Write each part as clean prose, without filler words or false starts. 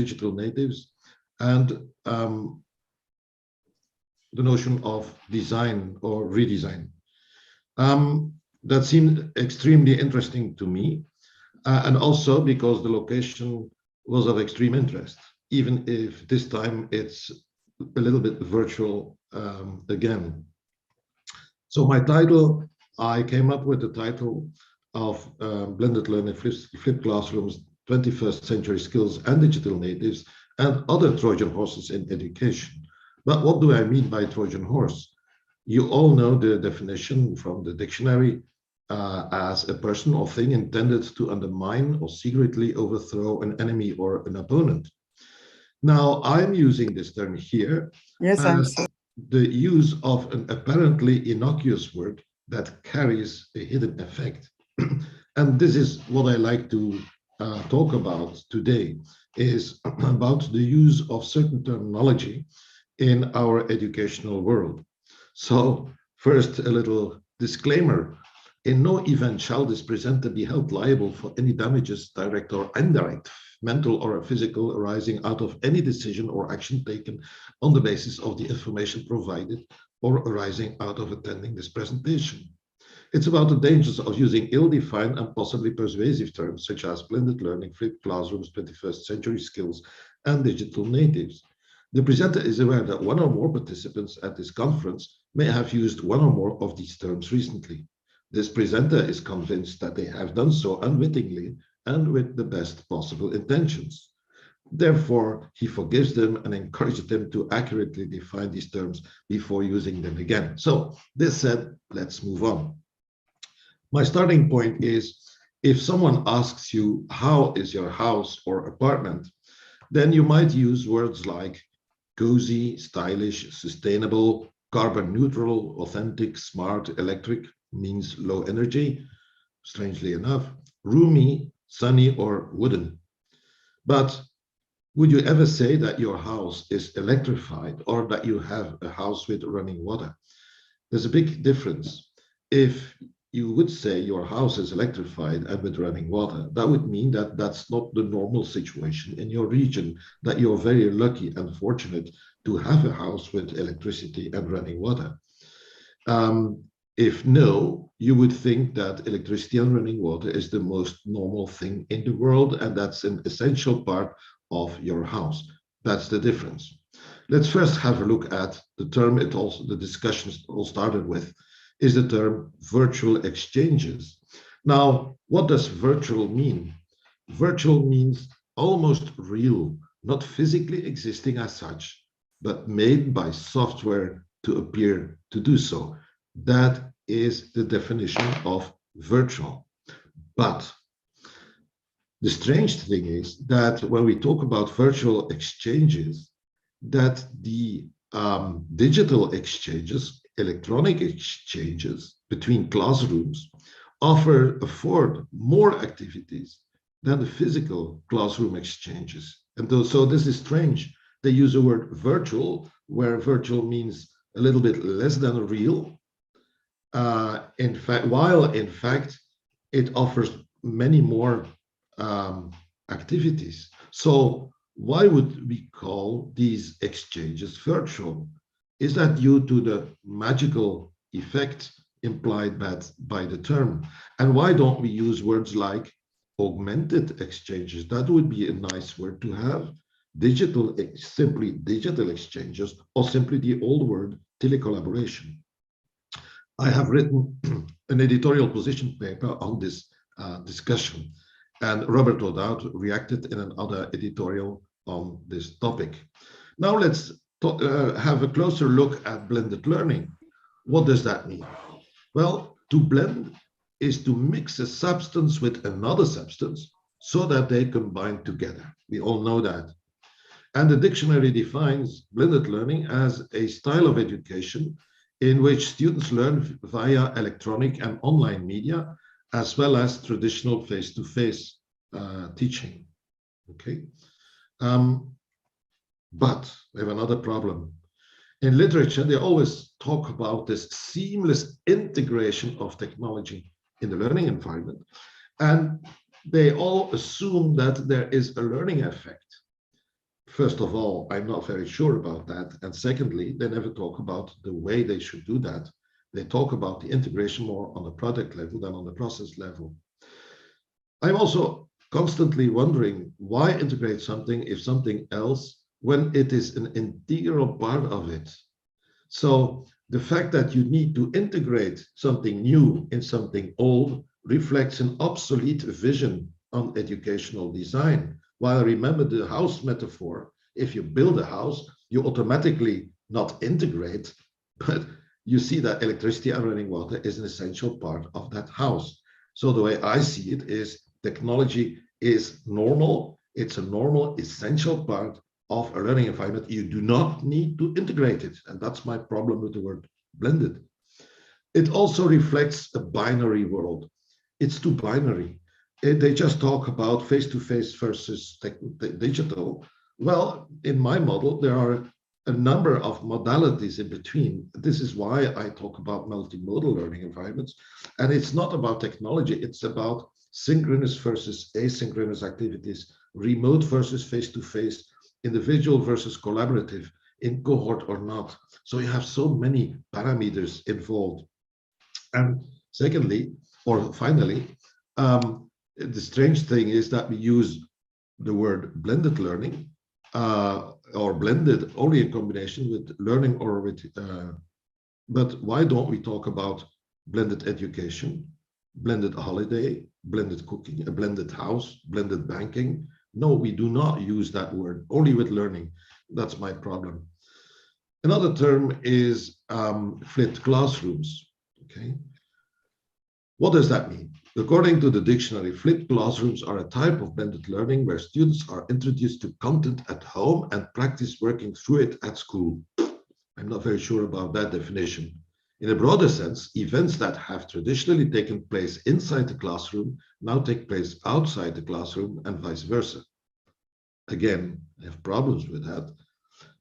digital natives, and the notion of design or redesign. That seemed extremely interesting to me, and also because the location was of extreme interest, even if this time it's a little bit virtual again. So my title, I came up with the title of Blended Learning Flipped Classrooms, 21st Century Skills and Digital Natives, and Other Trojan Horses in Education. But what do I mean by Trojan horse? You all know the definition from the dictionary as a person or thing intended to undermine or secretly overthrow an enemy or an opponent. Now, I'm using this term here as the use of an apparently innocuous word that carries a hidden effect. And this is what I like to talk about today, is about the use of certain terminology in our educational world. So first, a little disclaimer. In no event shall this presenter be held liable for any damages, direct or indirect, mental or physical, arising out of any decision or action taken on the basis of the information provided or arising out of attending this presentation. It's about the dangers of using ill-defined and possibly persuasive terms such as blended learning, flipped classrooms, 21st century skills, and digital natives. The presenter is aware that one or more participants at this conference may have used one or more of these terms recently. This presenter is convinced that they have done so unwittingly and with the best possible intentions. Therefore, he forgives them and encourages them to accurately define these terms before using them again. So, this said, let's move on. My starting point is, if someone asks you, how is your house or apartment? Then you might use words like cozy, stylish, sustainable, carbon neutral, authentic, smart, electric, means low energy, strangely enough, roomy, sunny, or wooden. But would you ever say that your house is electrified or that you have a house with running water? There's a big difference. If you would say your house is electrified and with running water, that would mean that that's not the normal situation in your region, that you're very lucky and fortunate to have a house with electricity and running water. If no, you would think that electricity and running water is the most normal thing in the world, and that's an essential part of your house. That's the difference. Let's first have a look at the term the discussions all started with, is the term virtual exchanges. Now, what does virtual mean? Virtual means almost real, not physically existing as such, but made by software to appear to do so. That is the definition of virtual. But the strange thing is that when we talk about virtual exchanges, that the digital exchanges, electronic exchanges between classrooms afford more activities than the physical classroom exchanges. And so this is strange. They use the word virtual, where virtual means a little bit less than real. While in fact it offers many more activities. So why would we call these exchanges virtual? Is that due to the magical effect implied by the term? And why don't we use words like augmented exchanges? That would be a nice word to have. Simply digital exchanges, or simply the old word telecollaboration. I have written an editorial position paper on this discussion, and Robert O'Dowd reacted in another editorial on this topic. Now let's have a closer look at blended learning. What does that mean? Well, to blend is to mix a substance with another substance so that they combine together. We all know that. And the dictionary defines blended learning as a style of education in which students learn via electronic and online media, as well as traditional face-to-face teaching. Okay. But we have another problem. In literature, they always talk about this seamless integration of technology in the learning environment. And they all assume that there is a learning effect. First of all, I'm not very sure about that. And secondly, they never talk about the way they should do that. They talk about the integration more on the product level than on the process level. I'm also constantly wondering why integrate something if something else when it is an integral part of it. So the fact that you need to integrate something new in something old reflects an obsolete vision on educational design. While remember the house metaphor, if you build a house, you automatically not integrate, but you see that electricity and running water is an essential part of that house. So the way I see it is technology is normal. It's a normal, essential part of a learning environment. You do not need to integrate it. And that's my problem with the word blended. It also reflects a binary world. It's too binary. They just talk about face-to-face versus digital. Well, in my model, there are a number of modalities in between. This is why I talk about multimodal learning environments. And it's not about technology. It's about synchronous versus asynchronous activities, remote versus face-to-face, individual versus collaborative, in cohort or not. So you have so many parameters involved. And secondly, or finally, the strange thing is that we use the word blended learning or blended only in combination with learning or with, but why don't we talk about blended education, blended holiday, blended cooking, a blended house, blended banking? No, we do not use that word, only with learning. That's my problem. Another term is flipped classrooms, okay? What does that mean? According to the dictionary, flipped classrooms are a type of blended learning where students are introduced to content at home and practice working through it at school. I'm not very sure about that definition. In a broader sense, events that have traditionally taken place inside the classroom now take place outside the classroom and vice versa. Again, I have problems with that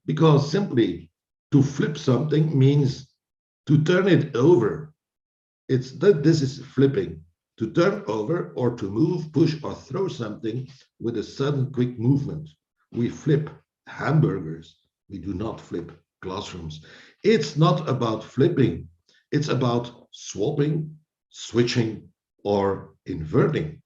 because simply to flip something means to turn it over. It's that this is flipping, to turn over or to move, push, or throw something with a sudden quick movement. We flip hamburgers. We do not flip classrooms. It's not about flipping. It's about swapping, switching, or inverting.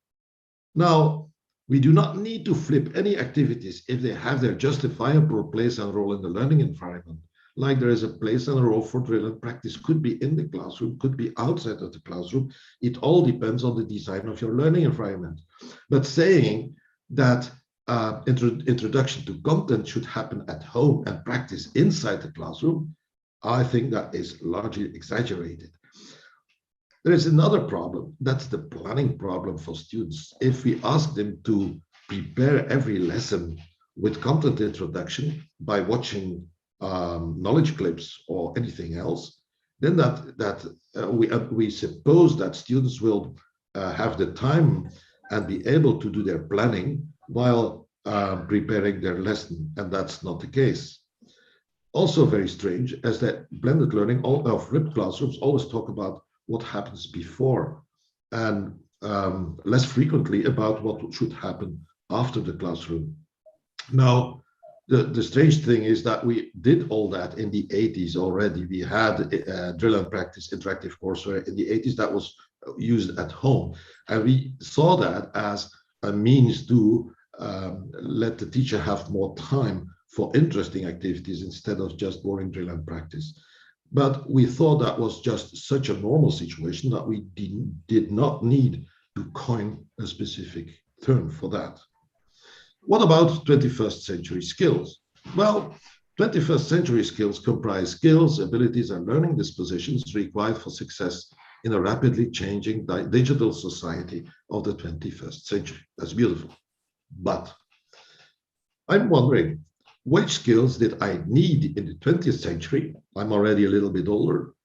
Now, we do not need to flip any activities if they have their justifiable place and role in the learning environment. Like there is a place and a role for drill and practice, could be in the classroom, could be outside of the classroom. It all depends on the design of your learning environment. But saying that introduction to content should happen at home and practice inside the classroom, I think that is largely exaggerated. There is another problem, that's the planning problem for students. If we ask them to prepare every lesson with content introduction by watching knowledge clips or anything else, then we suppose that students will have the time and be able to do their planning while preparing their lesson, and that's not the case. Also very strange is that blended learning of flipped classrooms always talk about what happens before and less frequently about what should happen after the classroom. Now, the strange thing is that we did all that in the 80s already. We had drill and practice interactive courseware in the 80s that was used at home. And we saw that as a means to let the teacher have more time for interesting activities instead of just boring drill and practice. But we thought that was just such a normal situation that we did not need to coin a specific term for that. What about 21st century skills? Well, 21st century skills comprise skills, abilities, and learning dispositions required for success in a rapidly changing digital society of the 21st century. That's beautiful. But I'm wondering, which skills did I need in the 20th century? I'm already a little bit older.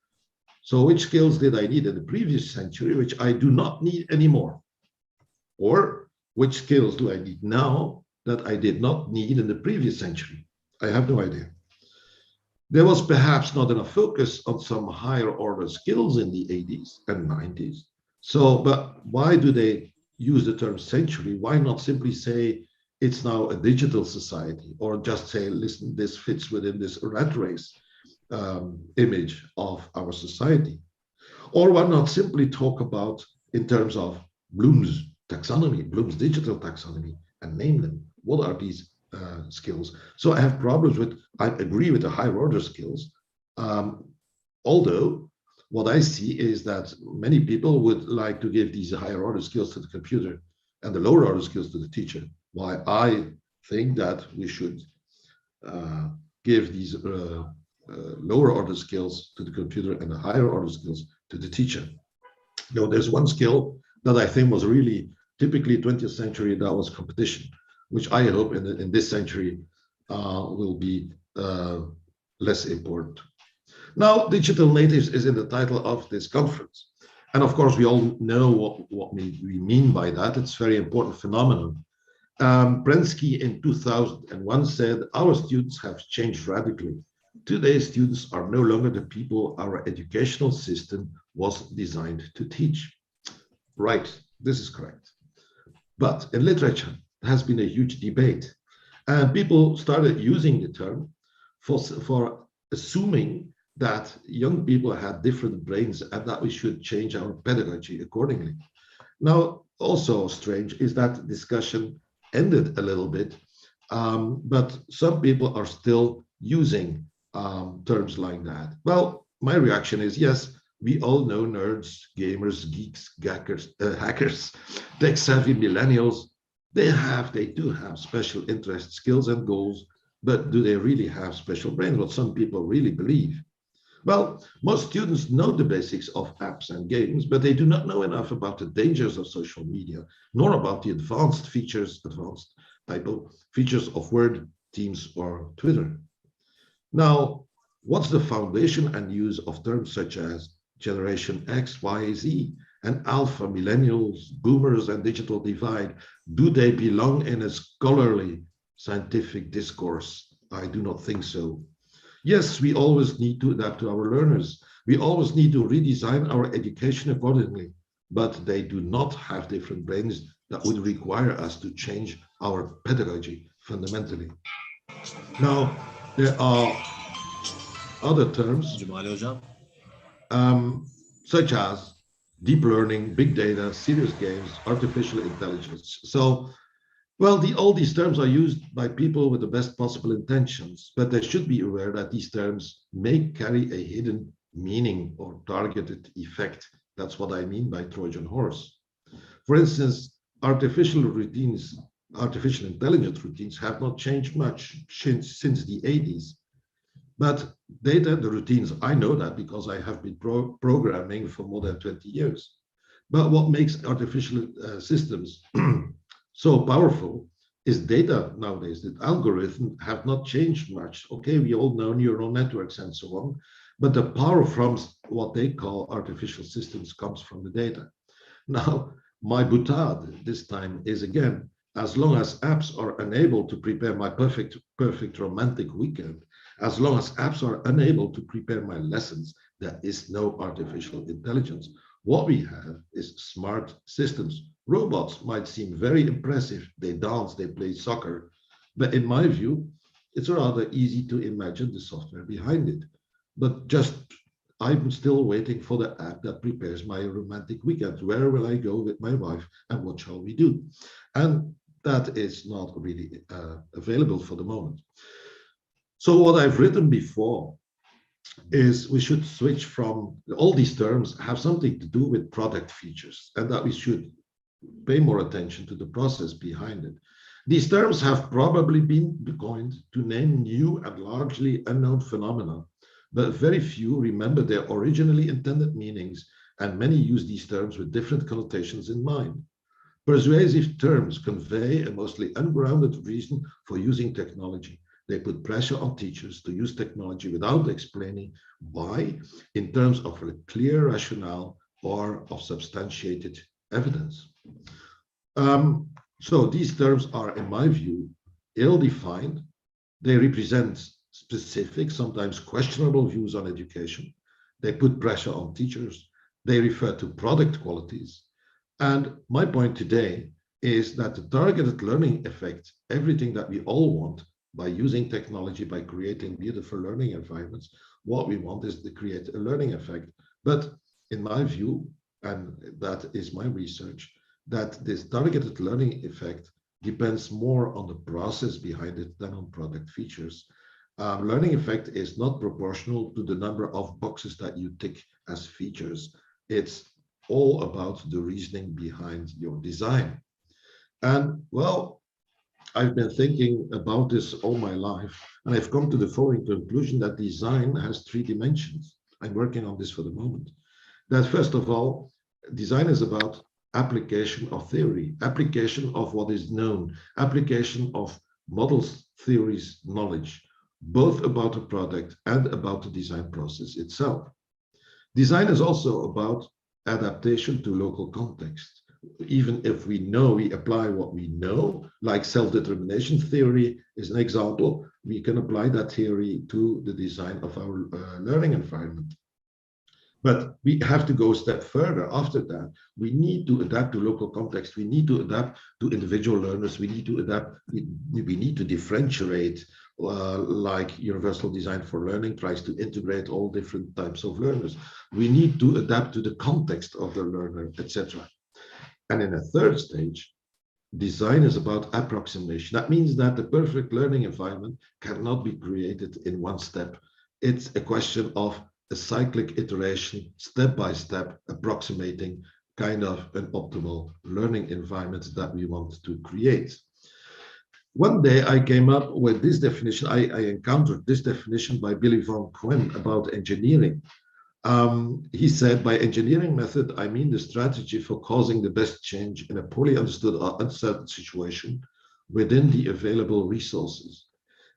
So which skills did I need in the previous century, which I do not need anymore? Or which skills do I need now that I did not need in the previous century? I have no idea. There was perhaps not enough focus on some higher order skills in the 80s and 90s. So, but why do they use the term century? Why not simply say it's now a digital society, or just say, listen, this fits within this rat race image of our society. Or why not simply talk about in terms of Bloom's taxonomy, Bloom's digital taxonomy, and name them. What are these skills? So I have problems with, I agree with the higher order skills, although what I see is that many people would like to give these higher order skills to the computer and the lower order skills to the teacher. Why I think that we should give these lower order skills to the computer and the higher order skills to the teacher. Now, there's one skill that I think was really typically 20th century, that was competition, which I hope in this century will be less important. Now, digital natives is in the title of this conference. And of course, we all know what we mean by that. It's a very important phenomenon. Prensky in 2001 said, our students have changed radically. Today's students are no longer the people our educational system was designed to teach. Right, this is correct. But in literature, there has been a huge debate. And people started using the term for assuming that young people had different brains and that we should change our pedagogy accordingly. Now, also strange is that discussion ended a little bit, but some people are still using terms like that. Well, my reaction is yes, we all know nerds, gamers, geeks, hackers, tech-savvy millennials. They do have special interests, skills, and goals, but do they really have special brains? What some people really believe. Well, most students know the basics of apps and games, but they do not know enough about the dangers of social media, nor about the advanced features of Word, Teams, or Twitter. Now, what's the foundation and use of terms such as Generation X, Y, Z, and Alpha, Millennials, Boomers, and Digital Divide? Do they belong in a scholarly scientific discourse? I do not think so. Yes, we always need to adapt to our learners. We always need to redesign our education accordingly, but they do not have different brains that would require us to change our pedagogy fundamentally. Now, there are other terms such as deep learning, big data, serious games, artificial intelligence. So, well, all these terms are used by people with the best possible intentions, but they should be aware that these terms may carry a hidden meaning or targeted effect. That's what I mean by Trojan horse. For instance, artificial intelligence routines have not changed much since the 80s. But data, the routines, I know that because I have been programming for more than 20 years. But what makes artificial systems so powerful is data nowadays. The algorithms have not changed much. Okay, we all know neural networks and so on, but the power from what they call artificial systems comes from the data. Now, my boutade this time is again, as long as apps are unable to prepare my perfect romantic weekend, as long as apps are unable to prepare my lessons, there is no artificial intelligence. What we have is smart systems. Robots might seem very impressive. They dance, they play soccer. But in my view, it's rather easy to imagine the software behind it. But I'm still waiting for the app that prepares my romantic weekend. Where will I go with my wife and what shall we do? And that is not really available for the moment. So what I've written before is we should switch from all these terms have something to do with product features and that we should pay more attention to the process behind it. These terms have probably been coined to name new and largely unknown phenomena, but very few remember their originally intended meanings, and many use these terms with different connotations in mind. Persuasive terms convey a mostly ungrounded reason for using technology. They put pressure on teachers to use technology without explaining why in terms of a clear rationale or of substantiated evidence. So these terms are, in my view, ill-defined. They represent specific, sometimes questionable views on education. They put pressure on teachers. They refer to product qualities. And my point today is that the targeted learning effect, everything that we all want by using technology, by creating beautiful learning environments, what we want is to create a learning effect. But in my view, and that is my research, that this targeted learning effect depends more on the process behind it than on product features. Learning effect is not proportional to the number of boxes that you tick as features. It's all about the reasoning behind your design. And well, I've been thinking about this all my life, and I've come to the following conclusion that design has 3 dimensions. I'm working on this for the moment. That first of all, design is about application of theory, application of what is known, application of models, theories, knowledge, both about the product and about the design process itself. Design is also about adaptation to local context. Even if we know, we apply what we know, like self-determination theory is an example, we can apply that theory to the design of our learning environment. But we have to go a step further. After that, we need to adapt to local context. We need to adapt to individual learners. We need to adapt, we need to differentiate, like Universal Design for Learning tries to integrate all different types of learners. We need to adapt to the context of the learner, etc. And in a third stage, design is about approximation. That means that the perfect learning environment cannot be created in one step. It's a question of a cyclic iteration, step by step, approximating kind of an optimal learning environment that we want to create. One day I came up with this definition. I encountered this definition by Billy Van Quen about engineering. He said, by engineering method, I mean the strategy for causing the best change in a poorly understood or uncertain situation within the available resources.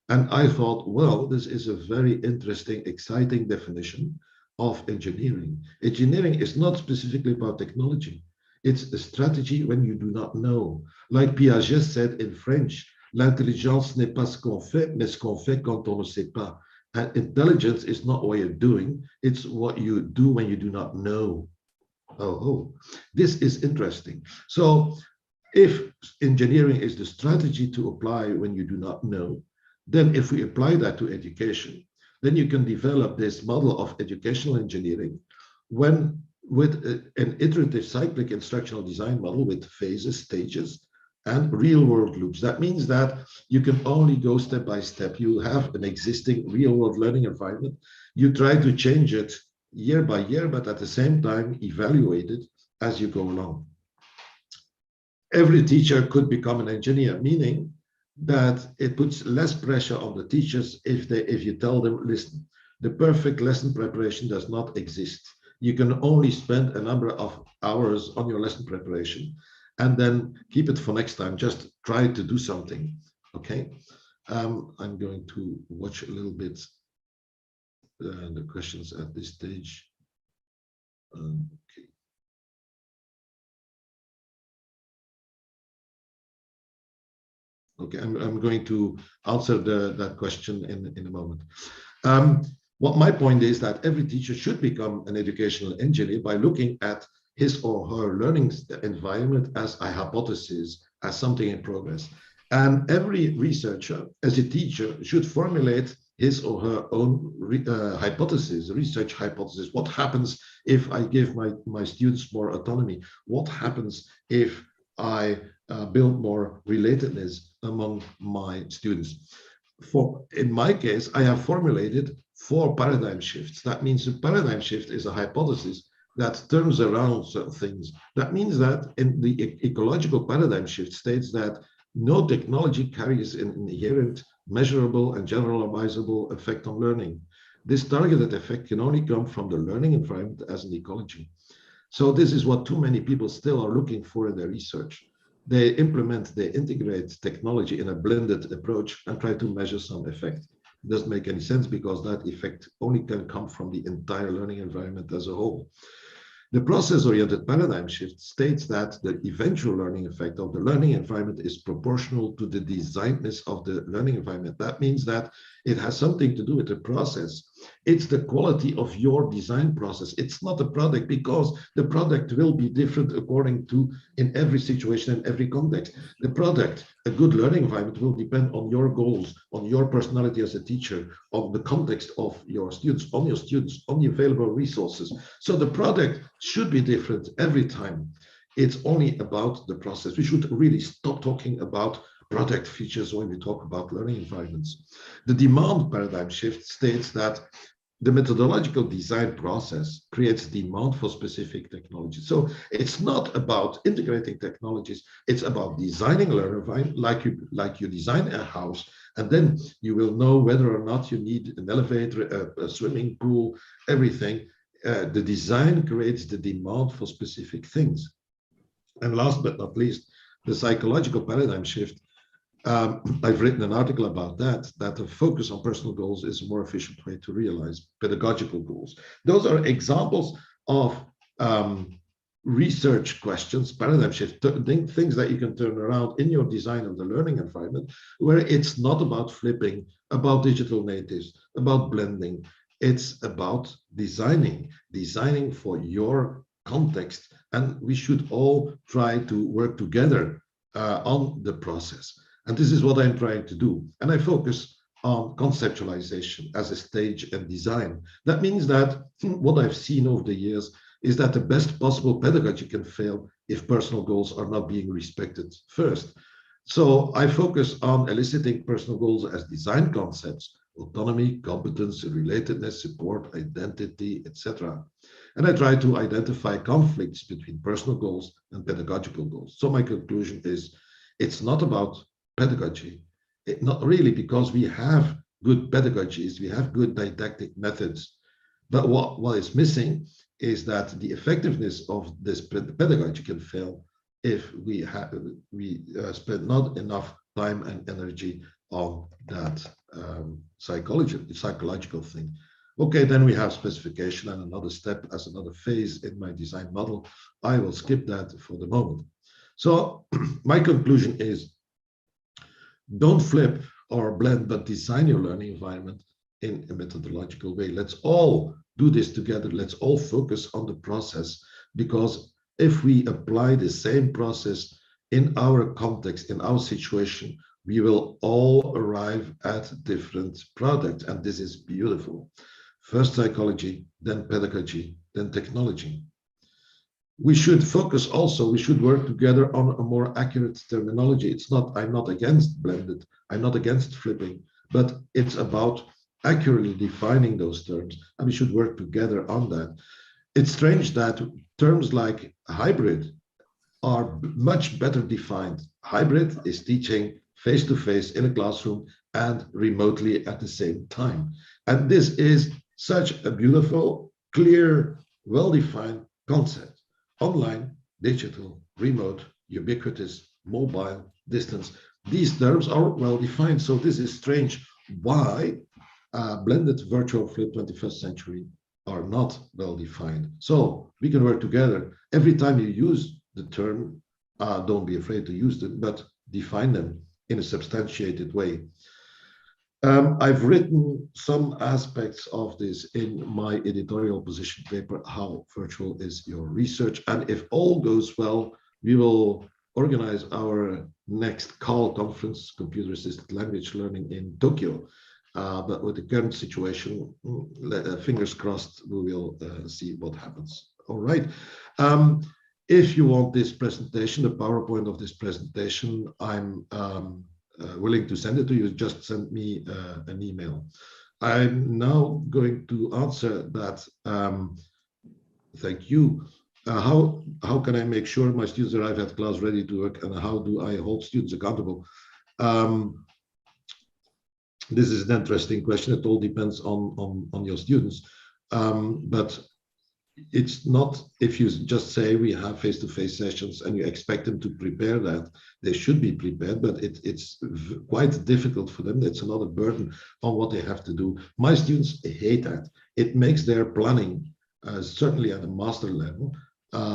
And I thought, well, this is a very interesting, exciting definition of engineering. Engineering is not specifically about technology. It's a strategy when you do not know. Like Piaget said in French, l'intelligence n'est pas ce qu'on fait, mais ce qu'on fait quand on ne sait pas. And intelligence is not what you're doing, it's what you do when you do not know. Oh, this is interesting. So if engineering is the strategy to apply when you do not know, then if we apply that to education, then you can develop this model of educational engineering when with an iterative cyclic instructional design model with phases, stages, and real-world loops. That means that you can only go step by step. You have an existing real-world learning environment. You try to change it year by year, but at the same time, evaluate it as you go along. Every teacher could become an engineer, meaning that it puts less pressure on the teachers if you tell them, listen, the perfect lesson preparation does not exist. You can only spend a number of hours on your lesson preparation and then keep it for next time. Just try to do something, okay? I'm going to watch a little bit the questions at this stage. Okay. Okay, I'm going to answer that question in a moment. What my point is that every teacher should become an educational engineer by looking at his or her learning environment as a hypothesis, as something in progress. And every researcher, as a teacher, should formulate his or her own hypothesis, research hypothesis. What happens if I give my students more autonomy? What happens if I build more relatedness among my students? In my case, I have formulated 4 paradigm shifts. That means a paradigm shift is a hypothesis that turns around certain things. That means that in the ecological paradigm shift states that no technology carries an inherent, measurable, and generalizable effect on learning. This targeted effect can only come from the learning environment as an ecology. So this is what too many people still are looking for in their research. They integrate technology in a blended approach and try to measure some effect. It doesn't make any sense because that effect only can come from the entire learning environment as a whole. The process-oriented paradigm shift states that the eventual learning effect of the learning environment is proportional to the designedness of the learning environment. That means that it has something to do with the process. It's the quality of your design process. It's not the product, because the product will be different according to in every situation, in every context. The product, a good learning environment, will depend on your goals, on your personality as a teacher, on the context of your students, on the available resources. So the product should be different every time. It's only about the process. We should really stop talking about product features when we talk about learning environments. The demand paradigm shift states that the methodological design process creates demand for specific technologies. So it's not about integrating technologies, it's about designing a learning environment like you design a house, and then you will know whether or not you need an elevator, a swimming pool, everything. The design creates the demand for specific things. And last but not least, the psychological paradigm shift. I've written an article about that the focus on personal goals is a more efficient way to realize pedagogical goals. Those are examples of research questions, paradigm shift, things that you can turn around in your design of the learning environment, where it's not about flipping, about digital natives, about blending. It's about designing for your context. And we should all try to work together on the process. And this is what I'm trying to do. And I focus on conceptualization as a stage and design. That means that what I've seen over the years is that the best possible pedagogy can fail if personal goals are not being respected first. So I focus on eliciting personal goals as design concepts: autonomy, competence, relatedness, support, identity, etc. And I try to identify conflicts between personal goals and pedagogical goals. So my conclusion is, it's not about pedagogy, not really, because we have good pedagogies, we have good didactic methods. But what is missing is that the effectiveness of this pedagogy can fail if we spend not enough time and energy on that psychological thing. Okay, then we have specification and another step as another phase in my design model. I will skip that for the moment. So my conclusion is, don't flip or blend, but design your learning environment in a methodological way. Let's all do this together. Let's all focus on the process, because if we apply the same process in our context, in our situation, we will all arrive at different products. And this is beautiful. First psychology, then pedagogy, then technology. We should focus also, we should work together on a more accurate terminology. It's not, I'm not against blended, I'm not against flipping, but it's about accurately defining those terms, and we should work together on that. It's strange that terms like hybrid are much better defined. Hybrid is teaching face-to-face in a classroom and remotely at the same time. And this is such a beautiful, clear, well-defined concept. Online, digital, remote, ubiquitous, mobile, distance. These terms are well defined. So this is strange why blended, virtual, flipped 21st century are not well defined. So we can work together. Every time you use the term, don't be afraid to use them, but define them in a substantiated way. I've written some aspects of this in my editorial position paper, How Virtual is Your Research? And if all goes well, we will organize our next CAL conference, Computer Assisted Language Learning, in Tokyo. But with the current situation, fingers crossed, we will see what happens. All right. If you want this presentation, the PowerPoint of this presentation, I'm willing to send it to you. Just send me an email. I'm now going to answer that. Thank you. How can I make sure my students arrive at class ready to work, and how do I hold students accountable? This is an interesting question. It all depends on your students. But it's not, if you just say we have face-to-face sessions and you expect them to prepare that, they should be prepared, but it's quite difficult for them. It's another burden on what they have to do. My students hate that. It makes their planning, certainly at a master level,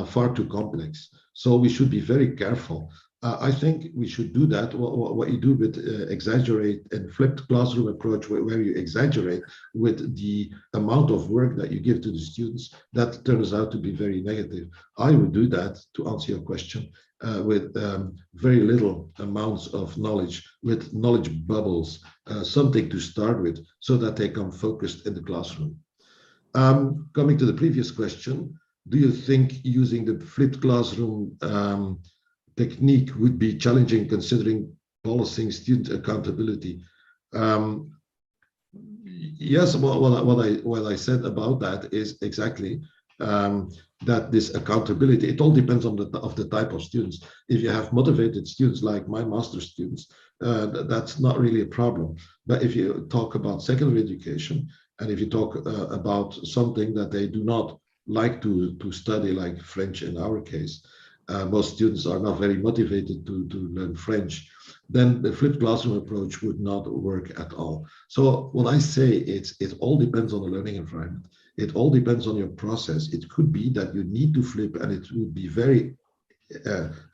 far too complex. So we should be very careful. I think we should do that. What you do with exaggerate and flipped classroom approach, where you exaggerate with the amount of work that you give to the students, that turns out to be very negative. I would do that, to answer your question, with very little amounts of knowledge, with knowledge bubbles, something to start with, so that they come focused in the classroom. Coming to the previous question, do you think using the flipped classroom technique would be challenging considering policing student accountability? Yes, what I said about that is exactly that this accountability, it all depends on the type of students. If you have motivated students like my master's students, that's not really a problem. But if you talk about secondary education, and if you talk about something that they do not like to study, like French in our case, most students are not very motivated to learn French, then the flipped classroom approach would not work at all. So what I say, it all depends on the learning environment. It all depends on your process. It could be that you need to flip, and it would be very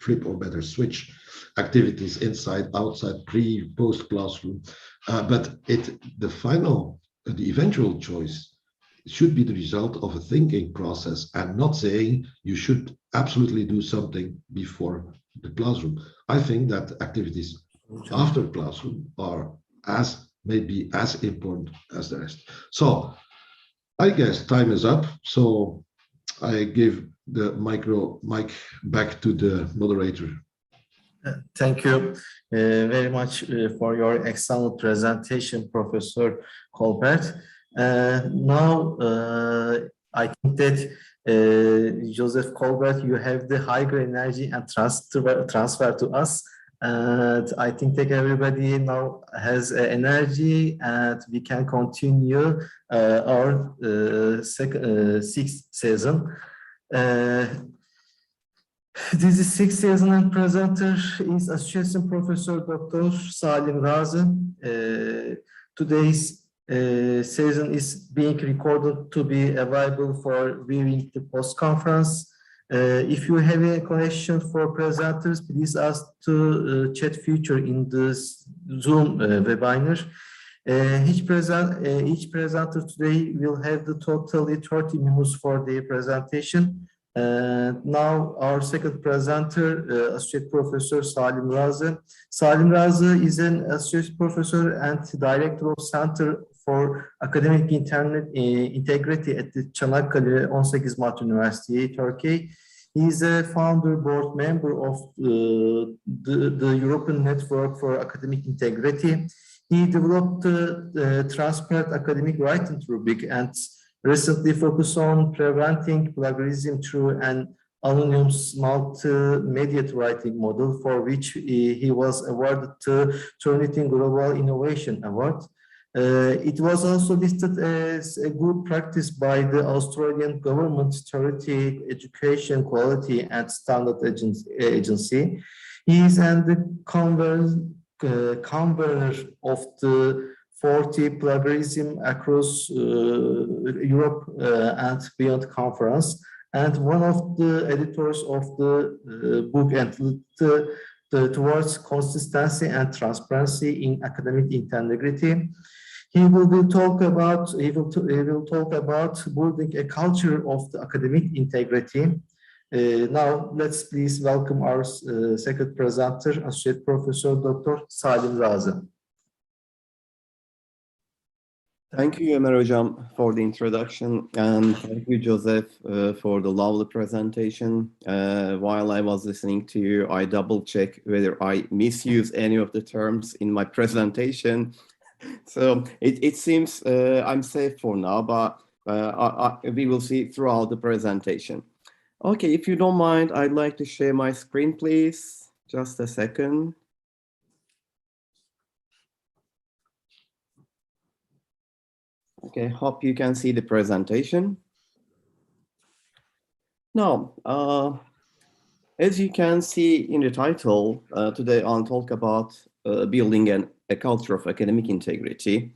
flip, or better switch activities inside, outside, pre, post classroom. But the eventual choice should be the result of a thinking process, and not saying you should absolutely do something before the classroom. I think that activities after classroom are maybe as important as the rest. So I guess time is up. So I give the mic back to the moderator. Thank you very much for your excellent presentation, Professor Colbert. Now, I think that Joseph Colbert, you have the higher energy and transfer to us. And I think that everybody now has energy, and we can continue our sixth season. This is sixth season, and presenter is Associate Professor Dr. Salim Raza. Today's season is being recorded to be available for viewing the post-conference. If you have a question for presenters, please ask to chat feature in the Zoom webinar. Each presenter today will have the totally 30 minutes for their presentation. Now our second presenter, Associate Professor Salim Raza. Salim Raza is an Associate Professor and Director of Center for Academic Integrity at the Çanakkale 18 Mart University, Turkey. He is a founder board member of the European Network for Academic Integrity. He developed the transparent academic writing rubric and recently focused on preventing plagiarism through an anonymous multimedia writing model, for which he was awarded the Turnitin Global Innovation Award. It was also listed as a good practice by the Australian government charity Education Quality and Standard Agency. He is the convener of the 40 Plagiarism Across Europe and Beyond Conference, and one of the editors of the book and towards consistency and transparency in academic integrity. He will talk about building a culture of the academic integrity. Now, let's please welcome our second presenter, Associate Professor Dr. Salim Raza. Thank you, Ömer Hocam, for the introduction, and thank you, Joseph, for the lovely presentation. While I was listening to you, I double-checked whether I misuse any of the terms in my presentation. So it seems I'm safe for now, but we will see throughout the presentation. Okay, if you don't mind, I'd like to share my screen, please. Just a second. Okay, hope you can see the presentation. Now, as you can see in the title, today I'll talk about building a culture of academic integrity.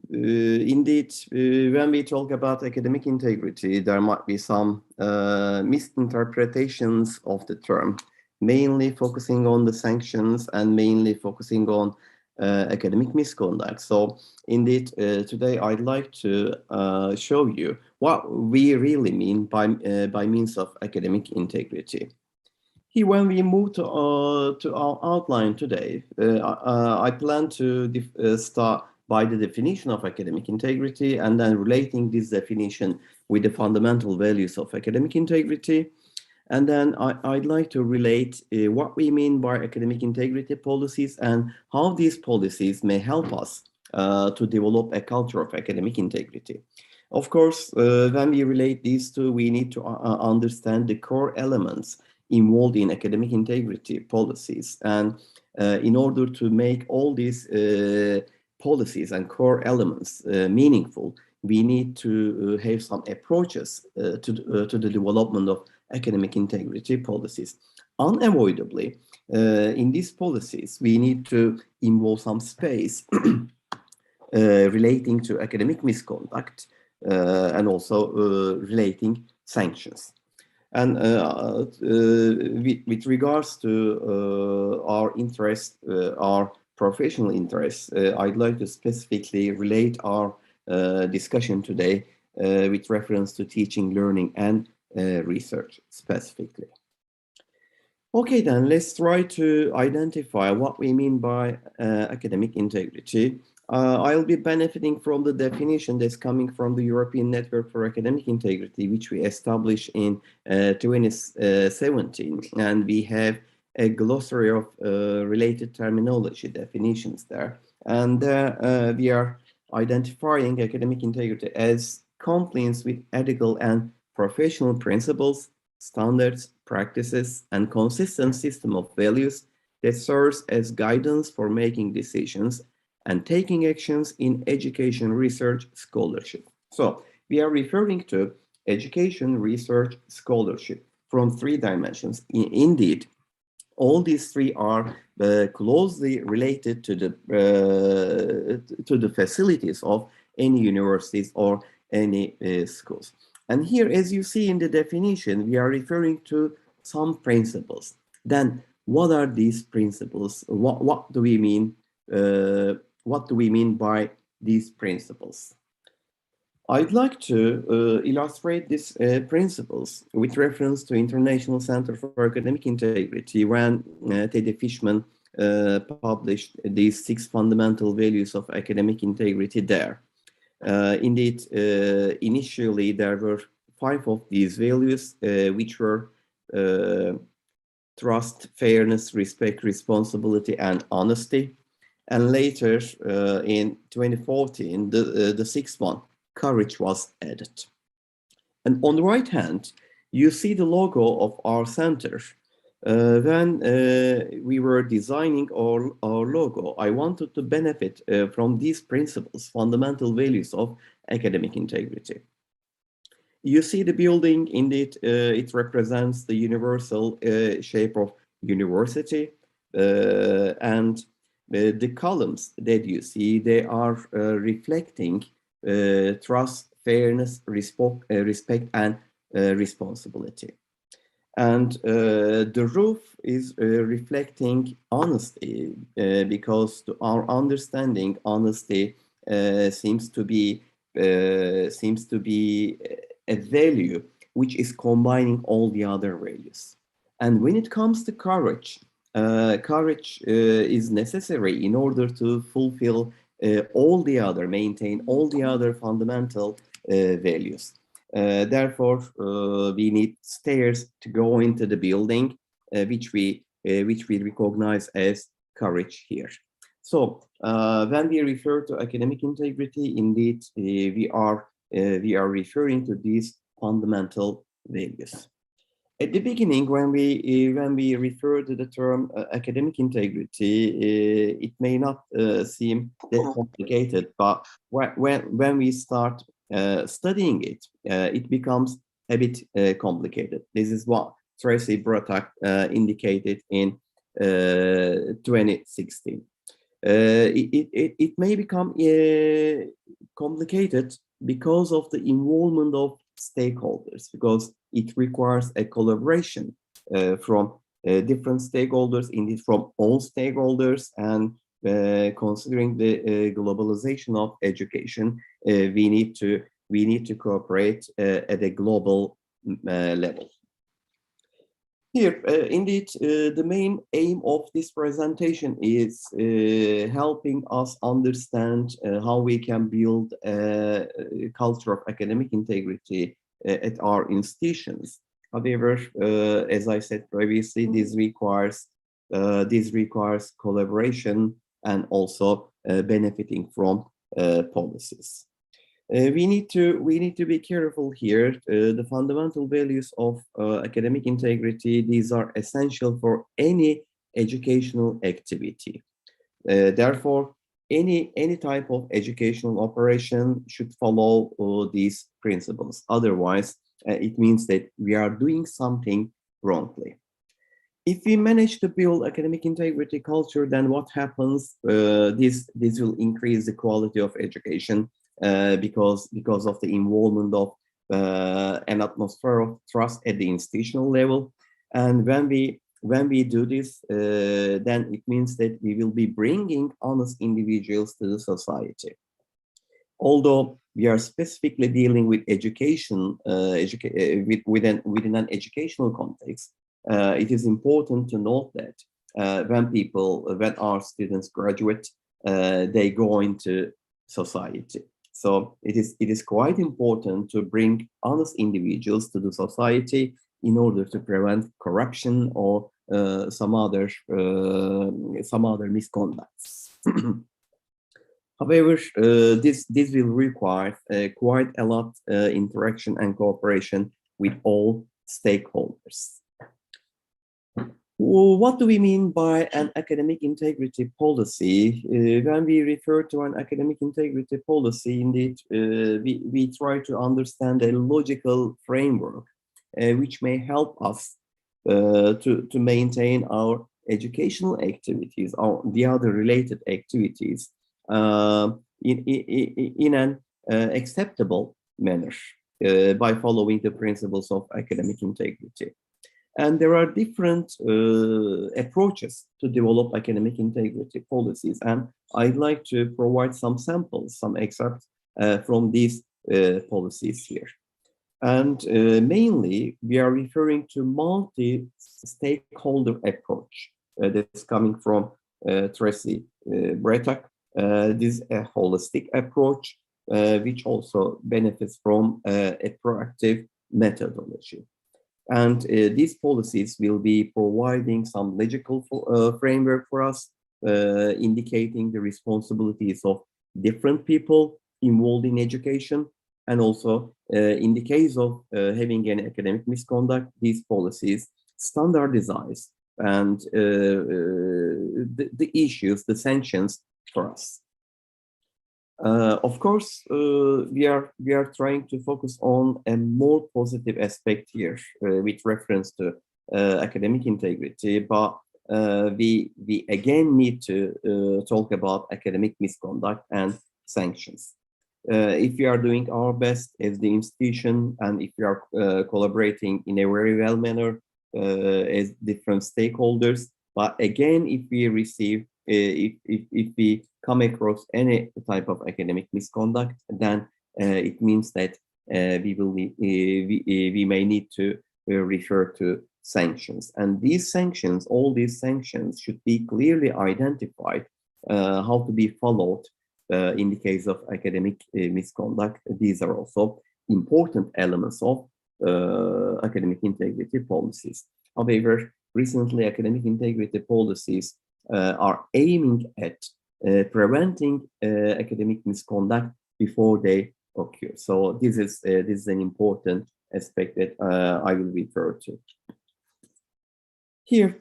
Indeed, when we talk about academic integrity, there might be some misinterpretations of the term. mainly focusing on the sanctions and mainly focusing on academic misconduct. So indeed, today I'd like to show you what we really mean by means of academic integrity. Here, when we move to our outline today, I plan to start by the definition of academic integrity and then relating this definition with the fundamental values of academic integrity. And then I'd like to relate what we mean by academic integrity policies and how these policies may help us to develop a culture of academic integrity. Of course, when we relate these two, we need to understand the core elements involved in academic integrity policies. And in order to make all these policies and core elements meaningful, we need to have some approaches to the development of academic integrity policies. Unavoidably, in these policies, we need to involve some space relating to academic misconduct and also relating sanctions. And with regards to our interest, our professional interests, I'd like to specifically relate our discussion today with reference to teaching, learning, and research specifically. Okay, then let's try to identify what we mean by academic integrity. I'll be benefiting from the definition that's coming from the European Network for Academic Integrity, which we established in 2017. And we have a glossary of related terminology definitions there. And we are identifying academic integrity as compliance with ethical and professional principles, standards, practices, and consistent system of values that serves as guidance for making decisions and taking actions in education, research, scholarship. So we are referring to education, research, scholarship from three dimensions. Indeed, all these three are closely related to the facilities of any universities or any schools. And here, as you see in the definition, we are referring to some principles. Then, what are these principles? What do we mean? What do we mean by these principles? I'd like to illustrate these principles with reference to International Center for Academic Integrity when Teddy Fishman published these 6 fundamental values of academic integrity there. Indeed, initially there were 5 of these values, which were trust, fairness, respect, responsibility, and honesty. And later, in 2014, the 6th one, courage, was added. And on the right hand, you see the logo of our center. When we were designing our logo, I wanted to benefit from these principles, fundamental values of academic integrity. You see the building, indeed, it represents the universal shape of university, and the columns that you see, they are reflecting trust, fairness, respect, and responsibility. And the roof is reflecting honesty, because to our understanding, honesty seems to be a value which is combining all the other values. And when it comes to courage, courage is necessary in order to fulfill maintain all the other fundamental values. Therefore, we need stairs to go into the building, which we recognize as courage here. So when we refer to academic integrity, indeed, we are referring to these fundamental values. At the beginning, when we refer to the term academic integrity, it may not seem that complicated, but when we start studying it, it becomes a bit complicated. This is what Tracy Bratack indicated in 2016. It may become complicated because of the involvement of stakeholders, because it requires a collaboration from different stakeholders, indeed from all stakeholders, and considering the globalization of education, we need to cooperate at a global level. Here, indeed, the main aim of this presentation is helping us understand how we can build a culture of academic integrity at our institutions. However, as I said previously, this requires collaboration and also benefiting from policies. We need to be careful here. The fundamental values of academic integrity, these are essential for any educational activity. Therefore, any type of educational operation should follow these principles. Otherwise, it means that we are doing something wrongly. If we manage to build academic integrity culture, then what happens? This will increase the quality of education because of the involvement of an atmosphere of trust at the institutional level. And when we do this, then it means that we will be bringing honest individuals to the society. Although we are specifically dealing with education, within an educational context, it is important to note that when our students graduate, they go into society. So it is quite important to bring honest individuals to the society in order to prevent corruption or some other misconducts. However, this will require quite a lot interaction and cooperation with all stakeholders. What do we mean by an academic integrity policy? When we refer to an academic integrity policy, indeed, we try to understand a logical framework which may help us to maintain our educational activities or the other related activities in an acceptable manner by following the principles of academic integrity. And there are different approaches to develop academic integrity policies. And I'd like to provide some samples, some excerpts from these policies here. And mainly, we are referring to multi-stakeholder approach that's coming from Tracy Bretak. This is a holistic approach, which also benefits from a proactive methodology. And these policies will be providing some logical framework for us, indicating the responsibilities of different people involved in education. And also, in the case of having an academic misconduct, these policies standardize and the issues, the sanctions for us. Of course, we are trying to focus on a more positive aspect here with reference to academic integrity, but we again need to talk about academic misconduct and sanctions. If we are doing our best as the institution, and if we are collaborating in a very well manner as different stakeholders, but again, if we receive, if we come across any type of academic misconduct, then it means that we may need to refer to sanctions. And these sanctions, all these sanctions should be clearly identified how to be followed in the case of academic misconduct. These are also important elements of academic integrity policies. However, recently academic integrity policies are aiming at preventing academic misconduct before they occur. So this is an important aspect that I will refer to. Here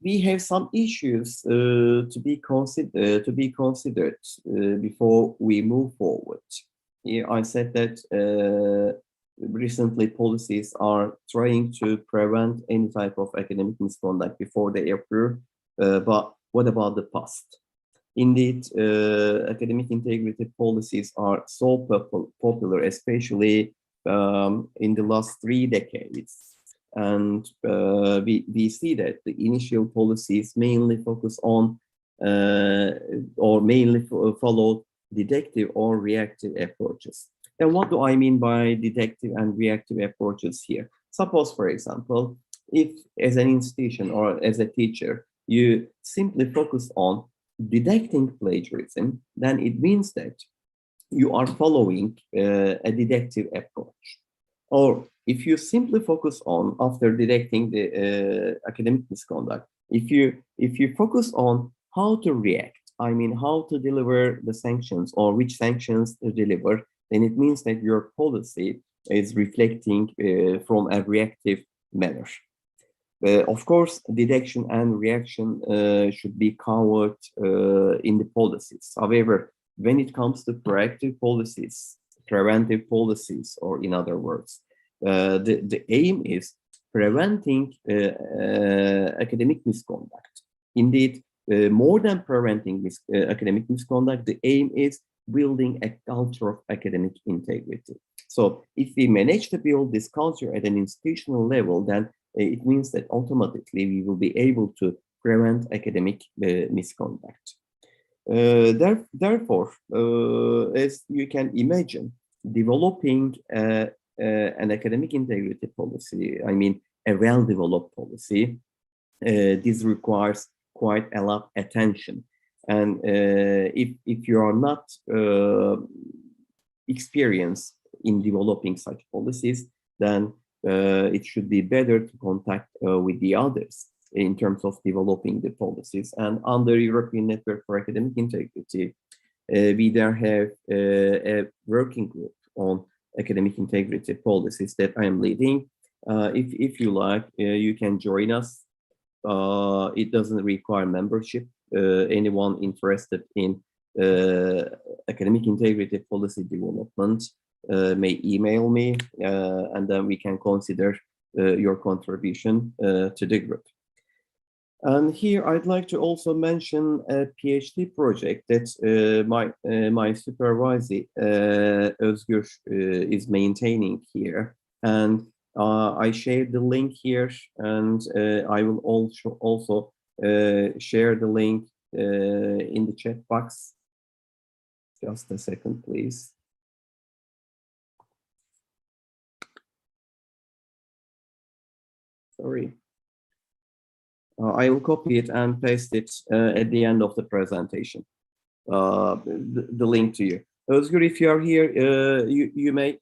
we have some issues to be considered before we move forward. Here I said that recently policies are trying to prevent any type of academic misconduct before they occur. But what about the past? Indeed, academic integrity policies are so popular, especially in the last 3 decades. And we see that the initial policies mainly focus on or mainly follow deductive or reactive approaches. And what do I mean by deductive and reactive approaches here? Suppose, for example, if as an institution or as a teacher, you simply focus on deducting plagiarism, then it means that you are following a deductive approach. Or if you simply focus on, after detecting the academic misconduct, if you focus on how to react, I mean how to deliver the sanctions or which sanctions to deliver, then it means that your policy is reflecting from a reactive manner. Of course, detection and reaction should be covered in the policies. However, when it comes to proactive policies, preventive policies, or in other words, the aim is preventing academic misconduct. Indeed, more than preventing academic misconduct, the aim is building a culture of academic integrity. So if we manage to build this culture at an institutional level, then it means that automatically we will be able to prevent academic misconduct. Therefore, as you can imagine, developing an academic integrity policy, I mean, a well-developed policy, this requires quite a lot of attention. And if you are not experienced in developing such policies, then it should be better to contact with the others in terms of developing the policies. And under European Network for Academic Integrity, we there have a working group on academic integrity policies that I am leading. If you like, you can join us. It doesn't require membership. Anyone interested in academic integrity policy development may email me, and then we can consider your contribution to the group. And here I'd like to also mention a PhD project that my supervisor Özgür is maintaining here, and I shared the link here, and I will also share the link in the chat box. Just a second, please. Sorry. I will copy it and paste it at the end of the presentation, the link to you. Özgür, if you are here, you may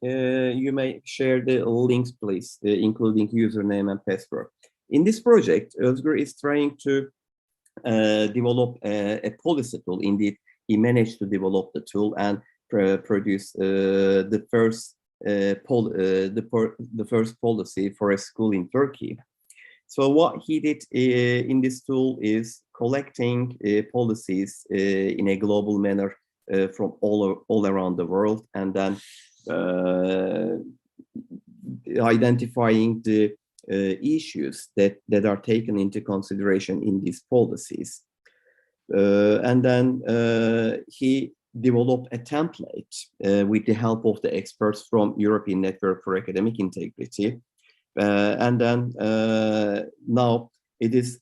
share the links, please, including username and password. In this project, Özgür is trying to develop a policy tool. Indeed, he managed to develop the tool and produce the first policy for a school in Turkey. So what he did in this tool is collecting policies in a global manner from all around the world, and then identifying the issues that are taken into consideration in these policies. And then he developed a template with the help of the experts from European Network for Academic Integrity. And then now it is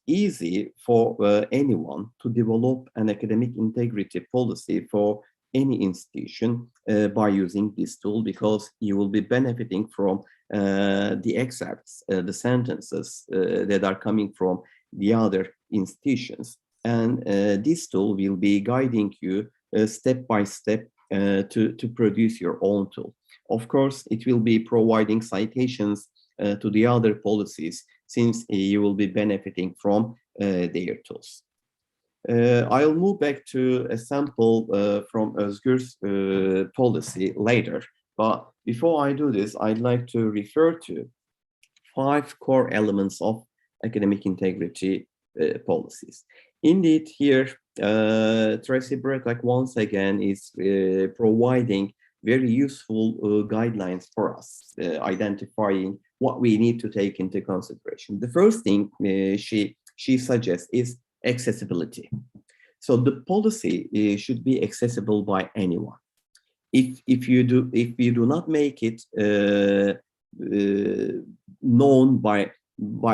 easy for anyone to develop an academic integrity policy for any institution by using this tool, because you will be benefiting from the excerpts, the sentences that are coming from the other institutions. And this tool will be guiding you step by step to produce your own tool. Of course, it will be providing citations to the other policies, since you will be benefiting from their tools. I'll move back to a sample from Özgür's policy later. But before I do this, I'd like to refer to 5 core elements of academic integrity policies. Indeed, here, Tracy Bretak once again is providing very useful guidelines for us, identifying what we need to take into consideration. The first thing she suggests is accessibility. So the policy should be accessible by anyone. If you do not make it known by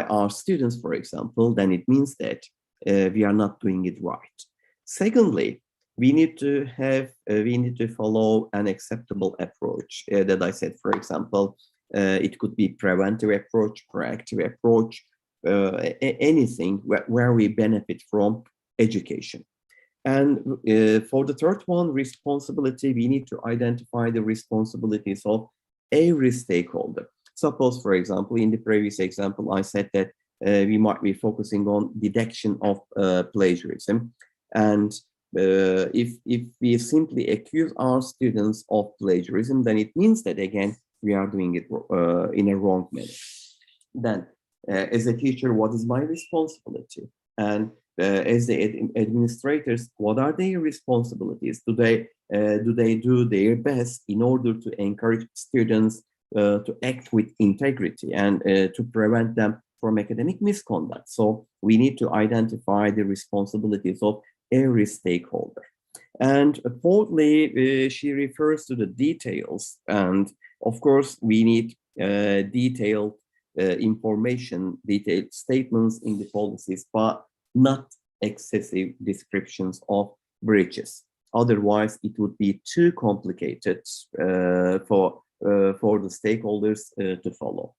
our students, for example, then it means that we are not doing it right. Secondly, we need to follow an acceptable approach that I said. For example, it could be preventive approach, proactive approach, anything where we benefit from education. And for the third one, responsibility, we need to identify the responsibilities of every stakeholder. Suppose, for example, in the previous example, I said that we might be focusing on detection of plagiarism. And if we simply accuse our students of plagiarism, then it means that, again, we are doing it in a wrong manner. Then, as a teacher, what is my responsibility? And as the administrators, what are their responsibilities? Do they do their best in order to encourage students to act with integrity and to prevent them from academic misconduct? So we need to identify the responsibilities of every stakeholder. And fourthly, she refers to the details. And of course, we need detailed information, detailed statements in the policies, but not excessive descriptions of breaches. Otherwise, it would be too complicated for the stakeholders to follow.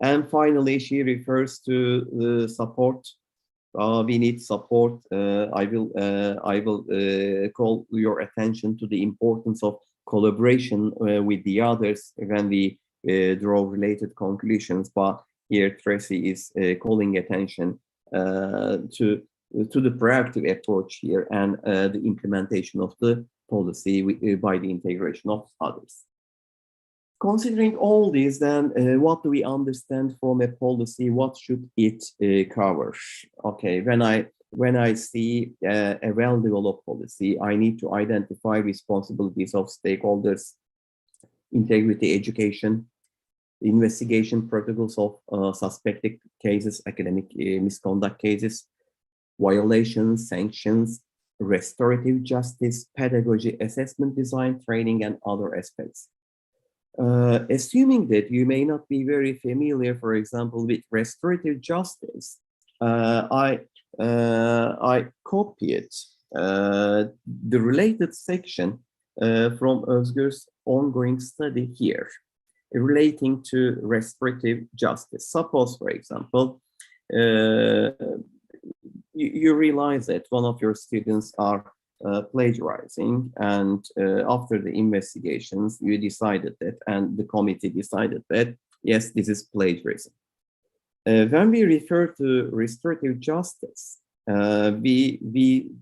And finally, she refers to the support. We need support. I will call your attention to the importance of collaboration with the others when we draw related conclusions. But here, Tracy is calling attention to the proactive approach here and the implementation of the policy by the integration of others. Considering all this, then what do we understand from a policy? What should it cover? Okay, when I see a well-developed policy, I need to identify responsibilities of stakeholders, integrity education, investigation protocols of suspected cases, academic misconduct cases, violations, sanctions, restorative justice, pedagogy, assessment design, training, and other aspects. Assuming that you may not be very familiar, for example, with restorative justice, I copied the related section from Özgür's ongoing study here, relating to restorative justice. Suppose, for example, you realize that one of your students are plagiarizing, and after the investigations, you decided that, and the committee decided that, yes, this is plagiarism. When we refer to restorative justice, we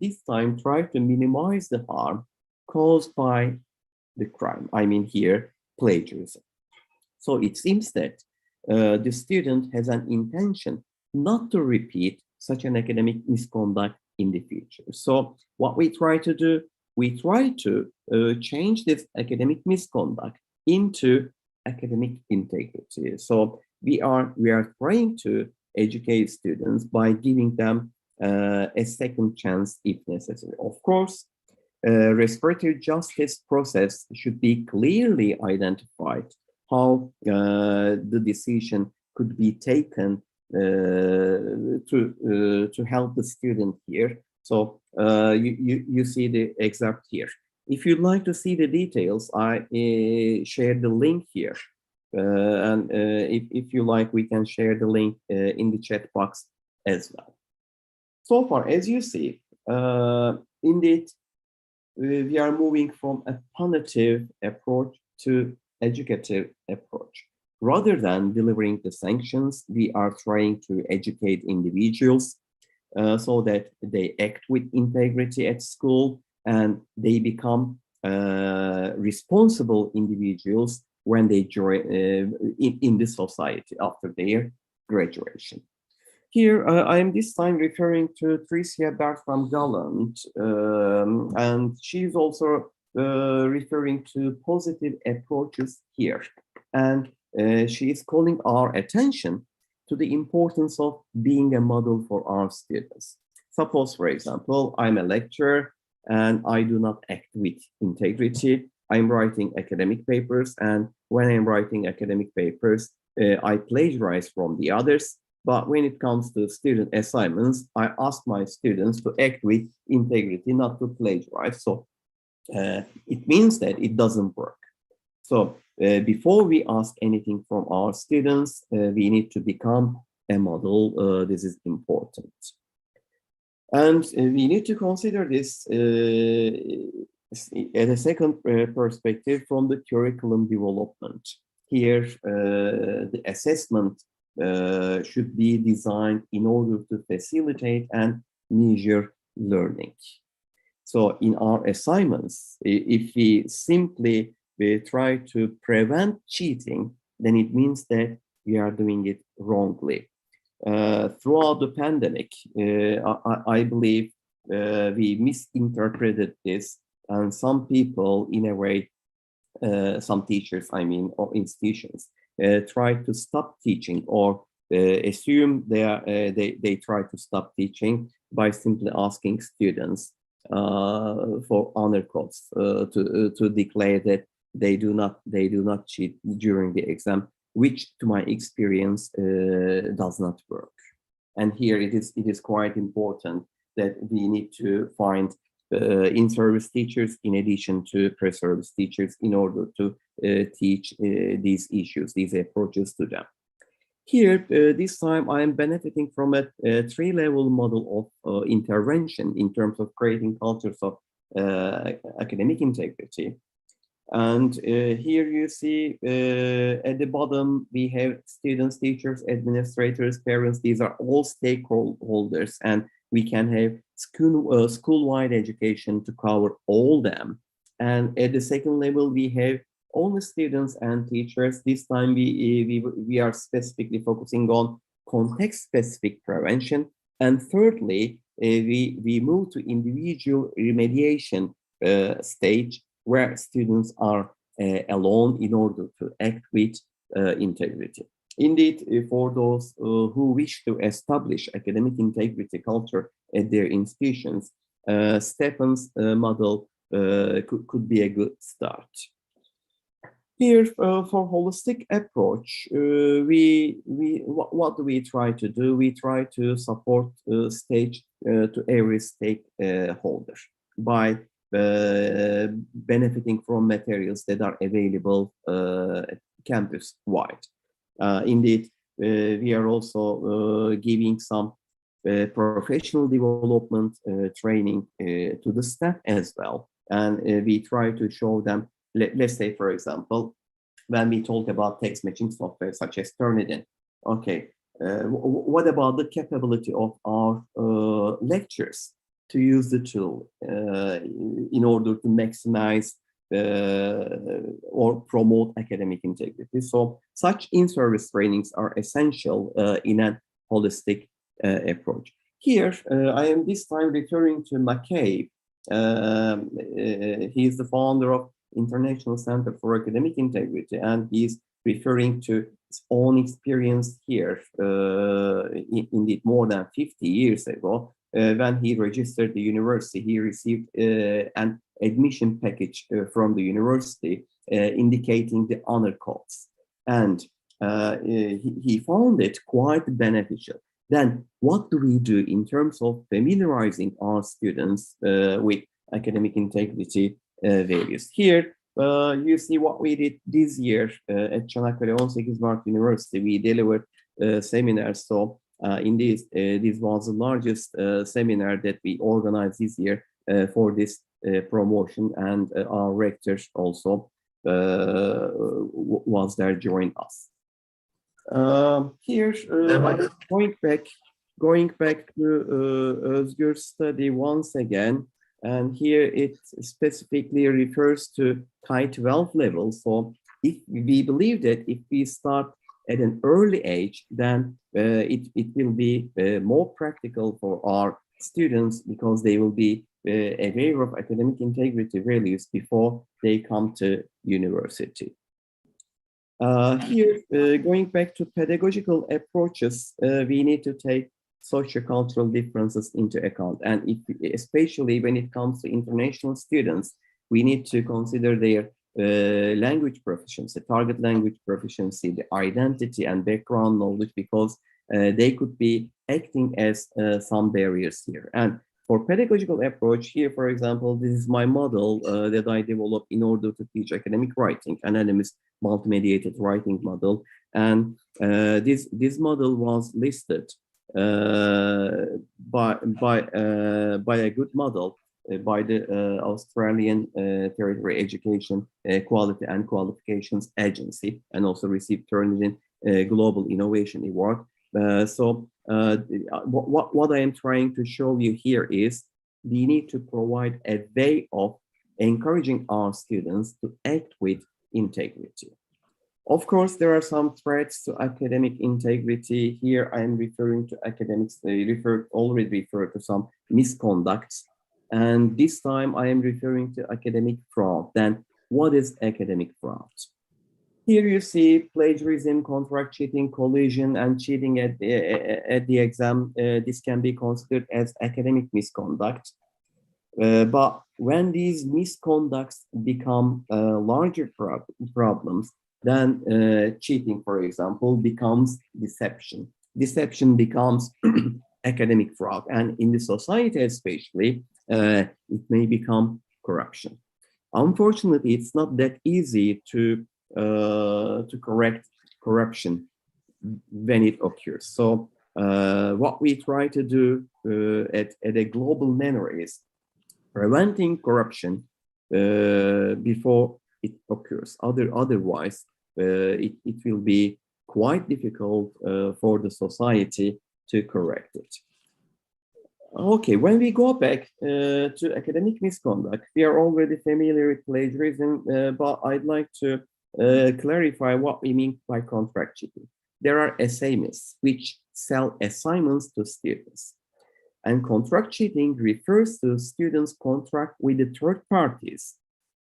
this time try to minimize the harm caused by the crime. I mean here, plagiarism. So it seems that the student has an intention not to repeat such an academic misconduct in the future. So what we try to do, we try to change this academic misconduct into academic integrity. So we are trying to educate students by giving them a second chance if necessary. Of course, restorative justice process should be clearly identified how the decision could be taken to help the student here. So you see the excerpt here. If you'd like to see the details, I shared the link here. And if you like, we can share the link in the chat box as well. So far, as you see, indeed, we are moving from a punitive approach to educative approach. Rather than delivering the sanctions, we are trying to educate individuals so that they act with integrity at school and they become responsible individuals when they join in the society after their graduation. Here, I am this time referring to Tricia Bertram-Gallant, and she's also referring to positive approaches here. And she is calling our attention to the importance of being a model for our students. Suppose, for example, I'm a lecturer and I do not act with integrity. I'm writing academic papers, and when I'm writing academic papers, I plagiarize from the others. But when it comes to student assignments, I ask my students to act with integrity, not to plagiarize. So it means that it doesn't work. So before we ask anything from our students, we need to become a model. This is important. And we need to consider this at a second perspective from the curriculum development. Here, the assessment should be designed in order to facilitate and measure learning. So in our assignments, if we simply try to prevent cheating, then it means that we are doing it wrongly. Throughout the pandemic, I believe we misinterpreted this, and some people, in a way, some teachers, I mean, or institutions, try to stop teaching or assume they try to stop teaching by simply asking students for honor codes to declare that they do not cheat during the exam, which to my experience does not work. And here it is quite important that we need to find in-service teachers in addition to pre-service teachers in order to teach these issues, these approaches to them. Here, this time I am benefiting from a three-level model of intervention in terms of creating cultures of academic integrity. And here you see at the bottom, we have students, teachers, administrators, parents. These are all stakeholders, and we can have school-wide education to cover all them. And at the second level, we have only students and teachers. This time we are specifically focusing on context-specific prevention. And thirdly, we move to individual remediation stage, where students are alone in order to act with integrity. Indeed, for those who wish to establish academic integrity culture at their institutions, Stefan's model could be a good start. Here, for holistic approach, what do we try to do? We try to support stage to every stakeholder by benefiting from materials that are available campus-wide. Indeed, we are also giving some professional development training to the staff as well. And we try to show them, let's say, for example, when we talk about text matching software such as Turnitin, okay, what about the capability of our lecturers to use the tool in order to maximize or promote academic integrity? So such in-service trainings are essential in a holistic approach. Here, I am this time referring to McCabe. He is the founder of International Center for Academic Integrity, and he's referring to his own experience here, indeed more than 50 years ago. When he registered the university, he received an admission package from the university indicating the honor codes, and he found it quite beneficial. Then what do we do in terms of familiarizing our students with academic integrity values? Here you see what we did this year at Çanakkale 18 Mart University. We delivered seminars. So indeed, this was the largest seminar that we organized this year for this promotion, and our rector also was there, joined us. Here, going back to Özgür's study once again, and here it specifically refers to K-12 level. So if we believe that if we start at an early age, then it will be more practical for our students, because they will be aware of academic integrity values before they come to university. Here, going back to pedagogical approaches, we need to take sociocultural differences into account. And especially when it comes to international students, we need to consider their language proficiency, target language proficiency, the identity and background knowledge, because they could be acting as some barriers here. And for pedagogical approach here, for example, this is my model that I developed in order to teach academic writing, anonymous multimediated writing model. And this model was listed by a good model by the Australian Territory Education Quality and Qualifications Agency, and also received Turnitin Global Innovation Award. What I am trying to show you here is we need to provide a way of encouraging our students to act with integrity. Of course, there are some threats to academic integrity. Here I am referring to academics, already referred to some misconducts. And this time I am referring to academic fraud. Then what is academic fraud? Here you see plagiarism, contract cheating, collusion, and cheating at the exam. This can be considered as academic misconduct. But when these misconducts become larger problems, then cheating, for example, becomes deception. Deception becomes academic fraud, and in the society especially, it may become corruption. Unfortunately, it's not that easy to correct corruption when it occurs. So what we try to do at a global manner is preventing corruption before it occurs. Otherwise, it will be quite difficult for the society to correct it. Okay, when we go back to academic misconduct, we are already familiar with plagiarism, but I'd like to clarify what we mean by contract cheating. There are assignments which sell assignments to students. And contract cheating refers to students' contract with the third parties.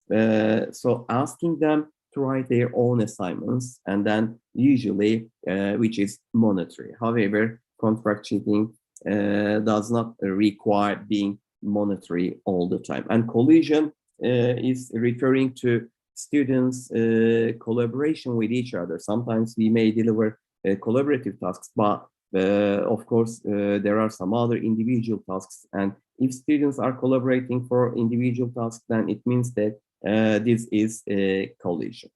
So asking them to write their own assignments, and then usually, which is monetary. However, contract cheating does not require being monetary all the time. And collusion is referring to students' collaboration with each other. Sometimes we may deliver collaborative tasks, but of course, there are some other individual tasks. And if students are collaborating for individual tasks, then it means that this is a collusion.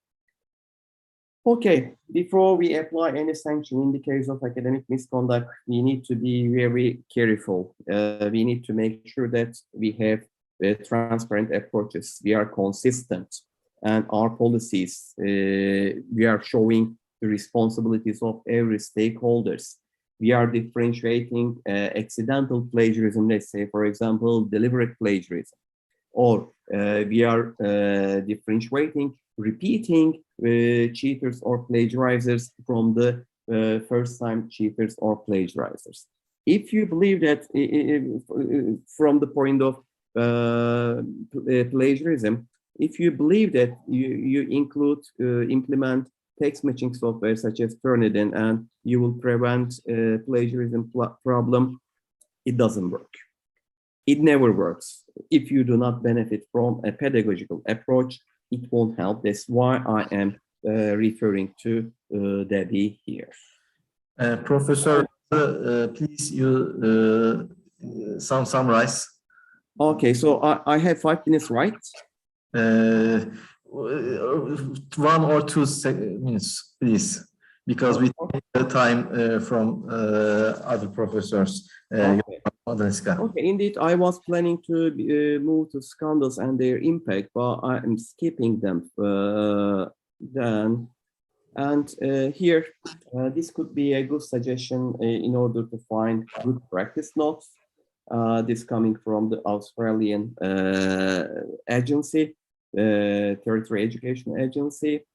Okay, before we apply any sanction in the case of academic misconduct, we need to be very careful. We need to make sure that we have transparent approaches. We are consistent, and our policies, we are showing the responsibilities of every stakeholders. We are differentiating accidental plagiarism, let's say, for example, deliberate plagiarism, or we are differentiating repeating cheaters or plagiarizers from the first-time cheaters or plagiarizers. If you believe that from the point of plagiarism, if you believe that you implement text matching software such as Turnitin and you will prevent plagiarism problem, it doesn't work. It never works. If you do not benefit from a pedagogical approach, it won't help. That's why I am referring to Debbie here. Professor, please you summarize. Okay, so I have 5 minutes, right? 1 or 2 minutes, please, because we take the time from other professors. Okay. Madaliska. Okay, indeed, I was planning to move to scandals and their impact, but I am skipping them then. And here, this could be a good suggestion in order to find good practice notes. This coming from the Australian agency, Territory Education Agency.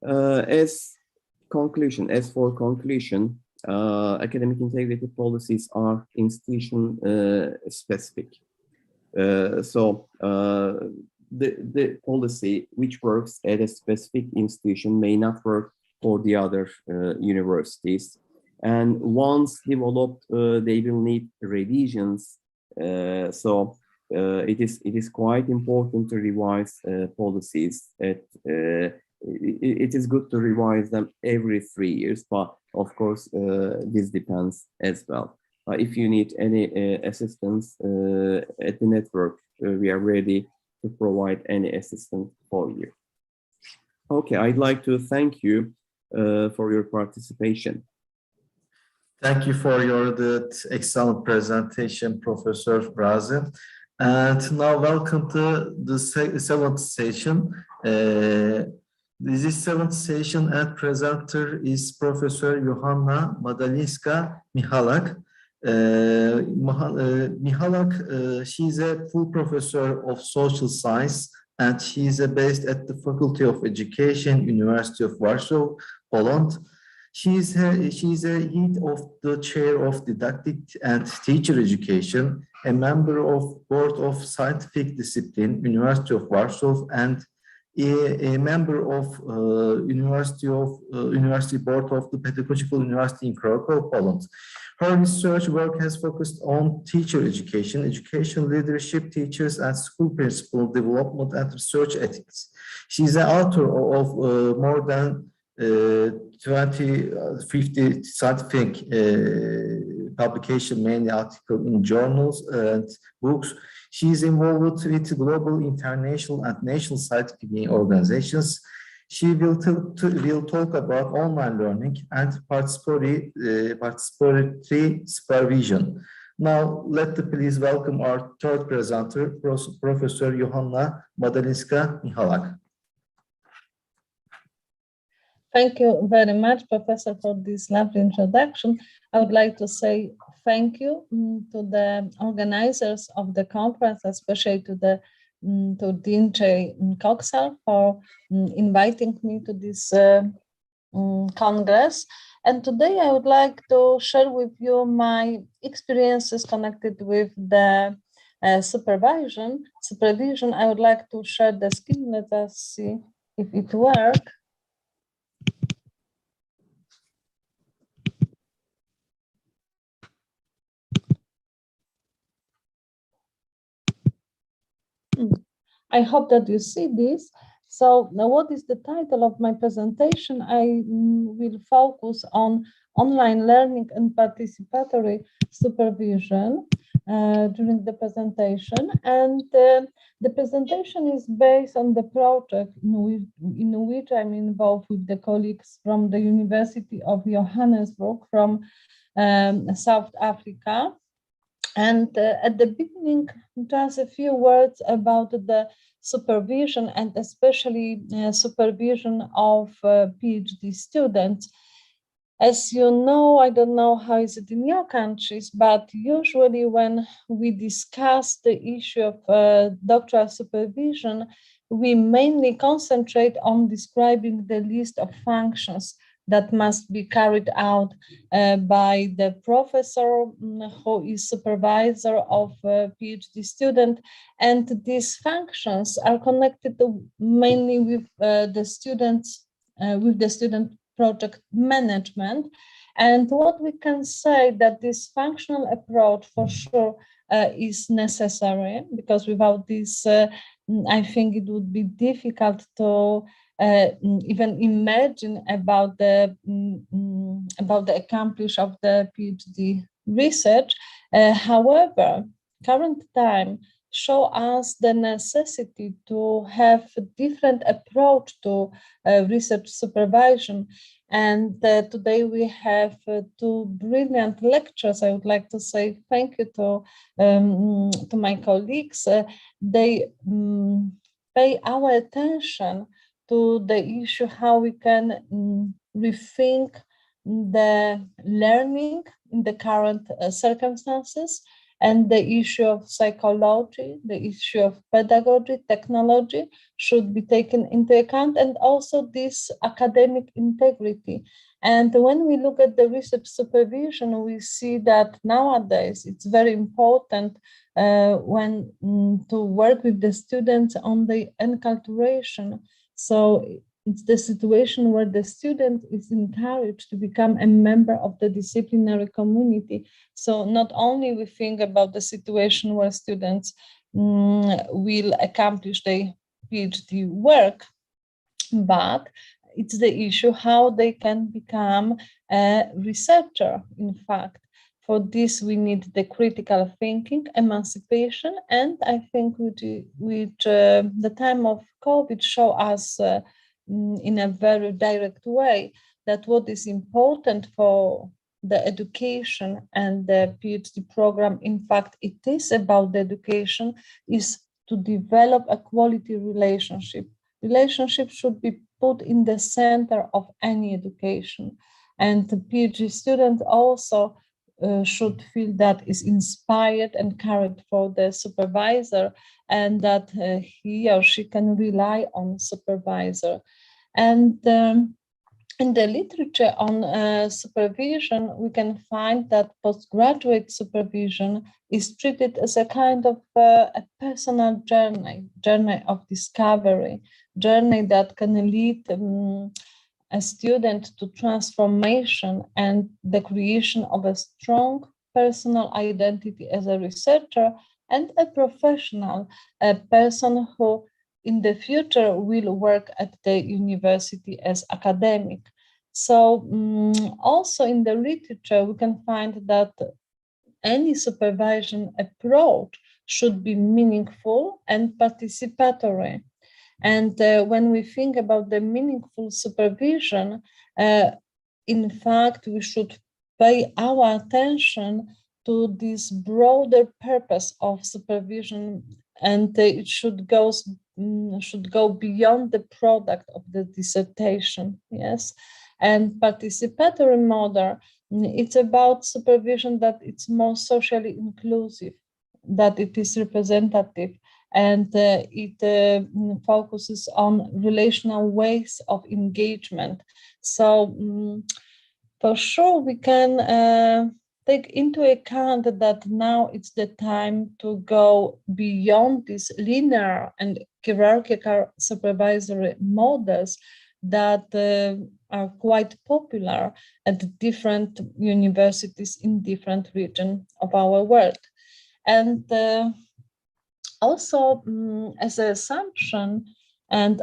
As for conclusion, academic integrity policies are institution specific. So the policy which works at a specific institution may not work for the other universities. And once developed, they will need revisions. So it is quite important to revise policies. It is good to revise them every 3 years, but of course this depends as well. If you need any assistance at the network, we are ready to provide any assistance for you. Okay, I'd like to thank you for your participation. Thank you for your excellent presentation, Professor Raza. And now welcome to the seventh session. This is seventh session and presenter is Professor Johanna Madaliska Mihalak. Mihalak, she's a full professor of social science and she's based at the Faculty of Education, University of Warsaw, Poland. She's a head of the chair of didactic and teacher education, a member of board of scientific discipline, University of Warsaw, and a member of University Board of the Pedagogical University in Krakow, Poland. Her research work has focused on teacher education, education leadership, teachers, and school principal development and research ethics. She's an author of more than 50 scientific publication, mainly articles in journals and books. She is involved with global, international, and national scientific organizations. She will talk about online learning and participatory supervision. Now, please welcome our third presenter, Professor Johanna Madaliska Mihalak. Thank you very much, Professor, for this lovely introduction. I would like to say thank you to the organizers of the conference, especially to Dinjay Coxall for inviting me to this congress. And today I would like to share with you my experiences connected with the supervision. I would like to share the screen. Let us see if it works. I hope that you see this. So now what is the title of my presentation? I will focus on online learning and participatory supervision during the presentation. And the presentation is based on the project in which I'm involved with the colleagues from the University of Johannesburg from South Africa. And at the beginning, just a few words about the supervision and especially supervision of PhD students. As you know, I don't know how is it in your countries, but usually when we discuss the issue of doctoral supervision, we mainly concentrate on describing the list of functions that must be carried out by the professor who is supervisor of a PhD student. And these functions are connected mainly with the student project management. And what we can say that this functional approach for sure is necessary, because without this, I think it would be difficult to even imagine about the accomplish of the PhD research. However, current time show us the necessity to have a different approach to research supervision. And today we have two brilliant lectures. I would like to say thank you to my colleagues. They pay our attention to the issue how we can rethink the learning in the current circumstances, and the issue of psychology, the issue of pedagogy, technology should be taken into account, and also this academic integrity. And when we look at the research supervision, we see that nowadays it's very important when to work with the students on the enculturation. So it's the situation where the student is encouraged to become a member of the disciplinary community. So not only we think about the situation where students will accomplish their PhD work, but it's the issue how they can become a researcher, in fact. For this, we need the critical thinking, emancipation, and I think the time of COVID show us in a very direct way that what is important for the education and the PhD program, in fact, it is about the education, is to develop a quality relationship. Relationship should be put in the center of any education. And the PhD student also should feel that is inspired and carried for the supervisor, and that he or she can rely on supervisor. And in the literature on supervision, we can find that postgraduate supervision is treated as a kind of a personal journey of discovery, journey that can lead a student to transformation and the creation of a strong personal identity as a researcher and a professional, a person who in the future will work at the university as academic. So also in the literature, we can find that any supervision approach should be meaningful and participatory. And when we think about the meaningful supervision, in fact, we should pay our attention to this broader purpose of supervision, and it should go beyond the product of the dissertation. Yes, and participatory model, it's about supervision that it's more socially inclusive, that it is representative, and it focuses on relational ways of engagement. So for sure, we can take into account that now it's the time to go beyond these linear and hierarchical supervisory models that are quite popular at different universities in different regions of our world. And also as an assumption, and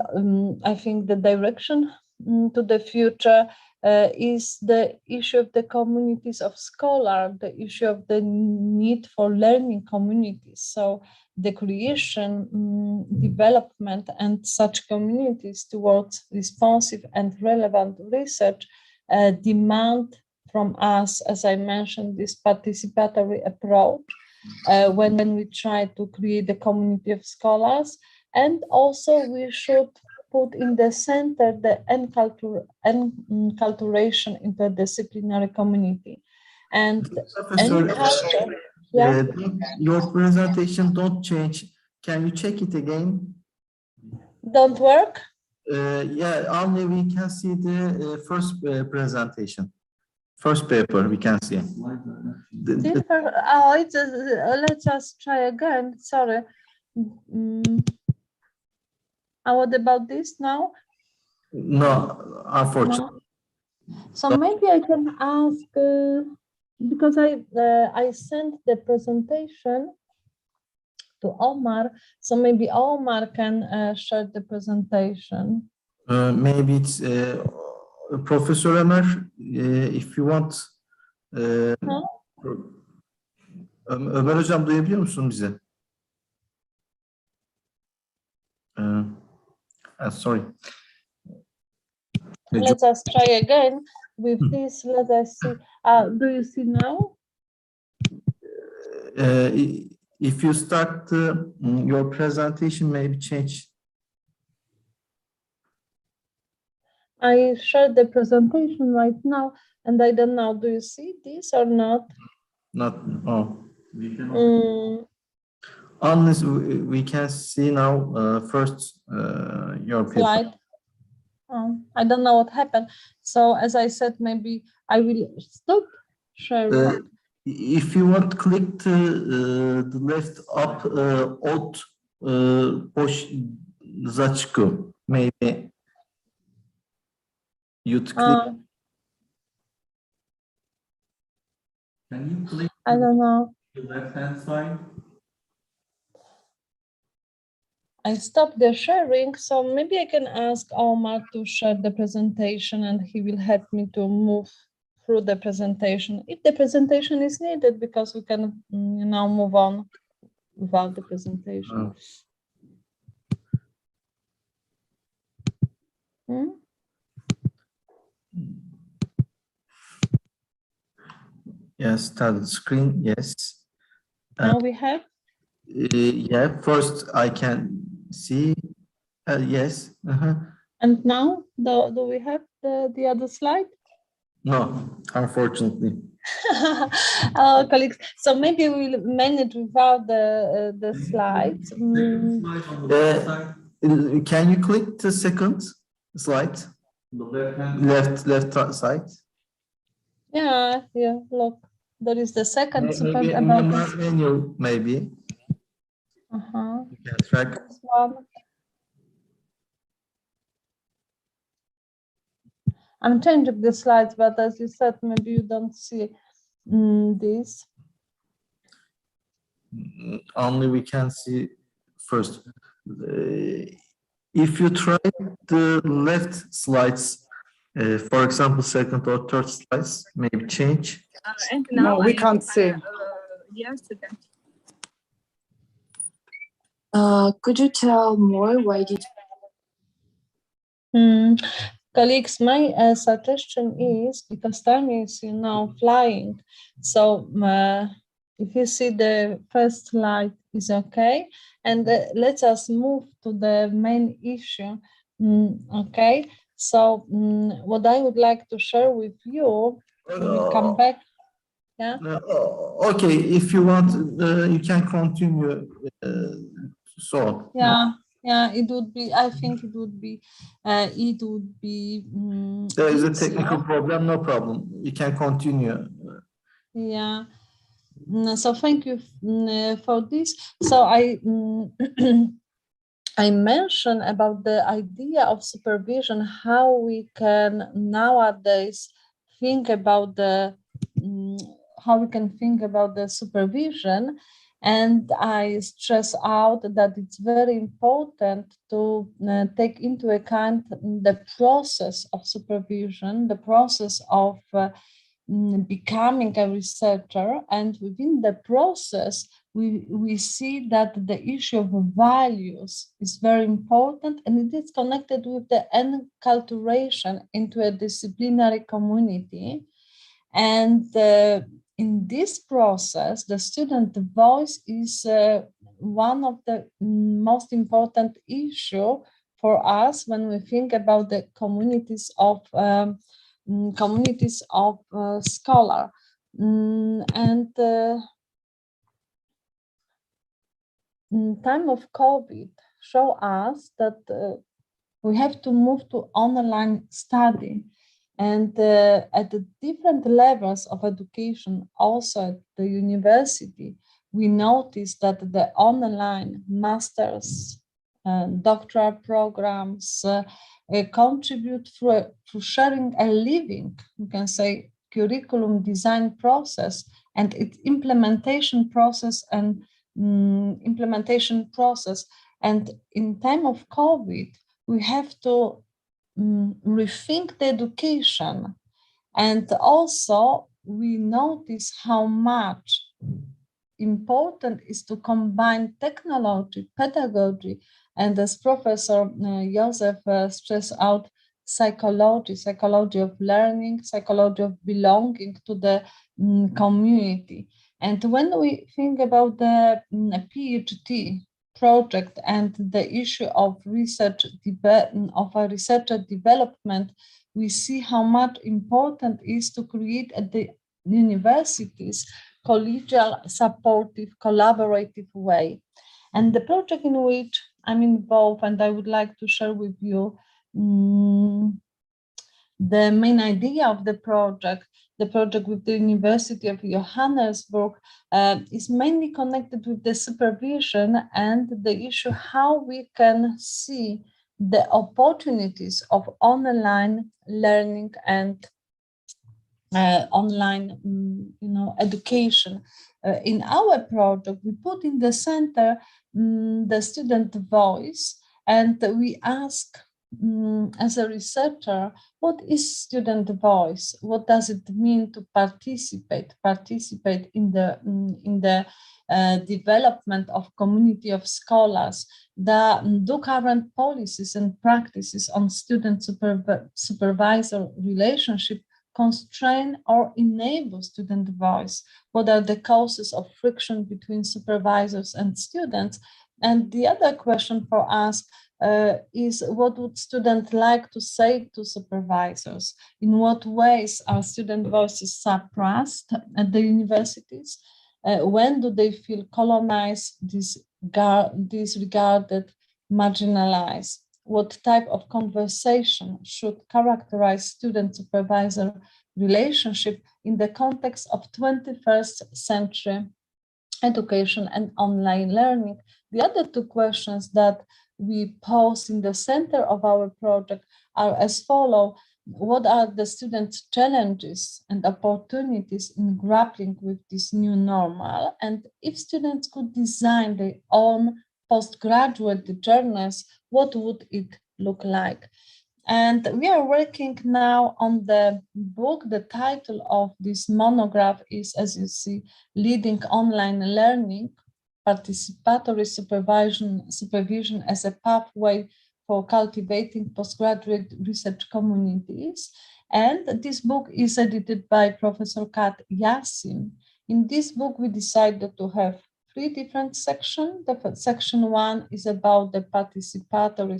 I think the direction to the future is the issue of the communities of scholars, the issue of the need for learning communities. So the creation, development, and such communities towards responsive and relevant research demand from us, as I mentioned, this participatory approach when we try to create a community of scholars. And also we should put in the center the enculturation interdisciplinary community. And Professor, yeah. your presentation don't change. Can you check it again? Don't work? Yeah, only we can see the first presentation. First paper we can see. Let's just try again. Sorry. What about this now? No, unfortunately. No. So maybe I can ask, because I sent the presentation to Omar, so maybe Omar can share the presentation. Maybe it's Professor Ömer, if you want. Ömer Hocam, duyabiliyor musun bizi? Sorry. Let us try again with this. Let us see. Do you see now? If you start your presentation, maybe change. I shared the presentation right now, and I don't know. Do you see this or not? Not. Oh. Unless we can see now first your paper. Slide. I don't know what happened. So as I said, maybe I will stop sharing. If you want, click the left up Alt Zaczku. Maybe you click. Can you click I don't know. the left hand side? I stopped the sharing, so maybe I can ask Omar to share the presentation and he will help me to move through the presentation, if the presentation is needed, because we can now move on without the presentation. Yes, start the screen, yes. Now we have? Yeah, first I can see, yes. And now, do we have the other slide? No, unfortunately. Colleagues, so maybe we'll manage without the slides. Can you click the second slide? Left side. Yeah, look, there is the second Maybe about this. menu, maybe. You can track. This one. I'm changing the slides, but as you said, maybe you don't see this. Only we can see first. If you try the left slides, for example, second or third slides, maybe change. And now No, we can't see. Could you tell more? Why did Colleagues, my suggestion is, because time is flying, so if you see the first slide is okay, and let us move to the main issue. Okay, so what I would like to share with you, we'll come back. Yeah. Okay, if you want, you can continue. So. Yeah, it would be. I think it would be. There is a technical problem. No problem. You can continue. Yeah. So thank you for this. So I I mentioned about the idea of supervision, how we can nowadays think about the supervision. And I stress out that it's very important to take into account the process of supervision, the process of becoming a researcher. And within the process, we see that the issue of values is very important, and it is connected with the enculturation into a disciplinary community. And in this process, the student voice is one of the most important issue for us when we think about the communities of scholar. In time of COVID show us that we have to move to online study. And at the different levels of education, also at the university, we notice that the online masters, doctoral programs contribute through sharing a living, you can say, curriculum design process and its implementation process. And in time of COVID, we have to rethink the education. And also we notice how much important is to combine technology, pedagogy, and as Professor Joseph stressed out, psychology of learning, psychology of belonging to the community. And when we think about the PhD project and the issue of researcher development, we see how much important is to create at the universities collegial, supportive, collaborative way. And the project in which I'm involved, and I would like to share with you the main idea of the project with the University of Johannesburg is mainly connected with the supervision and the issue how we can see the opportunities of online learning and online education. In our project, we put in the center the student voice, and we ask as a researcher, what is student voice? What does it mean to participate in the development of community of scholars that do current policies and practices on student supervisor relationship constrain or enable student voice? What are the causes of friction between supervisors and students? And the other question for us is, what would students like to say to supervisors? In what ways are student voices suppressed at the universities? When do they feel colonized, disregarded, marginalized? What type of conversation should characterize student-supervisor relationship in the context of 21st century education and online learning? The other two questions that we pose in the center of our project are as follow. What are the students' challenges and opportunities in grappling with this new normal? And if students could design their own postgraduate journeys, what would it look like? And we are working now on the book. The title of this monograph is, as you see, Leading Online Learning, Participatory Supervision as a Pathway for Cultivating Postgraduate Research Communities. And this book is edited by Professor Kat Yassin. In this book, we decided to have three different sections. The section 1 is about the participatory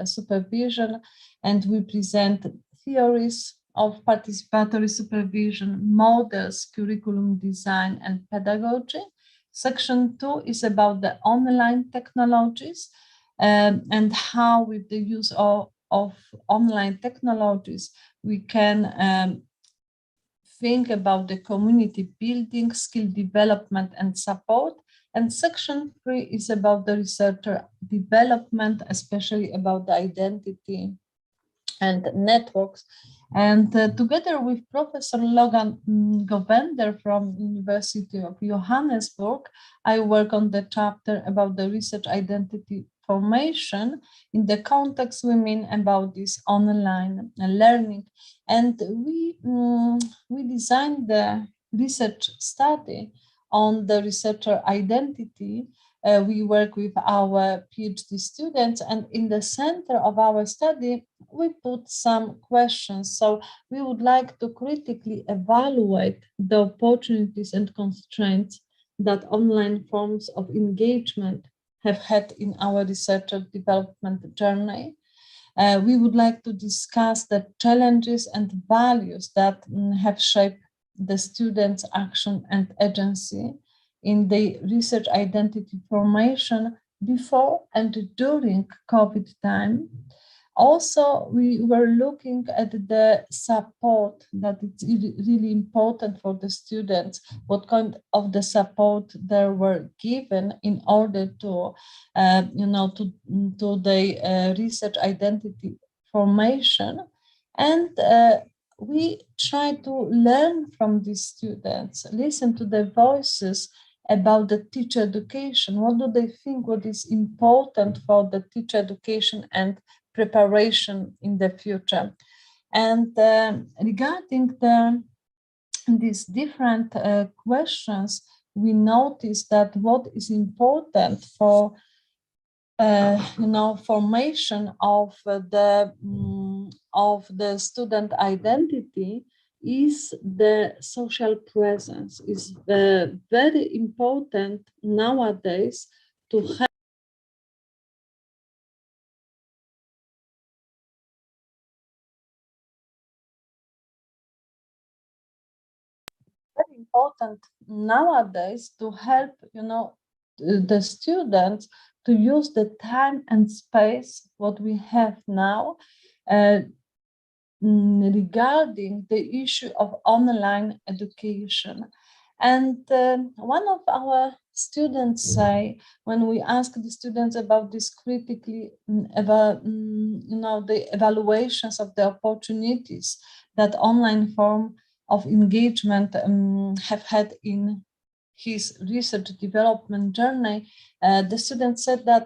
supervision, and we present theories of participatory supervision, models, curriculum design, and pedagogy. Section 2 is about the online technologies and how, with the use of online technologies, we can think about the community building, skill development, and support. And section 3 is about the researcher development, especially about the identity and networks. And together with Professor Logan Govender from University of Johannesburg, I work on the chapter about the research identity formation. In the context, we mean about this online learning. And we designed the research study on the researcher identity. We work with our PhD students, and in the center of our study, we put some questions. So we would like to critically evaluate the opportunities and constraints that online forms of engagement have had in our researcher development journey. We would like to discuss the challenges and values that have shaped the students' action and agency in the research identity formation before and during COVID time. Also, we were looking at the support that it's really important for the students, what kind of the support they were given in order to, to the research identity formation. And we try to learn from these students, listen to their voices about the teacher education. What do they think, what is important for the teacher education and preparation in the future? And regarding these different questions, we noticed that what is important for formation of the student identity is the social presence. Is very important nowadays to have very important nowadays to help the students to use the time and space what we have now regarding the issue of online education. And one of our students say, when we ask the students about this critically, the evaluations of the opportunities that online form of engagement have had in his research development journey, the student said that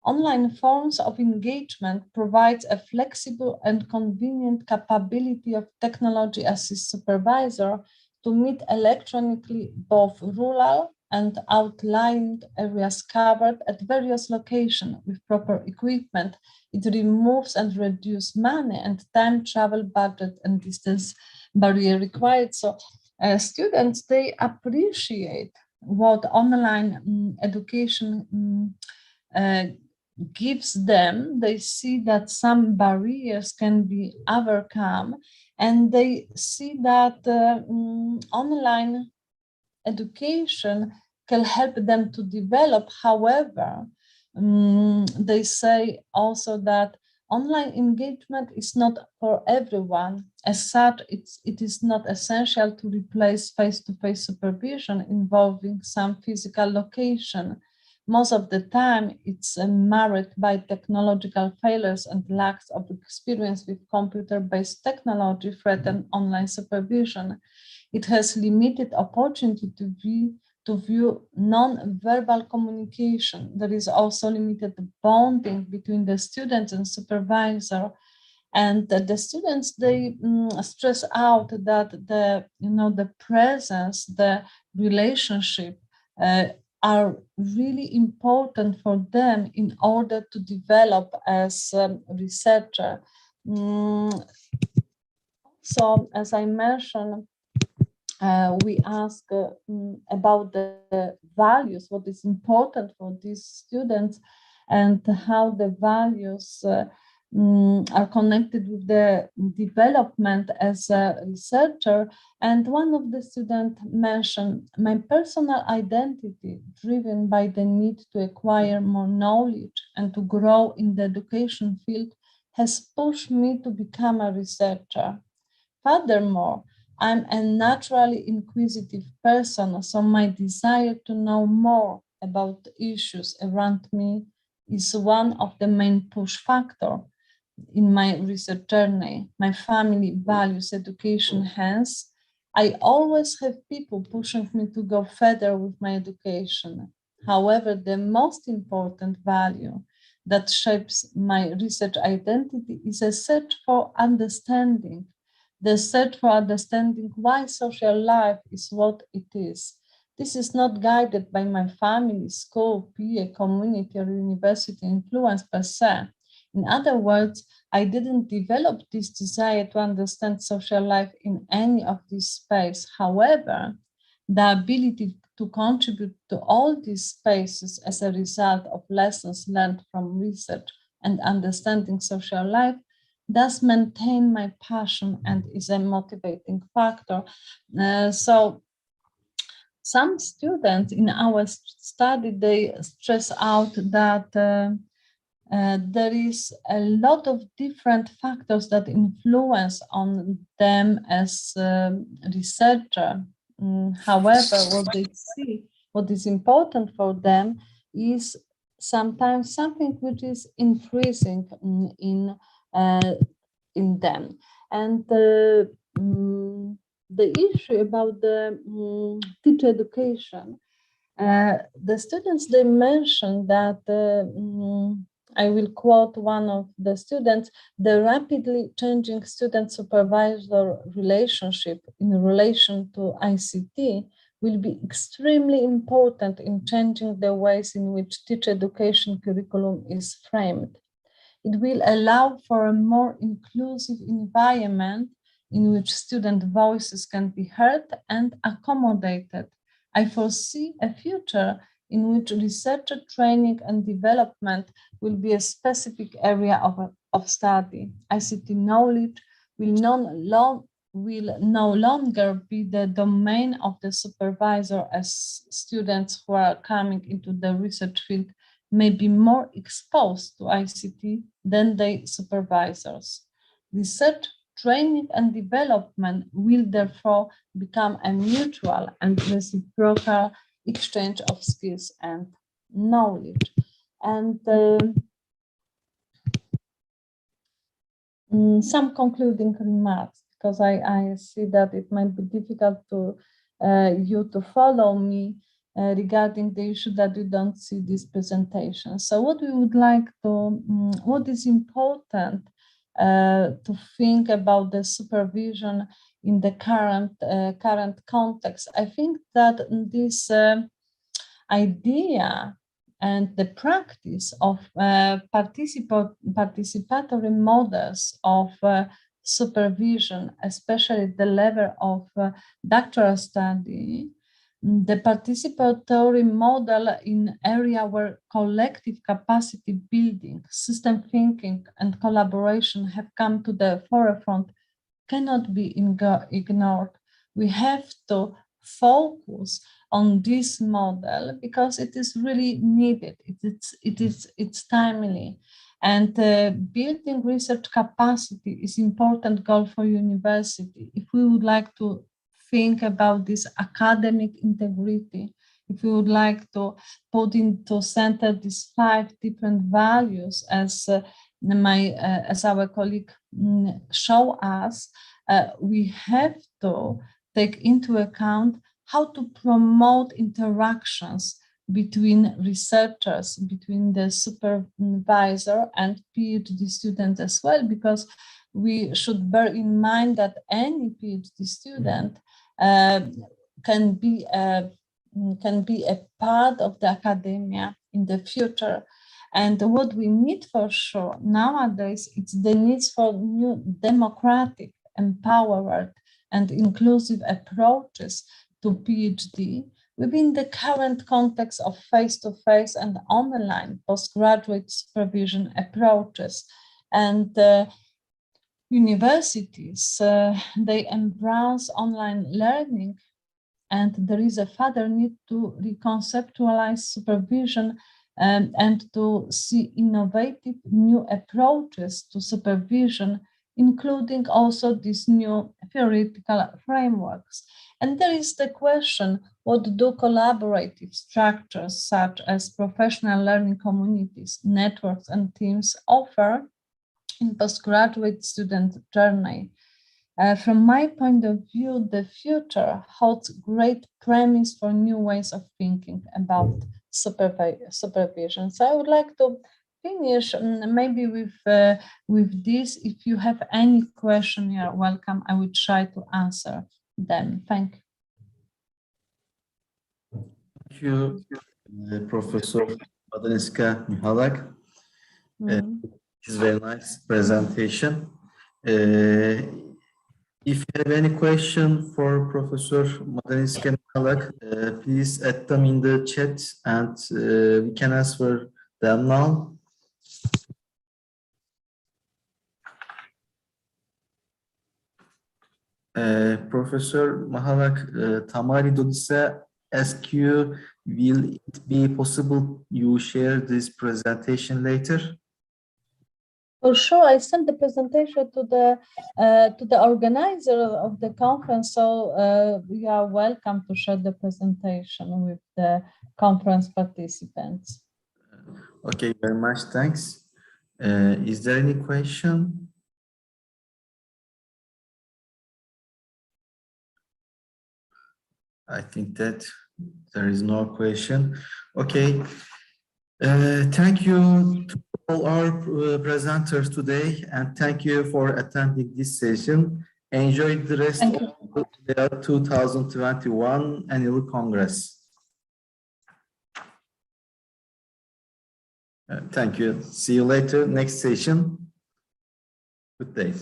online forms of engagement provides a flexible and convenient capability of technology assist supervisor to meet electronically both rural and outlying areas covered at various locations with proper equipment. It removes and reduces money and time, travel, budget, and distance barrier required. So students, they appreciate what online education gives them. They see that some barriers can be overcome, and they see that online education can help them to develop. However, they say also that online engagement is not for everyone. As such, it is not essential to replace face-to-face supervision involving some physical location. Most of the time, it's marred by technological failures and lacks of experience with computer-based technology threaten online supervision. It has limited opportunity to view non-verbal communication. There is also limited bonding between the students and supervisor. And the students, they stress out that the presence, the relationship are really important for them in order to develop as a researcher. So, as I mentioned, we ask about the values, what is important for these students, and how the values are connected with the development as a researcher. And one of the students mentioned, my personal identity, driven by the need to acquire more knowledge and to grow in the education field, has pushed me to become a researcher. Furthermore, I'm a naturally inquisitive person, so my desire to know more about the issues around me is one of the main push factors in my research journey. My family values education, hence, I always have people pushing me to go further with my education. However, the most important value that shapes my research identity is a search for understanding. The search for understanding why social life is what it is. This is not guided by my family, school, peer, community, or university influence per se. In other words, I didn't develop this desire to understand social life in any of these spaces. However, the ability to contribute to all these spaces as a result of lessons learned from research and understanding social life does maintain my passion and is a motivating factor. So some students in our study, they stress out that there is a lot of different factors that influence on them as researcher. However, what they see, what is important for them is sometimes something which is increasing in them. And the issue about the teacher education, the students, they mentioned that I will quote one of the students, the rapidly changing student-supervisor relationship in relation to ICT will be extremely important in changing the ways in which teacher education curriculum is framed. It will allow for a more inclusive environment in which student voices can be heard and accommodated. I foresee a future in which researcher training and development will be a specific area of study. ICT knowledge will no longer be the domain of the supervisor, as students who are coming into the research field may be more exposed to ICT than their supervisors. Research, training, and development will therefore become a mutual and reciprocal exchange of skills and knowledge. And some concluding remarks, because I see that it might be difficult to you to follow me regarding the issue that you don't see this presentation. So what we would like to, what is important to think about the supervision in the current context. I think that this idea and the practice of participatory models of supervision, especially at the level of doctoral study, the participatory model in area where collective capacity building, system thinking, and collaboration have come to the forefront cannot be ignored. We have to focus on this model because it is really needed. It's timely, and building research capacity is important goal for university. If we would like to think about this academic integrity, if we would like to put into center these 5 different values as our colleague show us, we have to take into account how to promote interactions between researchers, between the supervisor and PhD student as well, because we should bear in mind that any PhD student can be a part of the academia in the future. And what we need for sure nowadays, it's the needs for new democratic, empowered, and inclusive approaches to PhD within the current context of face-to-face and online postgraduate supervision approaches. And universities, they embrace online learning, and there is a further need to reconceptualize supervision and to see innovative new approaches to supervision, including also these new theoretical frameworks. And there is the question, what do collaborative structures such as professional learning communities, networks, and teams offer in postgraduate student journey? From my point of view, the future holds great promise for new ways of thinking about supervision. So I would like to finish maybe with this. If you have any question, you are welcome. I will try to answer them. Thank you. Thank you, Professor Madaliska Mihalak. It's a very nice presentation. If you have any question for Professor Madaliska Mihalak, please add them in the chat and we can answer them now. Professor Mihalak, Tamari Dodisa ask you, will it be possible you share this presentation later? For sure, I sent the presentation to the organizer of the conference, so you are welcome to share the presentation with the conference participants. Okay, very much, thanks. Is there any question? I think that there is no question. Okay, thank you to all our presenters today, and thank you for attending this session. Enjoy the rest of the 2021 Annual Congress. Thank you. See you later. Next session. Good day.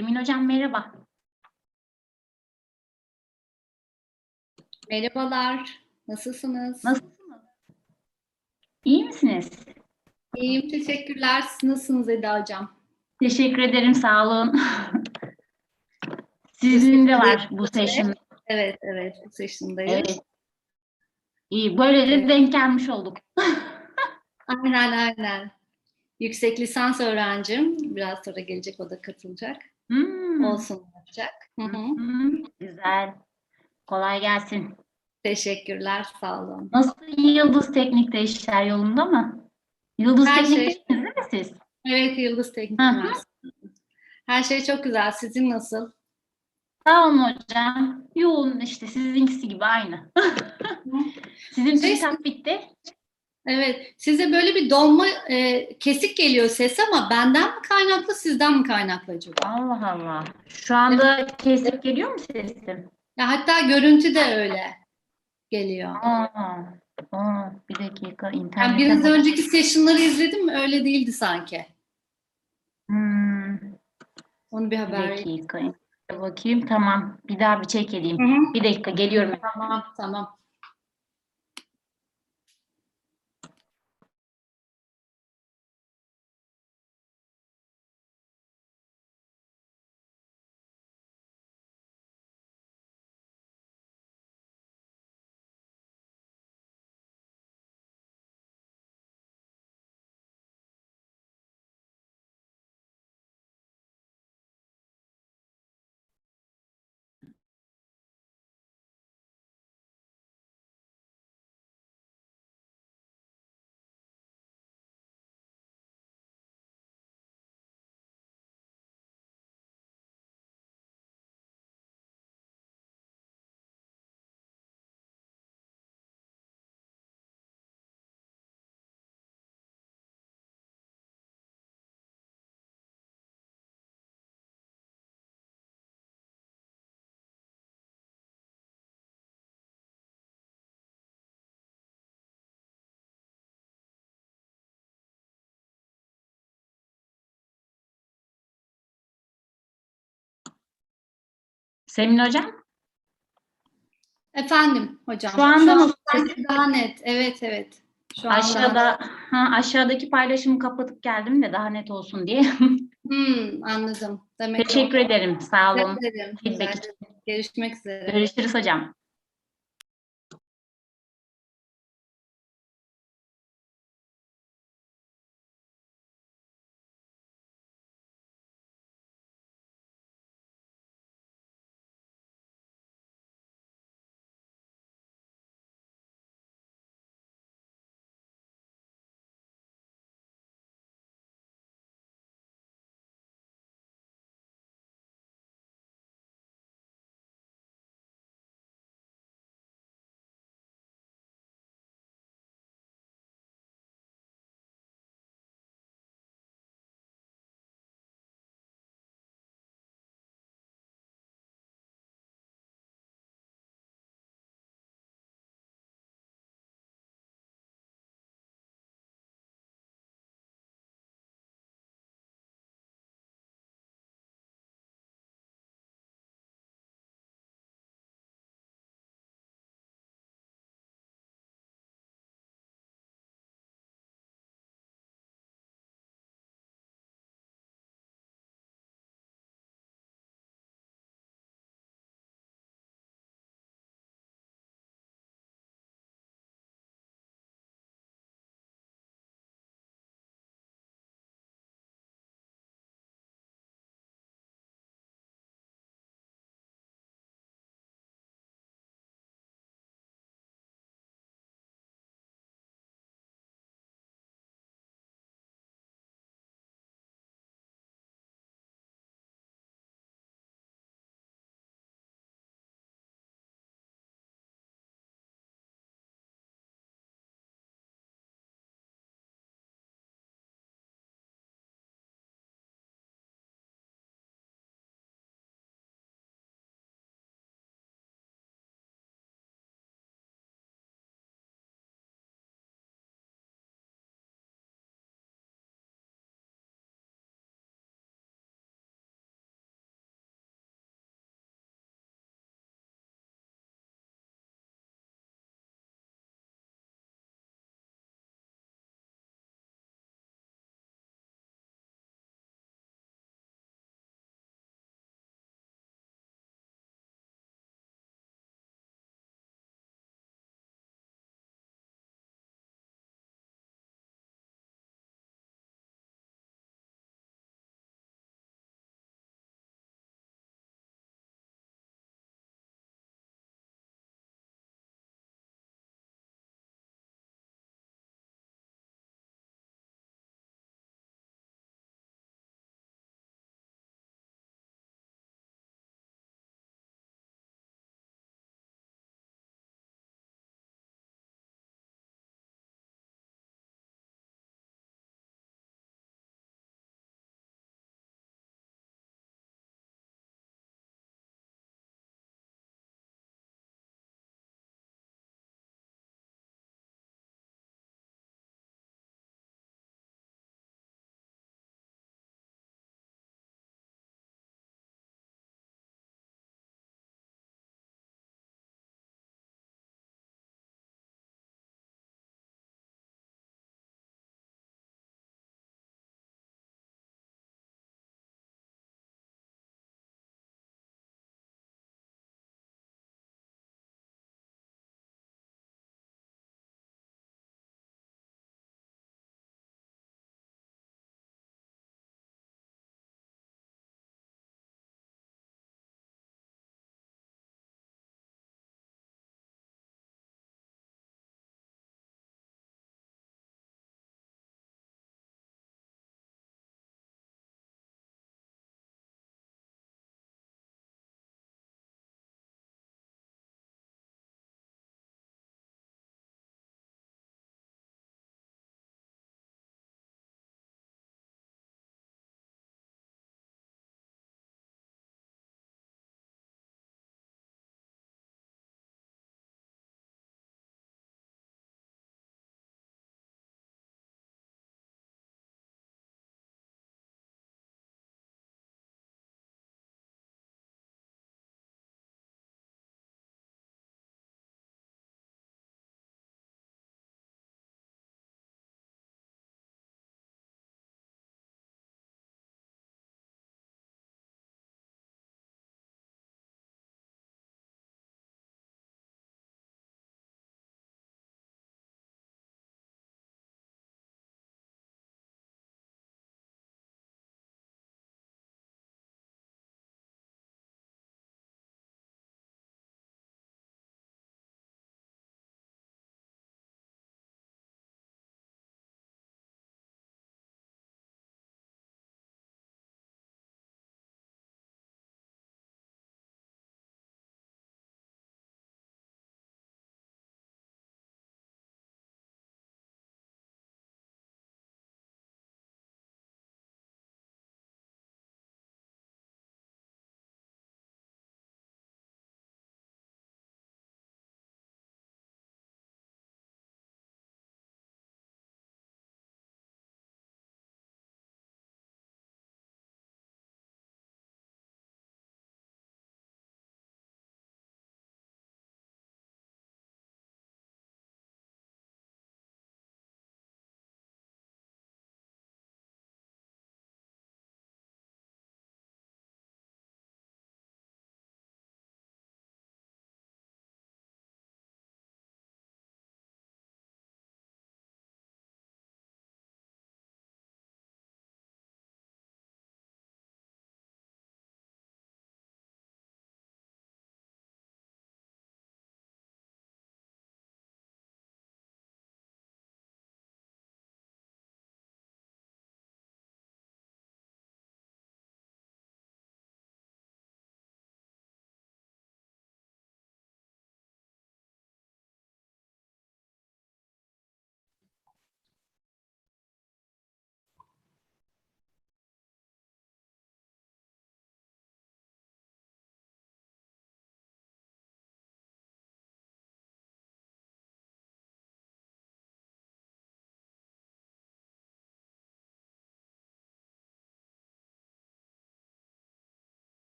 Emin Hocam merhaba. Merhabalar, nasılsınız? Nasılsınız? İyi misiniz? İyiyim, teşekkürler. Siz nasılsınız Eda Hocam? Teşekkür ederim, sağ olun. Sizin de var bu session. Evet, evet, bu session'dayız. Evet. İyi, böyle de denk gelmiş olduk. Aynen, aynen. Yüksek lisans öğrencim. Biraz sonra gelecek, o da katılacak. Olsun yapacak. Hı hı. Güzel. Kolay gelsin. Teşekkürler, sağ olun. Nasıl Yıldız Teknik'te işler yolunda mı? Yıldız Her şey- Teknik'tesiniz değil mi siz? Evet, Yıldız Teknik Hı hı. Üniversitesi. Her şey çok güzel. Sizin nasıl? Sağ olun hocam. Yoğun işte sizinkisi gibi aynı. Sizin TÜBİTAK bitti. Evet, size böyle bir donma, kesik geliyor ses ama benden mi kaynaklı, sizden mi kaynaklı acaba? Allah Allah. Şu anda kesip geliyor mu sesim? Ya hatta görüntü de öyle geliyor. Bir dakika Yani internete biraz bak. önceki session'ları izledim mi? Öyle değildi sanki. Onu bir Bir haber. dakika. Bakayım tamam. Bir daha bir check edeyim. Hı hı. Bir dakika geliyorum. Tamam, tamam. Semin hocam. Efendim hocam. Şu anda nasıl sanki daha net. Evet, evet. Şu an daha aşağıdaki paylaşımı kapatıp geldim de daha net olsun diye. anladım. Demek ki Teşekkür ederim. Sağ Rica olun. ederim. Feedback için. Görüşmek üzere. Görüşürüz hocam.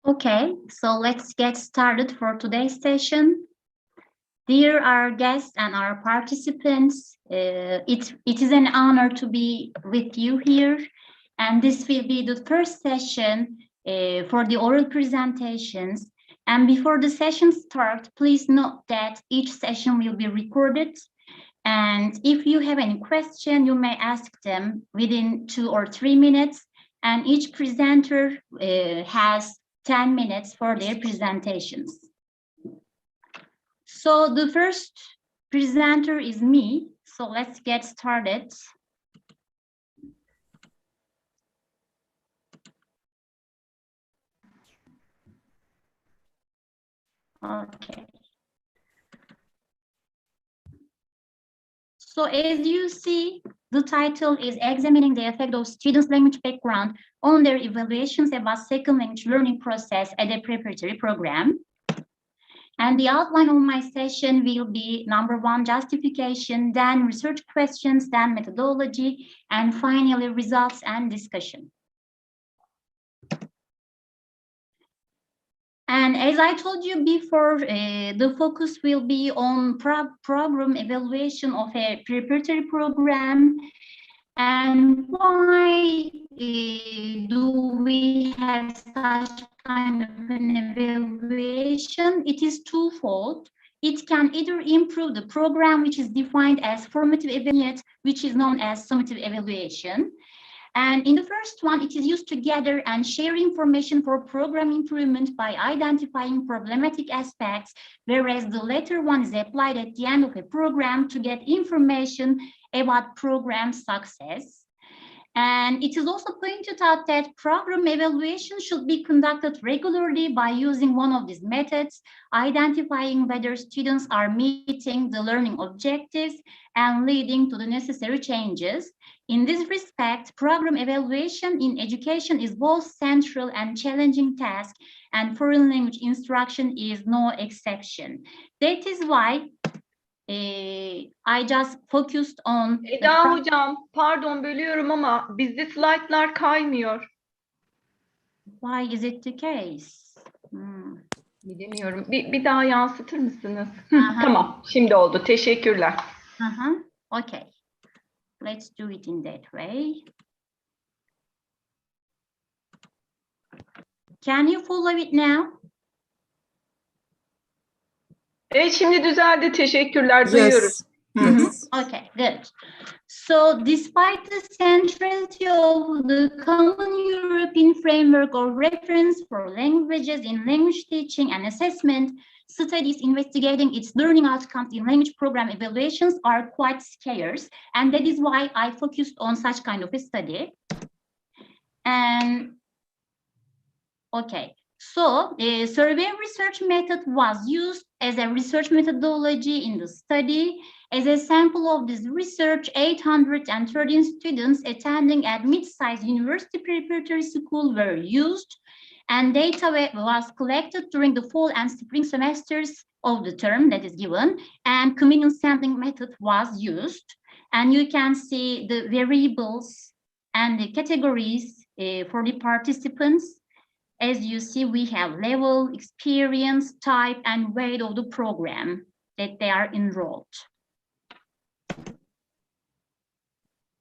Okay, so let's get started for today's session. Dear our guests and our participants, it is an honor to be with you here. And this will be the first session for the oral presentations. And before the session starts, please note that each session will be recorded. And if you have any question, you may ask them within 2 or 3 minutes. And each presenter has 10 minutes for their presentations. So the first presenter is me. So let's get started. Okay. So as you see, the title is examining the effect of students' language background on their evaluations about second language learning process at a preparatory program. And the outline of my session will be number 1, justification, then research questions, then methodology, and finally results and discussion. And as I told you before, the focus will be on program evaluation of a preparatory program. And why do we have such kind of an evaluation? It is twofold. It can either improve the program, which is defined as formative evaluation, which is known as summative evaluation. And in the first one, it is used to gather and share information for program improvement by identifying problematic aspects, whereas the latter one is applied at the end of a program to get information about program success. And it is also pointed out that program evaluation should be conducted regularly by using one of these methods, identifying whether students are meeting the learning objectives and leading to the necessary changes. In this respect, program evaluation in education is both central and challenging task, and foreign language instruction is no exception. That is why I just focused on... Eda hocam, pardon bölüyorum ama bizde slaytlar kaymıyor. Why is it the case? Bilemiyorum. Bir daha yansıtır mısınız? Tamam, şimdi oldu. Teşekkürler. Okay. Let's do it in that way. Can you follow it now? Evet, şimdi düzeldi. Teşekkürler. Duyuyoruz. Yes. Okay, good. So despite the centrality of the common European framework or reference for languages in language teaching and assessment, studies investigating its learning outcomes in language program evaluations are quite scarce, and that is why I focused on such kind of a study. And okay, so a survey research method was used as a research methodology in the study. As a sample of this research, 813 students attending at mid-sized university preparatory school were used, and data was collected during the fall and spring semesters of the term that is given, and communal sampling method was used. And you can see the variables and the categories for the participants. As you see, we have level, experience, type, and weight of the program that they are enrolled.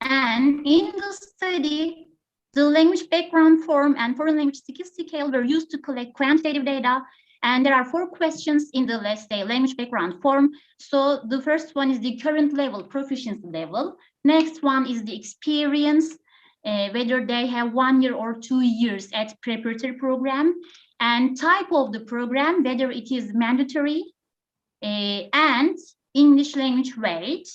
And in the study, the language background form and foreign language skill scale were used to collect quantitative data. And there are 4 questions in the, let's say, language background form. So the first one is the current level, proficiency level. Next one is the experience, whether they have 1 year or 2 years at preparatory program, and type of the program, whether it is mandatory, and English language weight.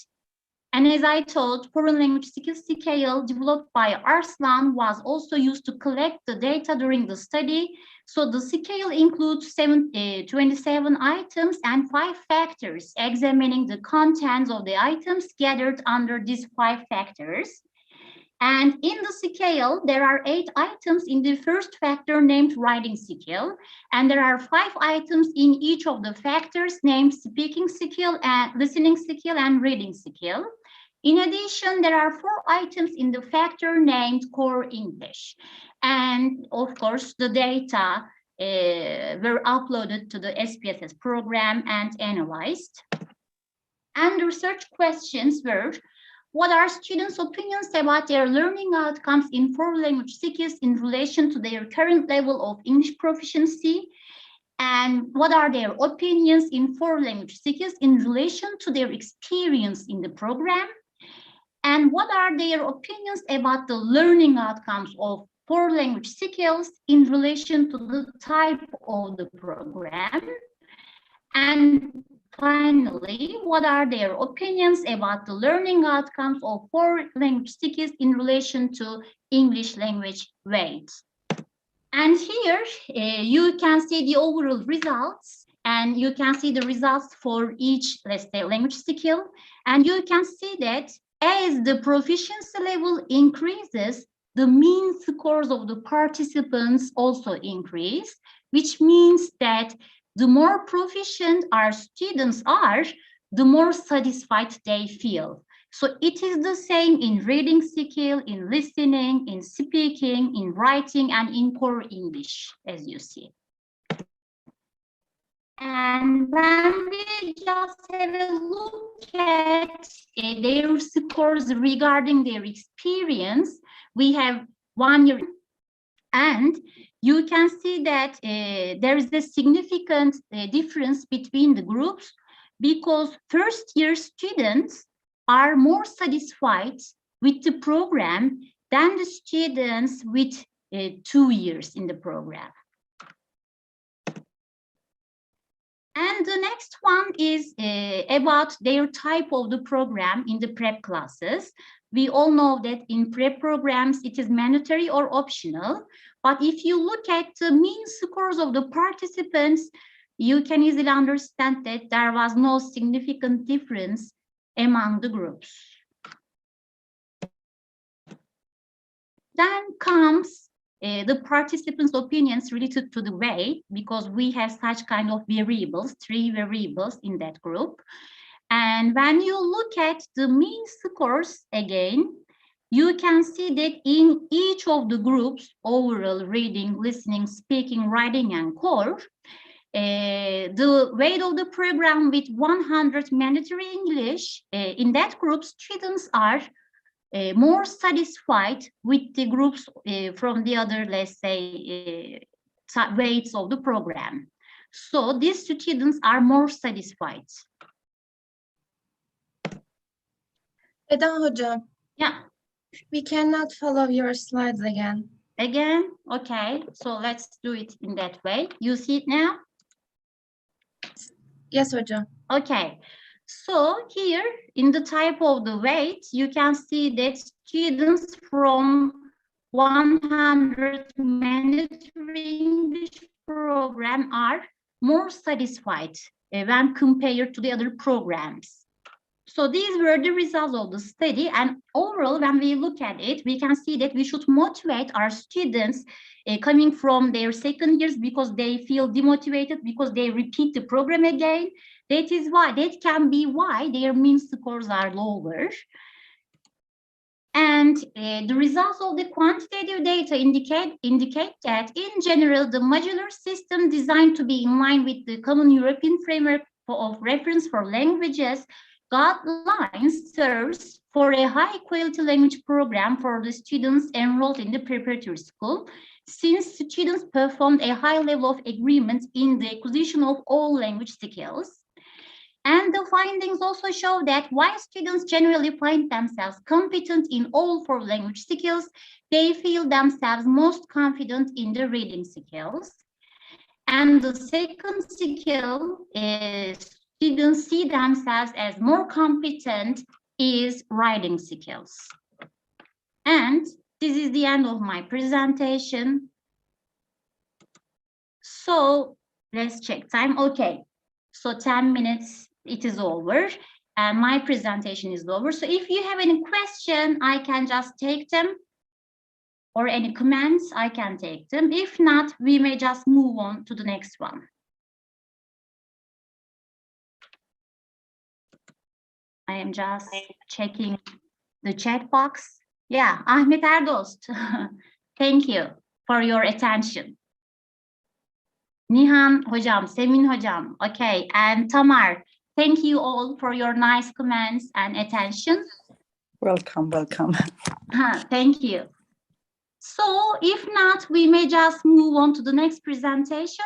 And as I told, foreign language skill scale developed by Arslan was also used to collect the data during the study. So the scale includes 27 items and 5 factors, examining the contents of the items gathered under these 5 factors. And in the scale, there are 8 items in the first factor named writing skill, and there are 5 items in each of the factors named speaking skill and listening skill and reading skill. In addition, there are 4 items in the factor named core English. And of course, the data were uploaded to the SPSS program and analyzed. And the research questions were, what are students' opinions about their learning outcomes in foreign language skills in relation to their current level of English proficiency? And what are their opinions in foreign language skills in relation to their experience in the program? And what are their opinions about the learning outcomes of foreign language skills in relation to the type of the program? And finally, what are their opinions about the learning outcomes of foreign language skills in relation to English language weight? And here you can see the overall results, and you can see the results for each, let's say, language skill. And you can see that as the proficiency level increases, the mean scores of the participants also increase, which means that the more proficient our students are, the more satisfied they feel. So it is the same in reading skill, in listening, in speaking, in writing, and in core English, as you see. And when we just have a look at their scores regarding their experience, we have 1 year, and you can see that there is a significant difference between the groups, because first-year students are more satisfied with the program than the students with 2 years in the program. And the next one is about their type of the program in the prep classes. We all know that in prep programs, it is mandatory or optional. But if you look at the mean scores of the participants, you can easily understand that there was no significant difference among the groups. Then comes the participants' opinions related to the weight, because we have such kind of variables, 3 variables in that group. And when you look at the mean scores again, you can see that in each of the groups, overall reading, listening, speaking, writing, and core, the weight of the program with 100 mandatory English, in that group, students are more satisfied with the groups from the other, let's say, weights of the program. So these students are more satisfied. Eda Hocam. Yeah. We cannot follow your slides again. Again? Okay. So let's do it in that way. You see it now? Yes, Hocam. Okay. So here in the type of the weight, you can see that students from 100 mandatory English program are more satisfied when compared to the other programs. So these were the results of the study, and overall, when we look at it, we can see that we should motivate our students coming from their second years, because they feel demotivated because they repeat the program again. That is why, that can be why their mean scores are lower. And the results of the quantitative data indicate that in general, the modular system designed to be in line with the Common European Framework of Reference for Languages guidelines serves for a high quality language program for the students enrolled in the preparatory school, since students performed a high level of agreement in the acquisition of all language skills. And the findings also show that while students generally find themselves competent in all 4 language skills, they feel themselves most confident in the reading skills. And the second skill is students see themselves as more competent is writing skills. And this is the end of my presentation. So let's check time. Okay, so 10 minutes, it is over, and my presentation is over. So if you have any question, I can just take them, or any comments, I can take them. If not, we may just move on to the next one. I am just checking the chat box. Yeah, Ahmet Erdost, thank you for your attention. Nihan hocam, Semin hocam. Okay, and Tamar, thank you all for your nice comments and attention. Welcome, welcome. Thank you. So if not, we may just move on to the next presentation.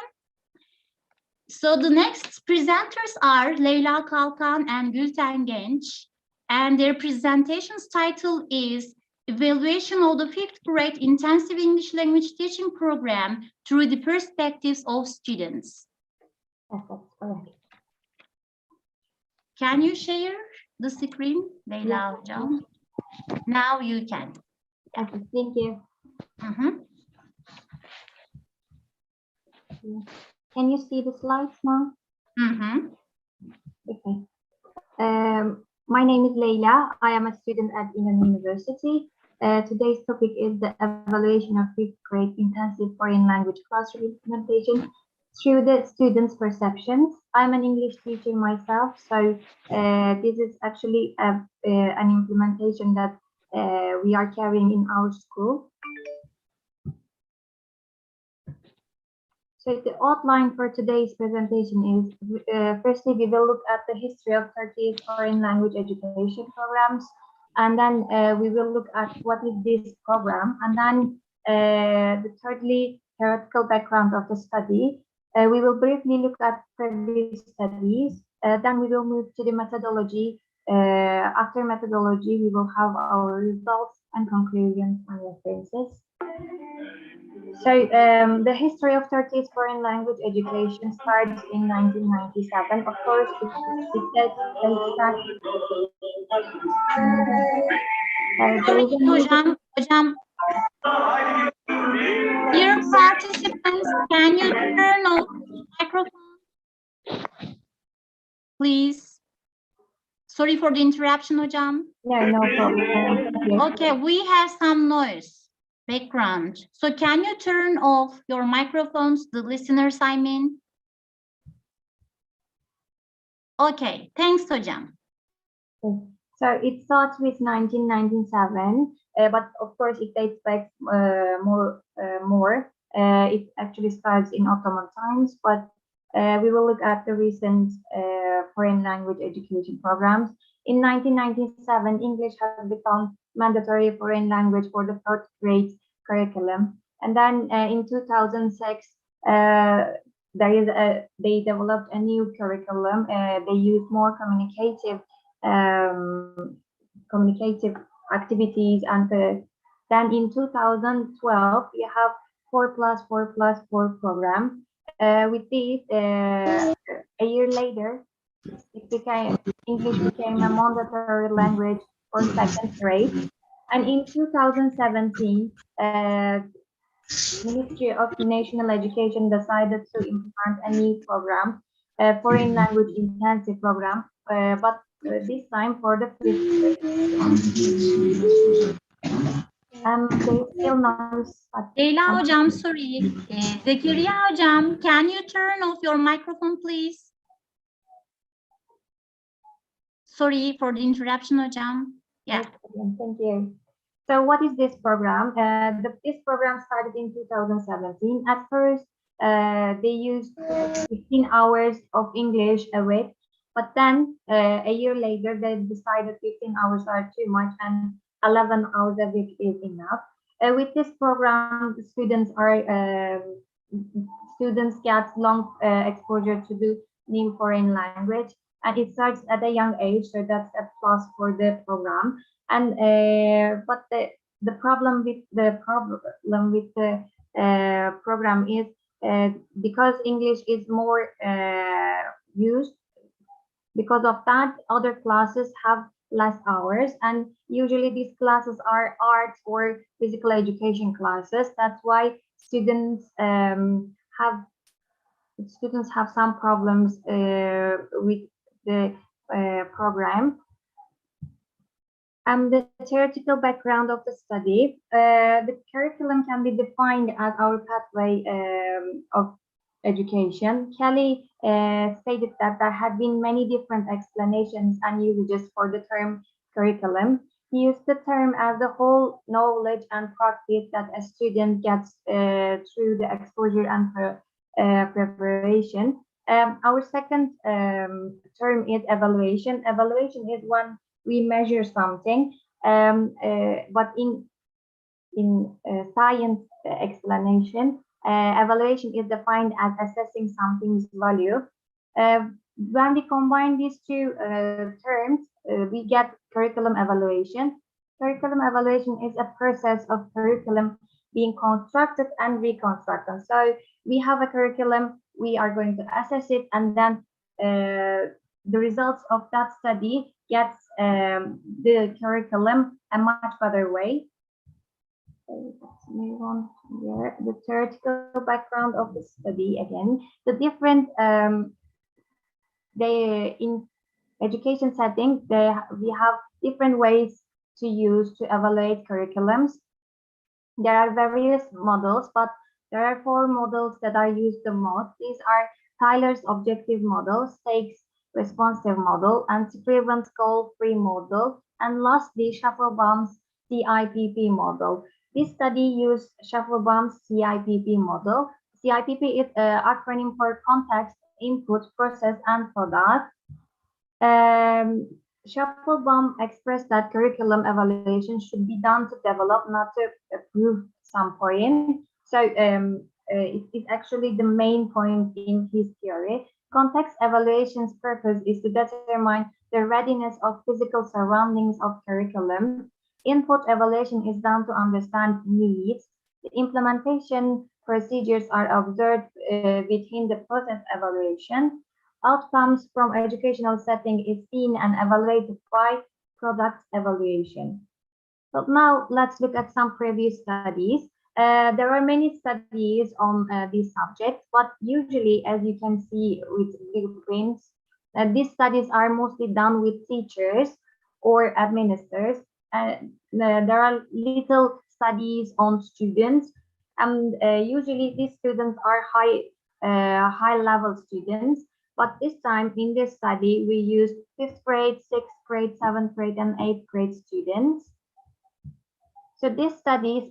So the next presenters are Leyla Kalkan and Gülten Genç, and their presentation's title is Evaluation of the 5th Grade Intensive English Language Teaching Program through the Perspectives of Students. Can you share the screen, Leyla hocam? Now you can. Okay, thank you. Can you see the slides now? Okay. My name is Leyla. I am a student at Inan University. Today's topic is the evaluation of 5th grade intensive foreign language classroom implementation through the students' perceptions. I'm an English teacher myself, so this is actually an implementation that we are carrying in our school. So the outline for today's presentation is, firstly, we will look at the history of Turkish foreign language education programs, and then we will look at what is this program, and then thirdly, theoretical background of the study. We will briefly look at previous studies, then we will move to the methodology. After methodology, we will have our results and conclusions and references. So the history of Turkey's foreign language education starts in 1997. Of course, it dates back. Hocam, dear participants, can you turn off the microphone, please? Sorry for the interruption, hocam. No problem. Okay, we have some noise. Background. So can you turn off your microphones, the listeners, I mean? Okay, thanks, hocam. So it starts with 1997, but of course it dates back more. It actually starts in Ottoman times, but we will look at the recent foreign language education programs. In 1997, English has become mandatory foreign language for the 3rd grade curriculum. And then in 2006, they developed a new curriculum. They use more communicative activities, and then in 2012 we have 4+4+4 program. With this, a year later, English became a mandatory language for 2nd grade. And in 2017, Ministry of National Education decided to implement a new program, a foreign language intensive program, but this time for the 5th grade. There's still noise. Leyla hocam, sorry. Zekeriya hocam, can you turn off your microphone, please? Sorry for the interruption, hocam. Yeah. Thank you. So what is this program? This program started in 2017. At first, they used 15 hours of English a week, but then a year later, they decided 15 hours are too much and 11 hours a week is enough. With this program, the students get long exposure to the new foreign language, and it starts at a young age, so that's a plus for the program. And but the problem with the program is because English is more used. Because of that, other classes have less hours, and usually these classes are art or physical education classes. That's why students have some problems with the program. The theoretical background of the study, the curriculum can be defined as our pathway of education. Kelly stated that there had been many different explanations and usages for the term curriculum. He used the term as the whole knowledge and practice that a student gets through the exposure and preparation. Our second term is evaluation. Evaluation is when we measure something, but in science explanation, evaluation is defined as assessing something's value. When we combine these two terms, we get curriculum evaluation. Curriculum evaluation is a process of curriculum being constructed and reconstructed. So we have a curriculum, we are going to assess it, and then the results of that study gets the curriculum a much better way. Let's move on here. The theoretical background of the study again. The different in education setting, we have different ways to use to evaluate curriculums. There are various models, but there are 4 models that are used the most. These are Tyler's objective model, Stakes responsive model, and Scriven's goal-free model, and lastly, Schaffelbaum's CIPP model. This study used Schaffelbaum's CIPP model. CIPP is an acronym for Context, Input, Process, and Product. Schaffelbaum expressed that curriculum evaluation should be done to develop, not to prove some point. So it is actually the main point in his theory. Context evaluation's purpose is to determine the readiness of physical surroundings of curriculum. Input evaluation is done to understand needs. The implementation procedures are observed within the process evaluation. Outcomes from educational setting is seen and evaluated by product evaluation. But now let's look at some previous studies. There are many studies on these subjects, but usually, as you can see with blueprints, these studies are mostly done with teachers or administrators. There are little studies on students, and usually these students are high-level students. But this time in this study, we used 5th grade, 6th grade, 7th grade, and 8th grade students. So this study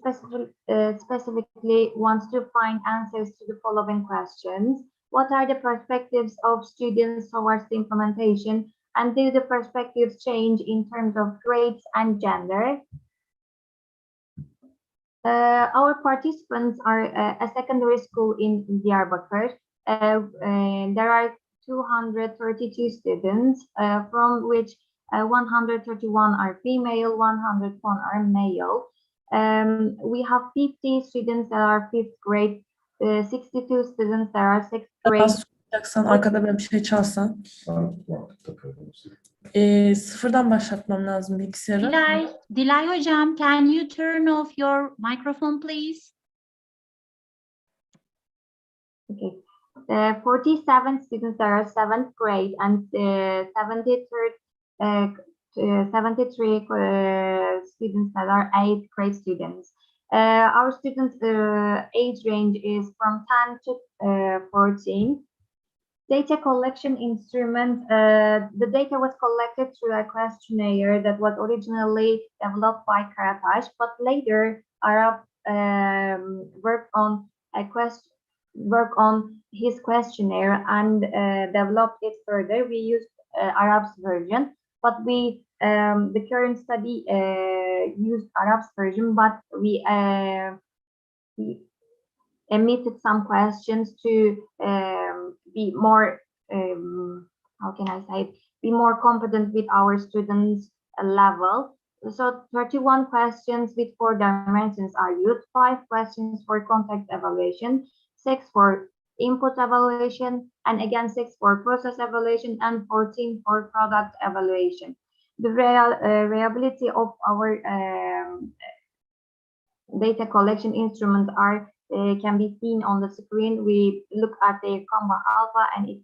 specifically wants to find answers to the following questions. What are the perspectives of students towards the implementation? And do the perspectives change in terms of grades and gender? Our participants are a secondary school in Diyarbakir. There are 232 students, from which 131 are female, 101 are male. We have 50 students that are 5th grade, 62 students that are 6th grade. Arkada böyle bir şey çalsa. Sıfırdan başlatmam lazım bilgisayarı. Dilay hocam, can you turn off your microphone, please? Okay. 47 students that are 7th grade and 73 students that are 8th grade students. Our students' age range is from 10 to 14. Data collection instrument. The data was collected through a questionnaire that was originally developed by Karataş, but later Arab worked on his questionnaire and developed it further. We used Arab's version, but the current study used Arab's version, but we emitted some questions to be more, how can I say it, be more competent with our students' level. So 31 questions with 4 dimensions are used, 5 questions for context evaluation, 6 for input evaluation, and again 6 for process evaluation, and 14 for product evaluation. The reliability of our data collection instruments can be seen on the screen. We look at the Comba Alpha and it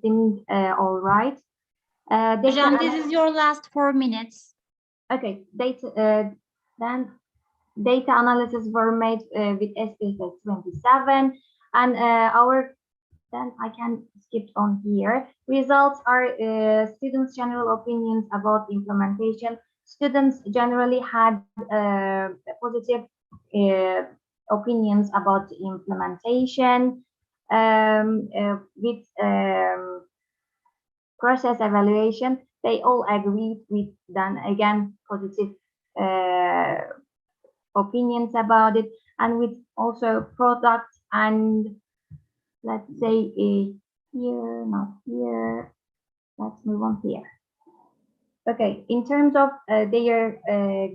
seemed all right. Hocam, this is your last 4 minutes. Okay, then data analysis were made with SPSS 27, and then I can skip on here. Results are students' general opinions about implementation. Students generally had positive opinions about the implementation. with process evaluation, they all agreed with then again positive opinions about it, and with also product and let's say here, not here. Let's move on here. Okay, in terms of their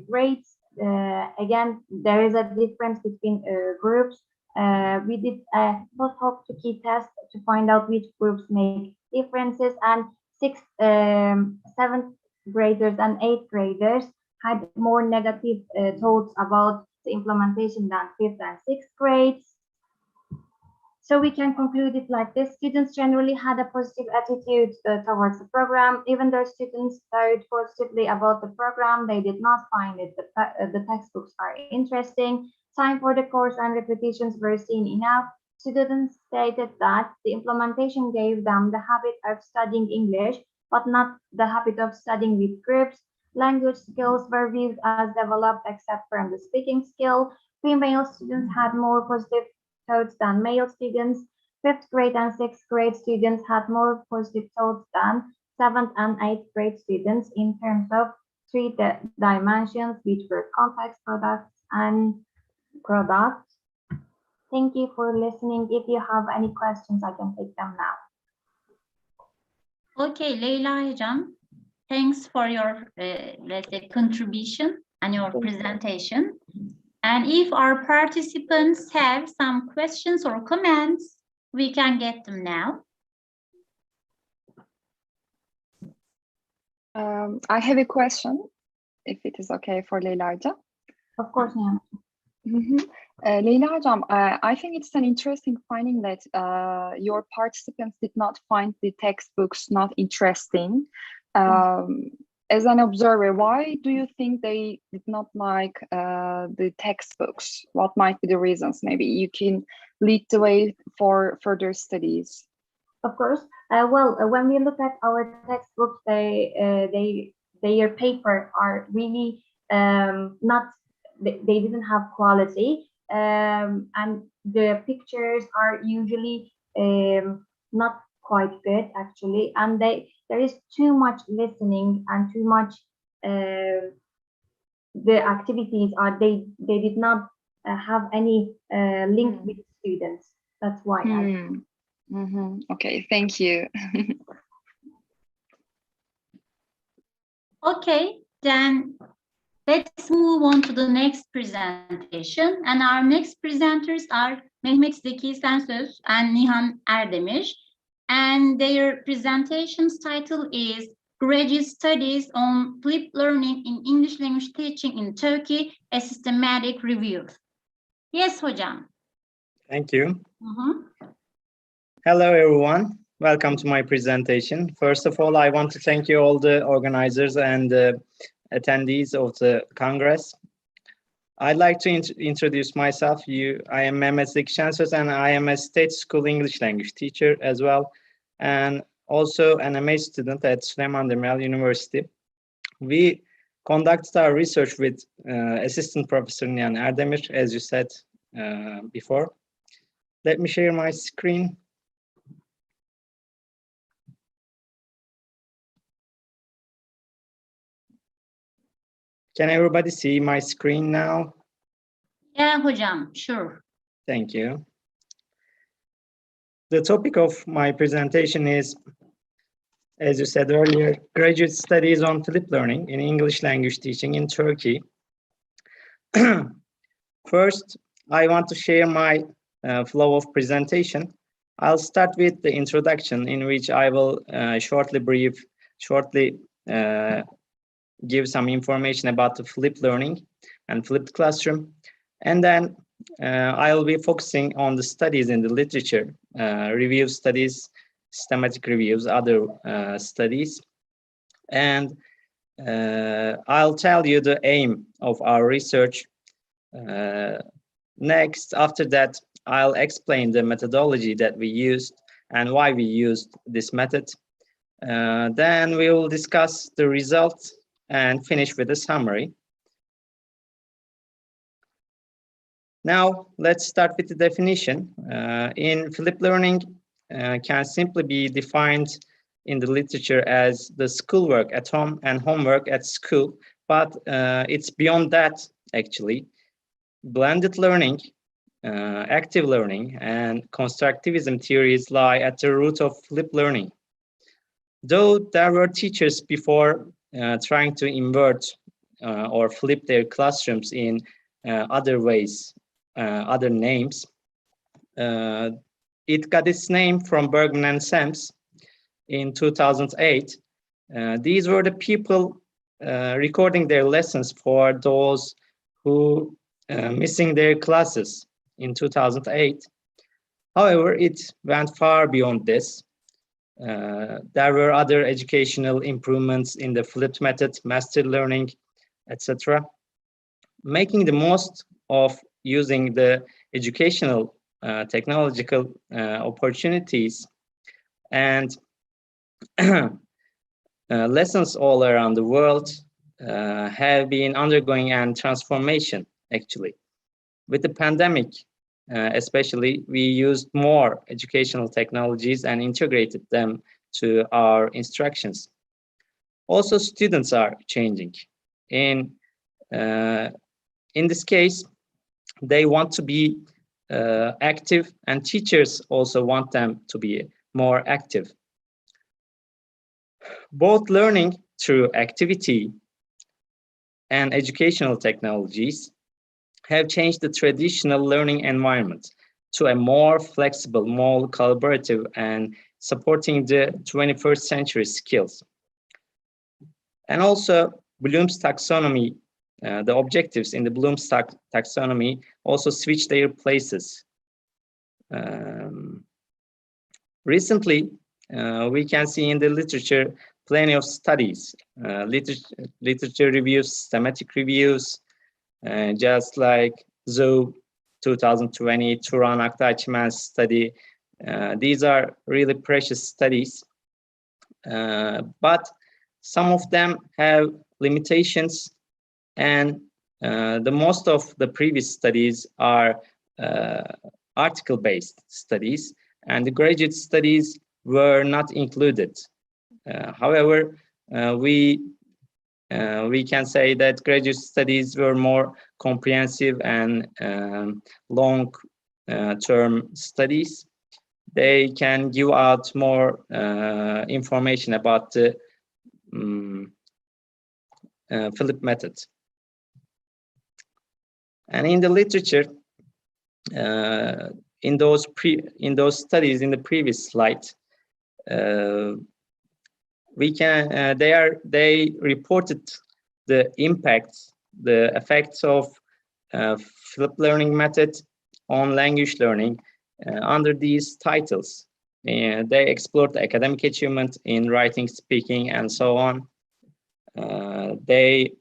grades, again, there is a difference between groups. We did a post-hoc to key test to find out which groups make differences, and seventh graders and eighth graders had more negative thoughts about the implementation than fifth and sixth grades. So we can conclude it like this. Students generally had a positive attitude towards the program. Even though students thought positively about the program, they did not find it. The textbooks are interesting. Time for the course and repetitions were seen enough. Students stated that the implementation gave them the habit of studying English, but not the habit of studying with groups. Language skills were viewed as developed except from the speaking skill. Female students had more positive thoughts than male students. Fifth grade and sixth grade students had more positive thoughts than seventh and eighth grade students in terms of three dimensions, which were context, products, and product. Thank you for listening. If you have any questions, I can take them now. Okay, Leyla Hocam, thanks for your let's say contribution and your presentation. And if our participants have some questions or comments, we can get them now. I have a question, if it is okay for Leyla Hocam. Of course, ma'am. Leyla Hocam, I think it's an interesting finding that your participants did not find the textbooks not interesting. As an observer, why do you think they did not like the textbooks? What might be the reasons? Maybe you can lead the way for further studies. Of course. Well, when we look at our textbooks, their paper are really not. They didn't have quality, and the pictures are usually not quite good actually, and there is too much listening and too much the activities are they did not have any link with students. That's why. Okay, thank you. Okay, then let's move on to the next presentation. And our next presenters are Mehmet Zeki Sensöz and Nihan Erdemir. And their presentation's title is Graduate Studies on Flipped Learning in English Language Teaching in Turkey, a Systematic Review. Yes, Hocam. Thank you. Hello, everyone. Welcome to my presentation. First of all, I want to thank you all the organizers and attendees of the Congress. I'd like to introduce myself. I am Mehmet Zeki Sensöz, and I am a state school English language teacher as well, and also an MA student at Süleyman Demirel University. We conducted our research with Assistant Professor Nihan Erdemir, as you said before. Let me share my screen. Can everybody see my screen now? Yeah, Hocam, sure. Thank you. The topic of my presentation is, as you said earlier, graduate studies on flipped learning in English language teaching in Turkey. First, I want to share my flow of presentation. I'll start with the introduction, in which I will shortly give some information about the flipped learning and flipped classroom. And then I'll be focusing on the studies in the literature, review studies, systematic reviews, other studies. And I'll tell you the aim of our research. Next, after that, I'll explain the methodology that we used and why we used this method. Then we will discuss the results and finish with a summary. Now, let's start with the definition. In flipped learning can simply be defined in the literature as the schoolwork at home and homework at school, but it's beyond that, actually. Blended learning, active learning, and constructivism theories lie at the root of flipped learning. Though there were teachers before trying to invert or flip their classrooms in other ways, other names, it got its name from Bergman and Sams in 2008. These were the people recording their lessons for those who missing their classes in 2008. However, it went far beyond this. There were other educational improvements in the flipped method, master learning, etc. Making the most of using the educational technological opportunities and lessons all around the world have been undergoing a transformation, actually. With the pandemic, especially, we used more educational technologies and integrated them to our instructions. Also, students are changing. In this case, they want to be active, and teachers also want them to be more active. Both learning through activity and educational technologies have changed the traditional learning environment to a more flexible, more collaborative, and supporting the 21st century skills. And also, Bloom's taxonomy, the objectives in the Bloom's taxonomy also switch their places. Recently, we can see in the literature plenty of studies, literature reviews, systematic reviews, just like Zhou 2020, Turan Aktaçman's study. These are really precious studies, but some of them have limitations, and the most of the previous studies are article-based studies, and the graduate studies were not included. However, we can say that graduate studies were more comprehensive and long-term studies. They can give out more information about the Philip method. And in the literature, in those studies in the previous slide, they reported the impacts, the effects of flipped learning method on language learning under these titles. They explored academic achievement in writing, speaking, and so on. They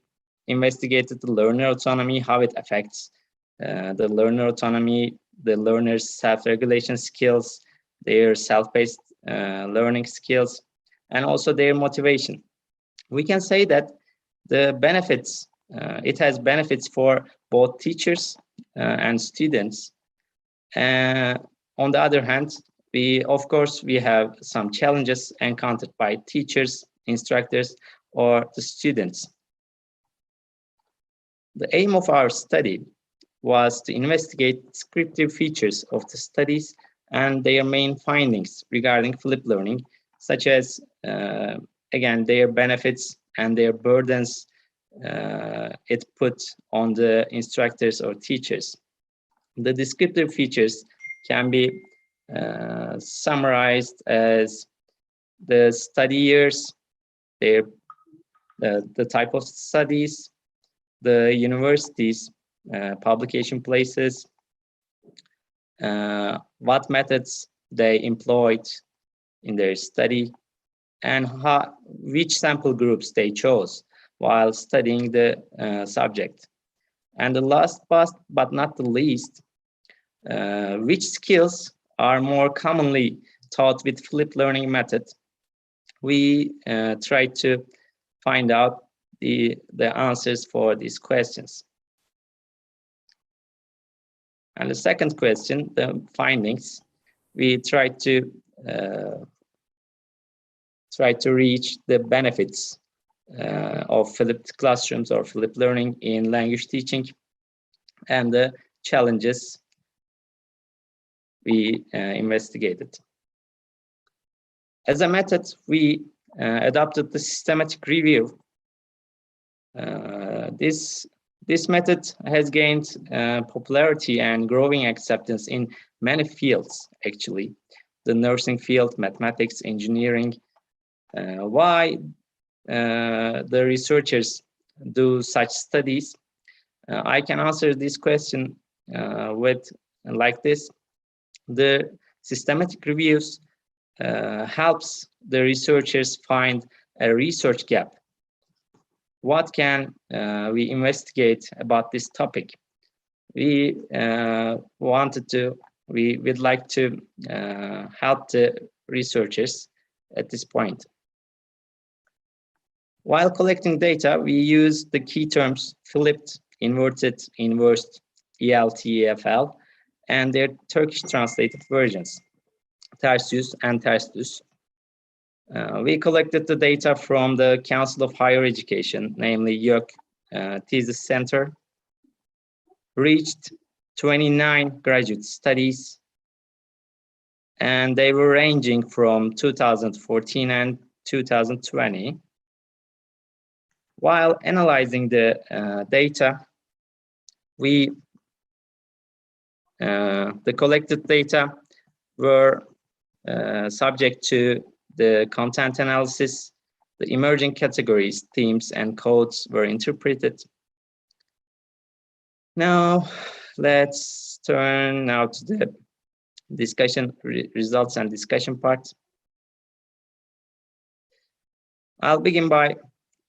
investigated the learner autonomy, how it affects the learner autonomy, the learner's self-regulation skills, their self-paced learning skills, and also their motivation. We can say that the benefits, it has benefits for both teachers and students. On the other hand, of course, we have some challenges encountered by teachers, instructors, or the students. The aim of our study was to investigate descriptive features of the studies and their main findings regarding flipped learning, such as, again, their benefits and their burdens it put on the instructors or teachers. The descriptive features can be summarized as the study years, the type of studies, the universities, publication places, what methods they employed in their study, and which sample groups they chose while studying the subject. And the last but not the least, which skills are more commonly taught with flipped learning method. We try to find out the answers for these questions. And the second question, the findings, we try to reach the benefits of flipped classrooms or flipped learning in language teaching and the challenges we investigated. As a method, we adopted the systematic review. This method has gained popularity and growing acceptance in many fields, actually. The nursing field, mathematics, engineering. Why the researchers do such studies? I can answer this question with like this. The systematic reviews helps the researchers find a research gap. What can we investigate about this topic? We would like to help the researchers at this point. While collecting data, we use the key terms flipped, inverted, inversed, ELT, and their Turkish translated versions, ters yüz and ters düz. We collected the data from the Council of Higher Education, namely YÖK Thesis Center, reached 29 graduate studies, and they were ranging from 2014 and 2020. While analyzing the data, the collected data were subject to the content analysis. The emerging categories, themes, and codes were interpreted. Now, let's turn now to the discussion results and discussion part. I'll begin by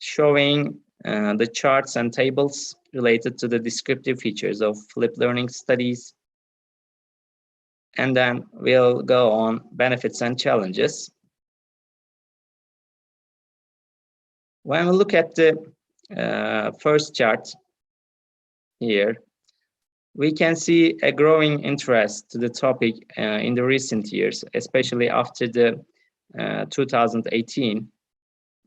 showing the charts and tables related to the descriptive features of flipped learning studies. And then we'll go on benefits and challenges. When we look at the first chart here, we can see a growing interest to the topic in the recent years, especially after the 2018.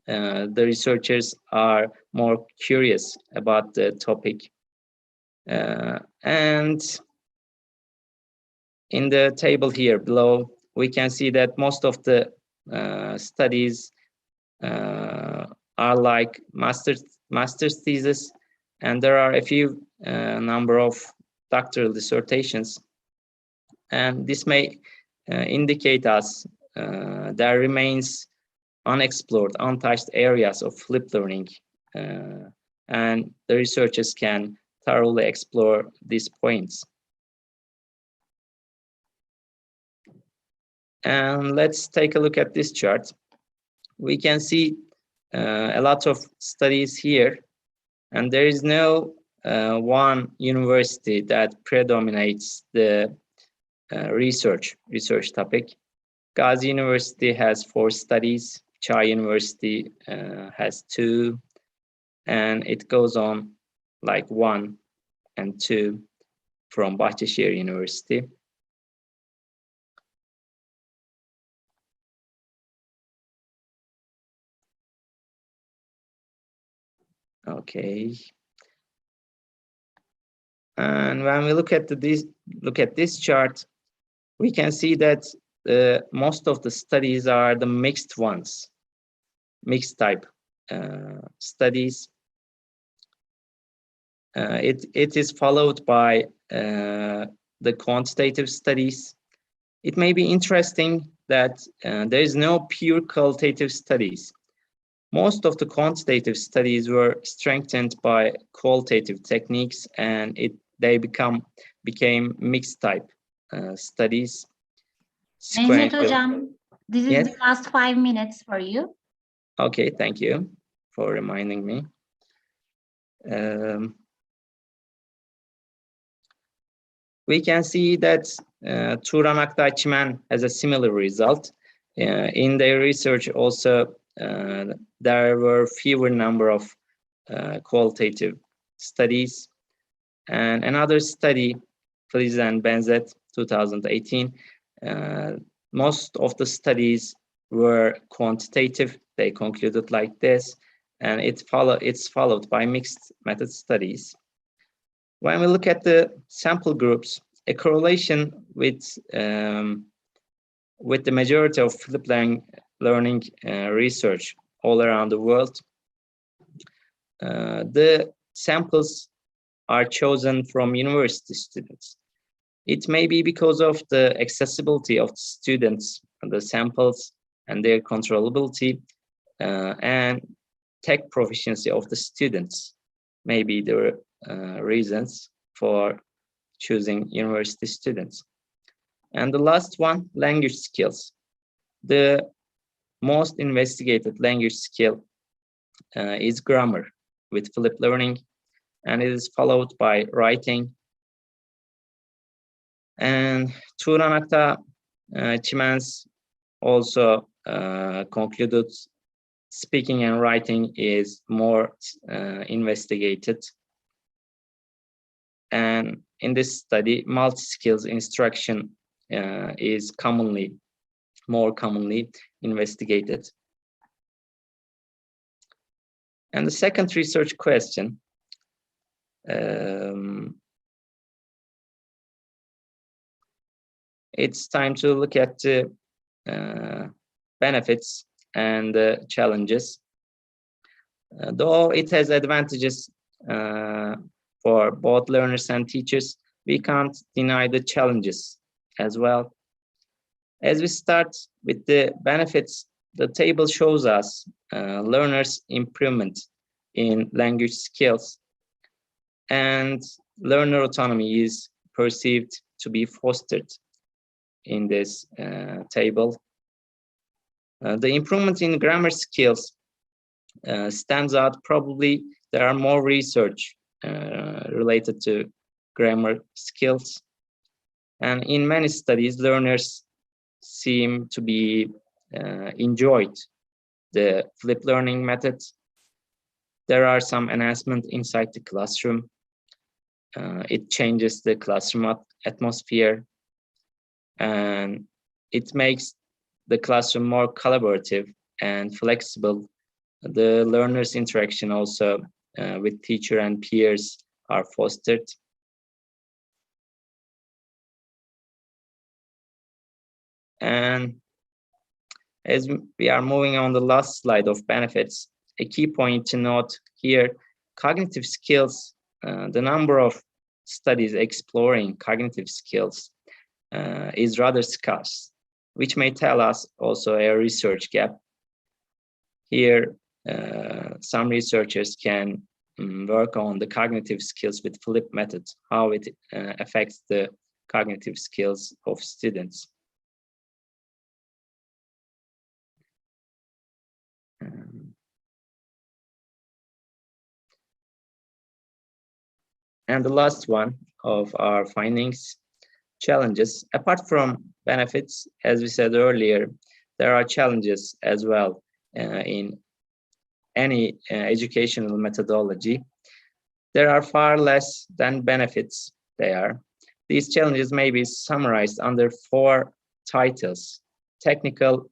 The researchers are more curious about the topic. And in the table here below, we can see that most of the studies are like master's thesis, and there are a few number of doctoral dissertations. And this may indicate us there remains unexplored, untouched areas of flipped learning, and the researchers can thoroughly explore these points. And let's take a look at this chart. We can see a lot of studies here, and there is no one university that predominates the research topic. Gazi University has 4 studies, Chai University has 2, and it goes on like 1 and 2 from Bahçeşehir University. Okay. And when we look at this chart, we can see that most of the studies are the mixed ones, mixed type studies. It is followed by the quantitative studies. It may be interesting that there is no pure qualitative studies. Most of the quantitative studies were strengthened by qualitative techniques, and they became mixed type studies. Mehmet Hocam, this is Yes? the last 5 minutes for you. Okay, thank you for reminding me. We can see that Turan Aktaçmen has a similar result. In their research also, there were fewer number of qualitative studies. And another study Feliz and Benzet, 2018. Most of the studies were quantitative. They concluded like this, and it's followed by mixed method studies. When we look at the sample groups, a correlation with the majority of flipped learning research all around the world, the samples are chosen from university students. It may be because of the accessibility of the students, the samples, and their controllability, and tech proficiency of the students may be the reasons for choosing university students. And the last one, language skills. The most investigated language skill is grammar with flipped learning, and it is followed by writing. And Turanakta Chimens also concluded speaking and writing is more investigated. And in this study, multi-skills instruction is more commonly investigated. And the second research question, it's time to look at the benefits and the challenges. Though it has advantages for both learners and teachers, we can't deny the challenges as well. As we start with the benefits, the table shows us learners' improvement in language skills, and learner autonomy is perceived to be fostered in this table. The improvement in grammar skills stands out. Probably there are more research related to grammar skills. And in many studies, learners seem to be enjoyed the flipped learning method. There are some enhancements inside the classroom. It changes the classroom atmosphere, and it makes the classroom more collaborative and flexible. The learners' interaction also with teacher and peers are fostered. And as we are moving on the last slide of benefits, a key point to note here, cognitive skills, the number of studies exploring cognitive skills is rather scarce, which may tell us also a research gap. Here, some researchers can work on the cognitive skills with flip methods, how it affects the cognitive skills of students. And the last one of our findings, challenges. Apart from benefits, as we said earlier, there are challenges as well in any educational methodology. There are far less than benefits there. These challenges may be summarized under 4 titles: technical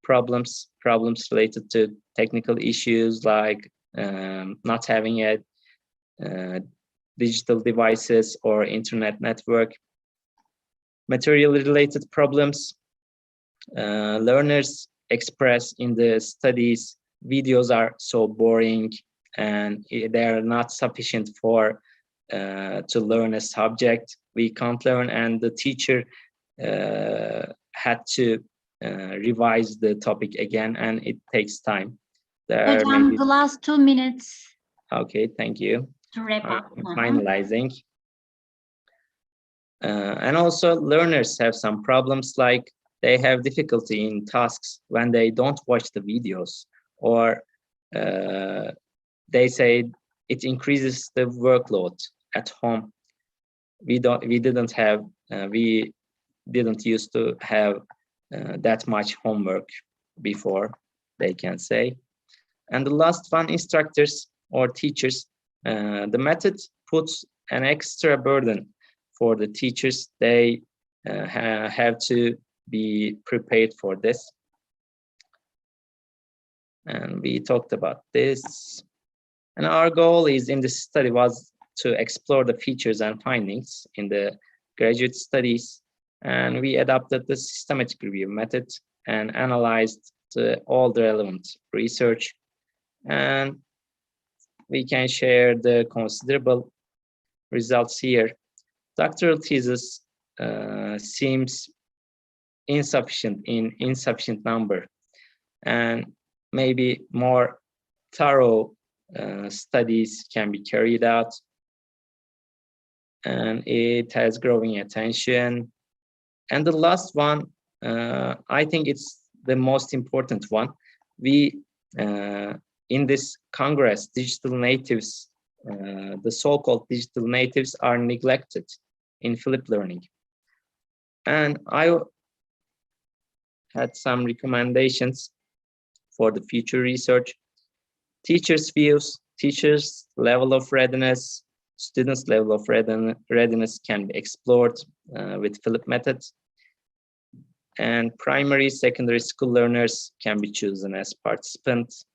problems, problems related to technical issues like not having a digital devices or internet network; material related problems, learners express in the studies videos are so boring and they are not sufficient for to learn a subject. We can't learn, and the teacher had to revise the topic again, and it takes time. There Hocam, the last 2 minutes. Okay, thank you. To wrap up. Finalizing. And also learners have some problems, like they have difficulty in tasks when they don't watch the videos, or they say it increases the workload at home. We didn't used to have that much homework before, they can say. And the last one, instructors or teachers, the method puts an extra burden for the teachers. They have to be prepared for this. And we talked about this. And our goal is in this study was to explore the features and findings in the graduate studies. And we adopted the systematic review method and analyzed all the relevant research. And we can share the considerable results here. Doctoral thesis seems insufficient in insufficient number, and maybe more thorough studies can be carried out, and it has growing attention. And the last one, I think it's the most important one. We in this Congress, digital natives, the so-called digital natives are neglected in flipped learning. And I had some recommendations for the future research. Teachers' views, teachers' level of readiness, students' level of readiness can be explored with Philip methods. And primary, secondary school learners can be chosen as participants.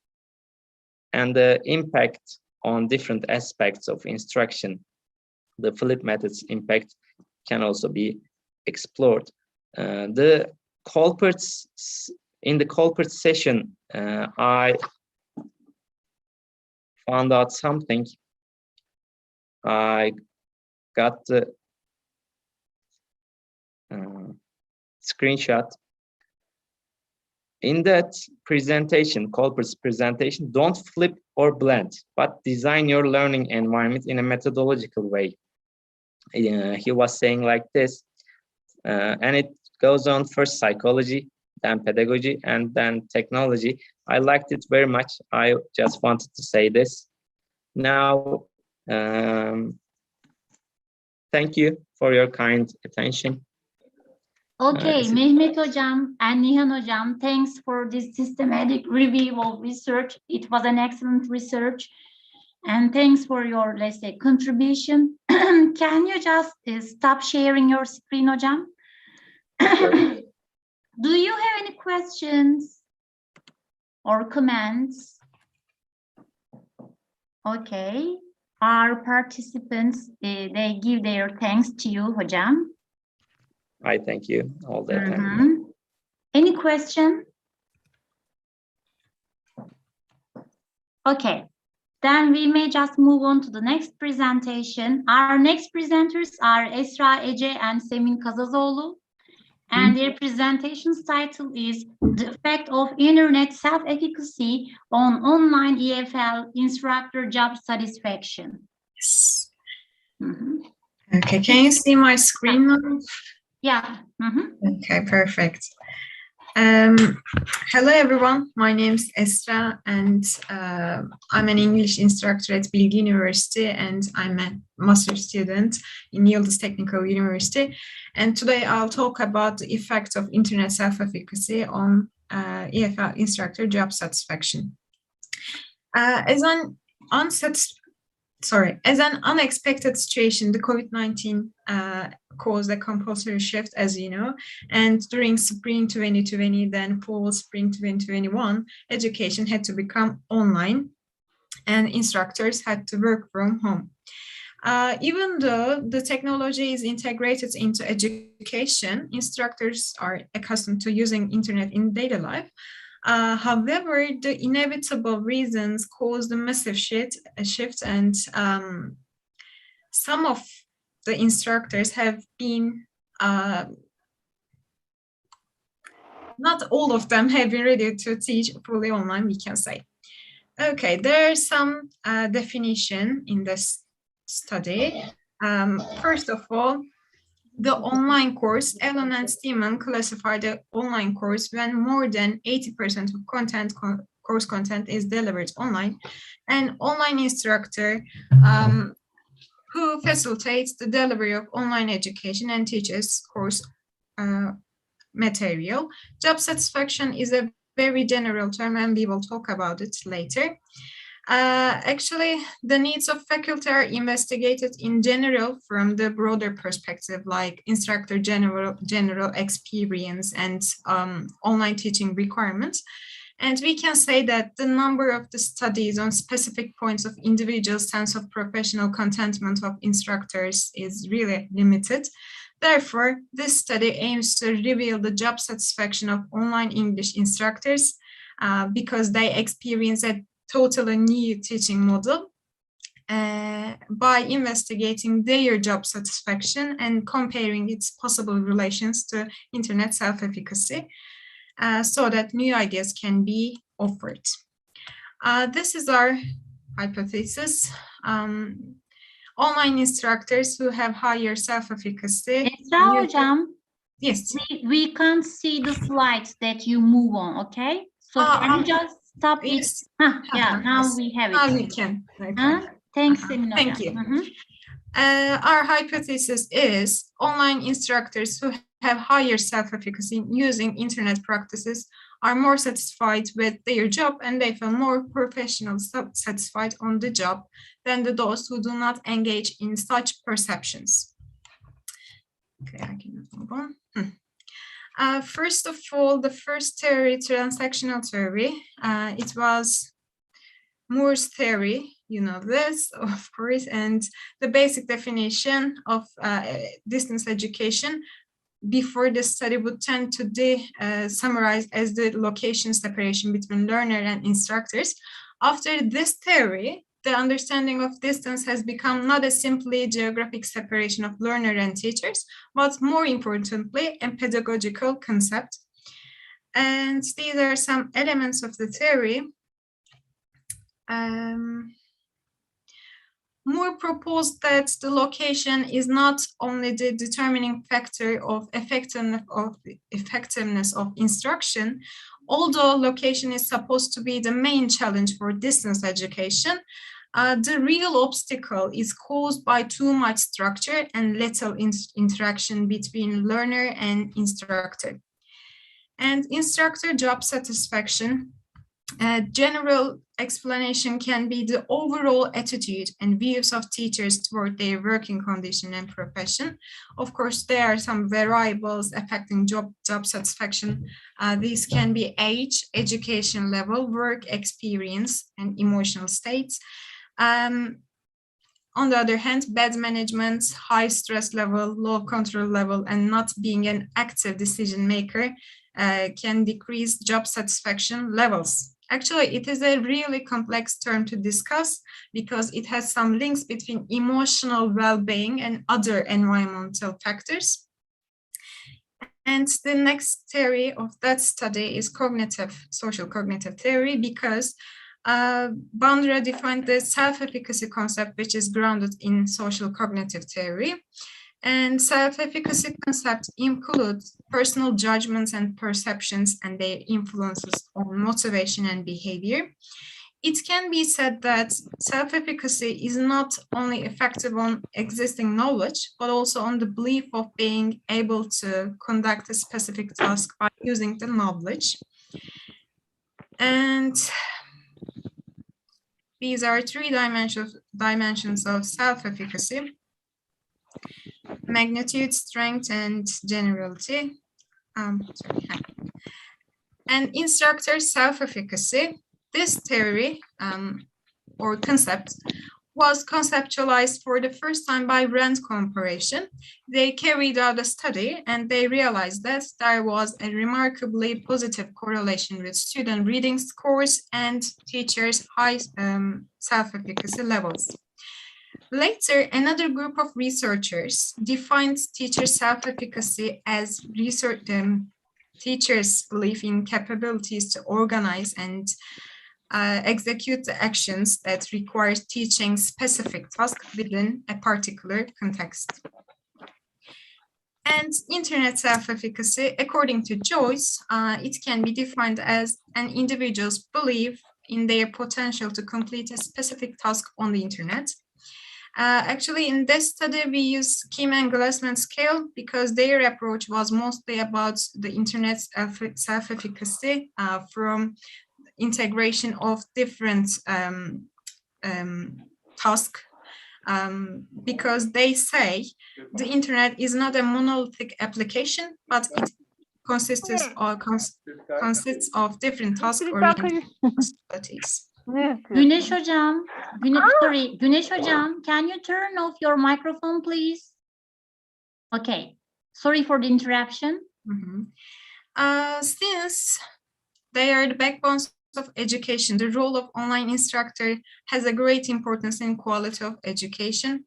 And the impact on different aspects of instruction, the Philip methods impact can also be explored. The culprits, in the culprit session, I found out something. I got the screenshot. In that presentation, culprits presentation, don't flip or blend, but design your learning environment in a methodological way. He was saying like this, and it goes on first psychology, then pedagogy, and then technology. I liked it very much. I just wanted to say this. Now, thank you for your kind attention. Okay, Mehmet Hocam and Nihan Hocam, thanks for this systematic review of research. It was an excellent research. And thanks for your, let's say, contribution. Can you just stop sharing your screen, Hocam? Do you have any questions or comments? Okay, our participants, they give their thanks to you, Hocam. I thank you all the time. Any question? Okay, then we may just move on to the next presentation. Our next presenters are Esra Ece and Semin Kazazoğlu, and their presentation's title is The Effect of Internet Self-Advocacy on Online EFL Instructor Job Satisfaction. Yes. Okay, can you see my screen now? Yeah. Okay, perfect. Hello, everyone. My name is Esra, and I'm an English instructor at Bilgi University, and I'm a master's student in Yıldız Technical University. And today I'll talk about the effect of internet self-efficacy on EFL instructor job satisfaction. As an unexpected situation, the COVID-19 caused a compulsory shift, as you know, and during spring 2020, then fall spring 2021, education had to become online and instructors had to work from home. Even though the technology is integrated into education, instructors are accustomed to using internet in daily life. However, the inevitable reasons caused a massive shift, and some of the instructors have been, not all of them have been ready to teach fully online, we can say. Okay, there's some definition in this study. First of all, the online course, Allen and Steeman classified the online course when more than 80% of course content is delivered online. An online instructor who facilitates the delivery of online education and teaches course material. Job satisfaction is a very general term, and we will talk about it later. Actually, the needs of faculty are investigated in general from the broader perspective, like instructor general experience and online teaching requirements. And we can say that the number of the studies on specific points of individual sense of professional contentment of instructors is really limited. Therefore, this study aims to reveal the job satisfaction of online English instructors because they experience a totally new teaching model by investigating their job satisfaction and comparing its possible relations to internet self-efficacy so that new ideas can be offered. This is our hypothesis. Online instructors who have higher self-efficacy. Yes. We can't see the slides that you move on, okay? So can you just stop it? Yes. Yeah, now we have it. Now we can. Thanks, Thank you. Our hypothesis is online instructors who have higher self-efficacy using internet practices are more satisfied with their job and they feel more professional satisfied on the job than those who do not engage in such perceptions. Okay, I can move on. First of all, the first theory, transactional theory, it was Moore's theory, you know this, of course, and the basic definition of distance education before the study would tend to summarize as the location separation between learner and instructors. After this theory, the understanding of distance has become not a simply geographic separation of learner and teachers, but more importantly, a pedagogical concept. And these are some elements of the theory. Moore proposed that the location is not only the determining factor of effectiveness of instruction, although location is supposed to be the main challenge for distance education, the real obstacle is caused by too much structure and little interaction between learner and instructor. And instructor job satisfaction, general explanation can be the overall attitude and views of teachers toward their working condition and profession. Of course, there are some variables affecting job satisfaction. These can be age, education level, work experience, and emotional states. On the other hand, bad management, high stress level, low control level, and not being an active decision maker can decrease job satisfaction levels. Actually, it is a really complex term to discuss because it has some links between emotional well-being and other environmental factors. And the next theory of that study is social cognitive theory, because Bandura defined the self-efficacy concept, which is grounded in social cognitive theory. And self-efficacy concepts include personal judgments and perceptions and their influences on motivation and behavior. It can be said that self-efficacy is not only effective on existing knowledge, but also on the belief of being able to conduct a specific task by using the knowledge. And these are three dimensions of self-efficacy: magnitude, strength, and generality. And instructor self-efficacy, this theory or concept was conceptualized for the first time by Rand Corporation. They carried out a study and they realized that there was a remarkably positive correlation with student reading scores and teachers' high self-efficacy levels. Later, another group of researchers defined teacher self-efficacy as teachers' belief in capabilities to organize and execute the actions that require teaching specific tasks within a particular context. And internet self-efficacy, according to Joyce, it can be defined as an individual's belief in their potential to complete a specific task on the internet. Actually, in this study, we use Kim and Glassman scale because their approach was mostly about the internet self-efficacy from integration of different task, because they say the internet is not a monolithic application, but it consists of different task-oriented possibilities. Güneş Hocam, Güneş Hocam, can you turn off your microphone, please? Okay, sorry for the interruption. Since they are the backbones of education, the role of online instructor has a great importance in quality of education.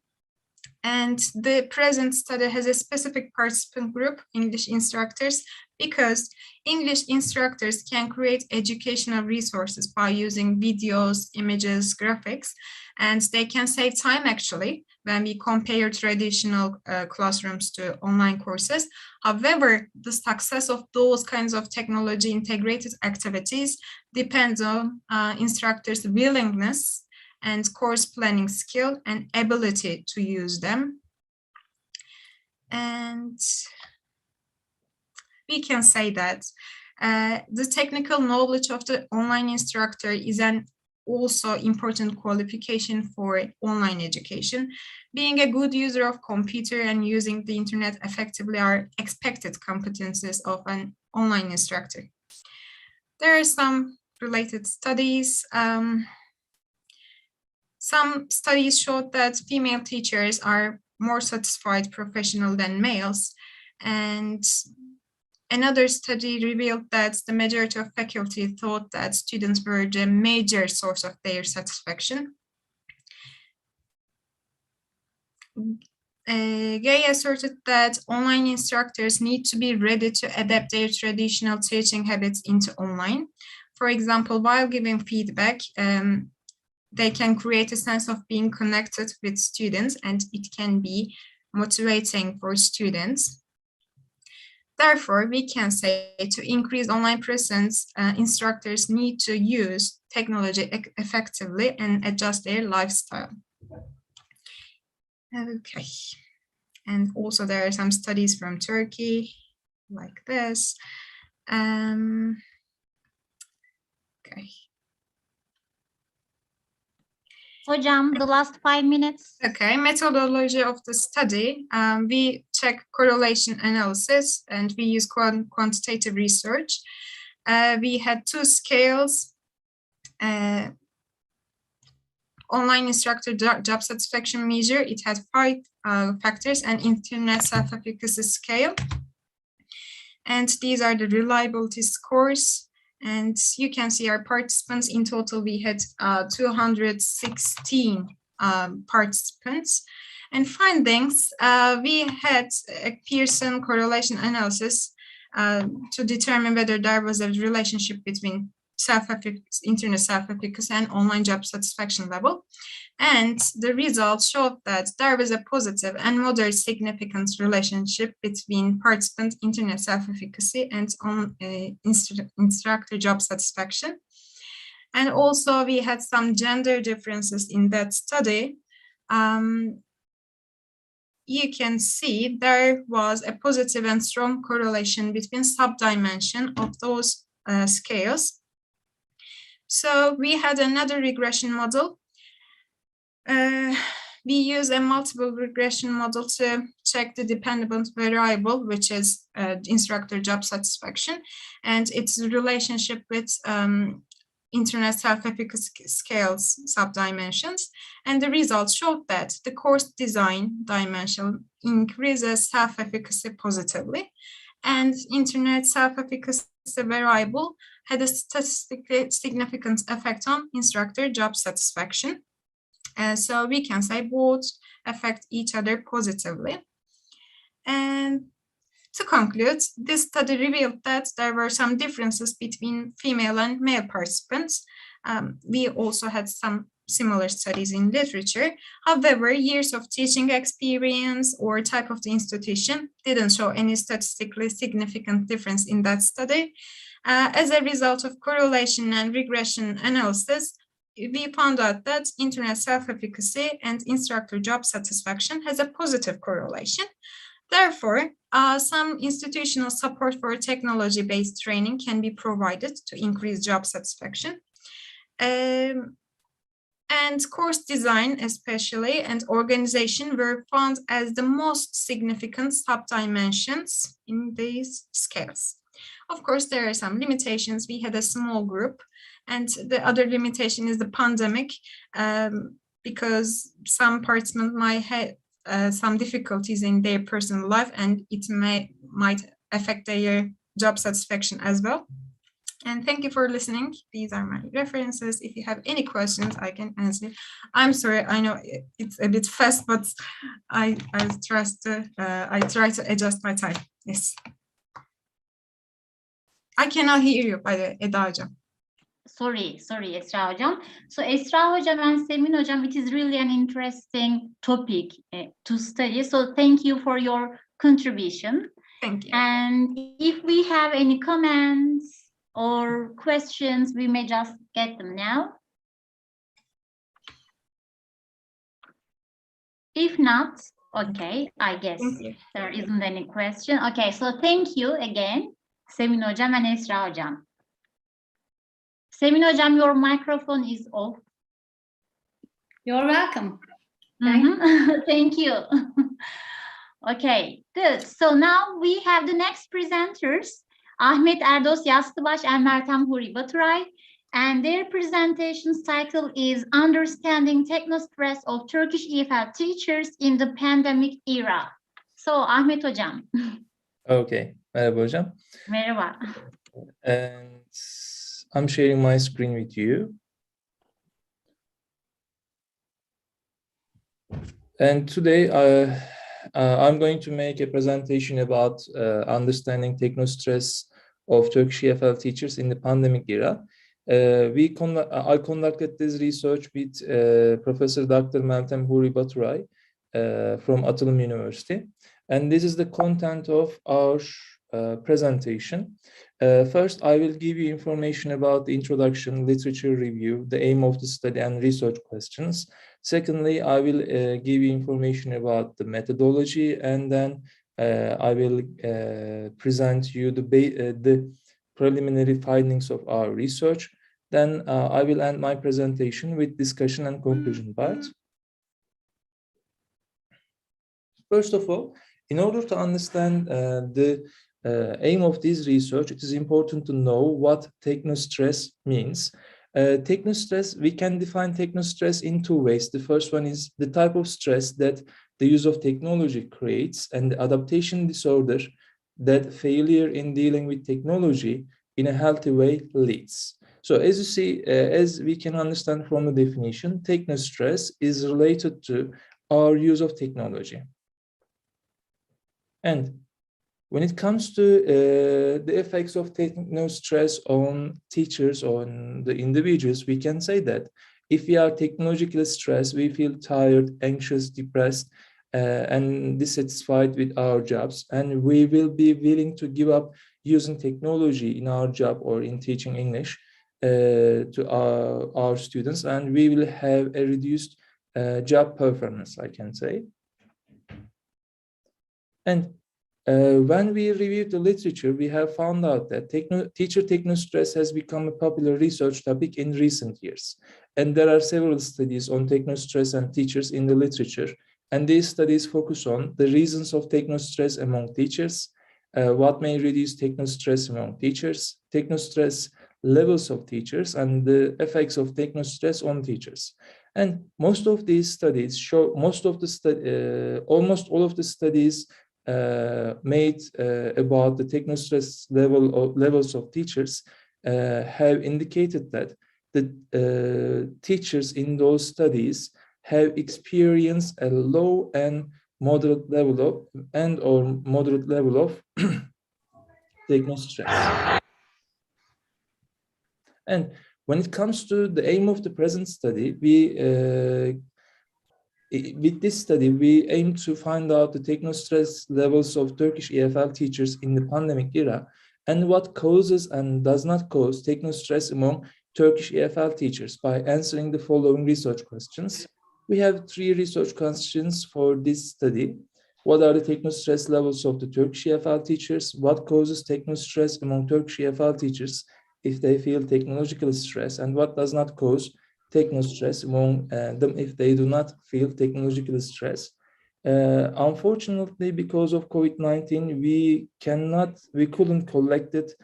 And the present study has a specific participant group, English instructors, because English instructors can create educational resources by using videos, images, graphics, and they can save time actually when we compare traditional classrooms to online courses. However, the success of those kinds of technology integrated activities depends on instructors' willingness and course planning skill and ability to use them. And we can say that the technical knowledge of the online instructor is an also important qualification for online education. Being a good user of computer and using the internet effectively are expected competencies of an online instructor. There are some related studies. Some studies showed that female teachers are more satisfied professional than males, and another study revealed that the majority of faculty thought that students were the major source of their satisfaction. Gay asserted that online instructors need to be ready to adapt their traditional teaching habits into online. For example, while giving feedback, they can create a sense of being connected with students, and it can be motivating for students. Therefore, we can say to increase online presence, instructors need to use technology effectively and adjust their lifestyle. Okay. And also there are some studies from Turkey like this. Okay. Hocam, the last 5 minutes. Okay, methodology of the study. We check correlation analysis and we use quantitative research. We had 2 scales. Online instructor job satisfaction measure, it had 5 factors, and internet self-efficacy scale. And these are the reliability scores. And you can see our participants. In total, we had 216 participants. And findings, we had a Pearson correlation analysis to determine whether there was a relationship between internet self-efficacy and online job satisfaction level. And the results showed that there was a positive and moderate significant relationship between participant internet self-efficacy and instructor job satisfaction. And also we had some gender differences in that study. You can see there was a positive and strong correlation between sub-dimension of those scales. So we had another regression model. We use a multiple regression model to check the dependent variable, which is instructor job satisfaction, and its relationship with internet self-efficacy scales subdimensions. And the results showed that the course design dimension increases self-efficacy positively, and internet self-efficacy variable had a statistically significant effect on instructor job satisfaction. So we can say both affect each other positively. And to conclude, this study revealed that there were some differences between female and male participants. We also had some similar studies in literature. However, years of teaching experience or type of the institution didn't show any statistically significant difference in that study. As a result of correlation and regression analysis, we found out that internet self-efficacy and instructor job satisfaction has a positive correlation. Therefore, some institutional support for technology-based training can be provided to increase job satisfaction. And course design especially and organization were found as the most significant subdimensions in these scales. Of course, there are some limitations. We had a small group, and the other limitation is the pandemic, because some participants might have some difficulties in their personal life, and it might affect their job satisfaction as well. And thank you for listening. These are my references. If you have any questions, I can answer. I'm sorry, I know it's a bit fast, but I try to adjust my time. Yes. I cannot hear you, by the way, Eda Hocam. Sorry, Esra Hocam. So Esra Hocam and Semin Hocam, it is really an interesting topic to study. So thank you for your contribution. Thank you. And if we have any comments or questions, we may just get them now. If not, okay, I guess there isn't any question. Okay, so thank you again, Semin Hocam and Esra Hocam. Semin Hocam, your microphone is off. You're welcome. Thank you. Okay, good. So now we have the next presenters, Ahmet Erdos Yastıbaş and Meltem Huri Baturay, and their presentation's title is Understanding Techno Stress of Turkish EFL Teachers in the Pandemic Era. So Ahmet Hocam. Okay, merhaba hocam. Merhaba. And I'm sharing my screen with you. And today I'm going to make a presentation about understanding techno stress of Turkish EFL teachers in the pandemic era. I conducted this research with Professor Dr. Meltem Huri Baturay from Atılım University. And this is the content of our presentation. First, I will give you information about the introduction, literature review, the aim of the study, and research questions. Secondly, I will give you information about the methodology, and then I will present you the preliminary findings of our research. Then I will end my presentation with discussion and conclusion part. First of all, in order to understand the aim of this research, it is important to know what technostress means. Technostress, we can define technostress in two ways. The first one is the type of stress that the use of technology creates, and the adaptation disorder that failure in dealing with technology in a healthy way leads. So as you see, as we can understand from the definition, technostress is related to our use of technology. And when it comes to the effects of technostress on teachers, on the individuals, we can say that if we are technologically stressed, we feel tired, anxious, depressed, and dissatisfied with our jobs, and we will be willing to give up using technology in our job or in teaching English to our students, and we will have a reduced job performance, I can say. And when we reviewed the literature, we have found out that teacher technostress has become a popular research topic in recent years. And there are several studies on technostress and teachers in the literature. And these studies focus on the reasons of technostress among teachers, what may reduce technostress among teachers, technostress levels of teachers, and the effects of technostress on teachers. And most of these studies show, almost all of the studies made about the technostress levels of teachers have indicated that the teachers in those studies have experienced a low and moderate level of technostress. And when it comes to the aim of the present study, with this study, we aim to find out the technostress levels of Turkish EFL teachers in the pandemic era and what causes and does not cause technostress among Turkish EFL teachers by answering the following research questions. We have 3 research questions for this study. What are the technostress levels of the Turkish EFL teachers? What causes technostress among Turkish EFL teachers if they feel technological stress? And what does not cause techno stress among them if they do not feel technological stress. Unfortunately, because of COVID-19, we couldn't collect the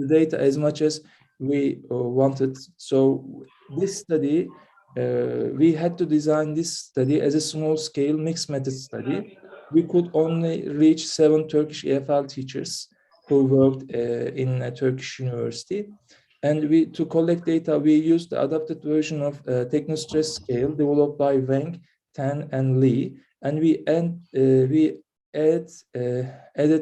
data as much as we wanted. So this study, we had to design this study as a small-scale mixed method study. We could only reach 7 Turkish EFL teachers who worked in a Turkish university. And to collect data, we used the adapted version of Techno Stress Scale developed by Wang, Tan, and Lee. And we added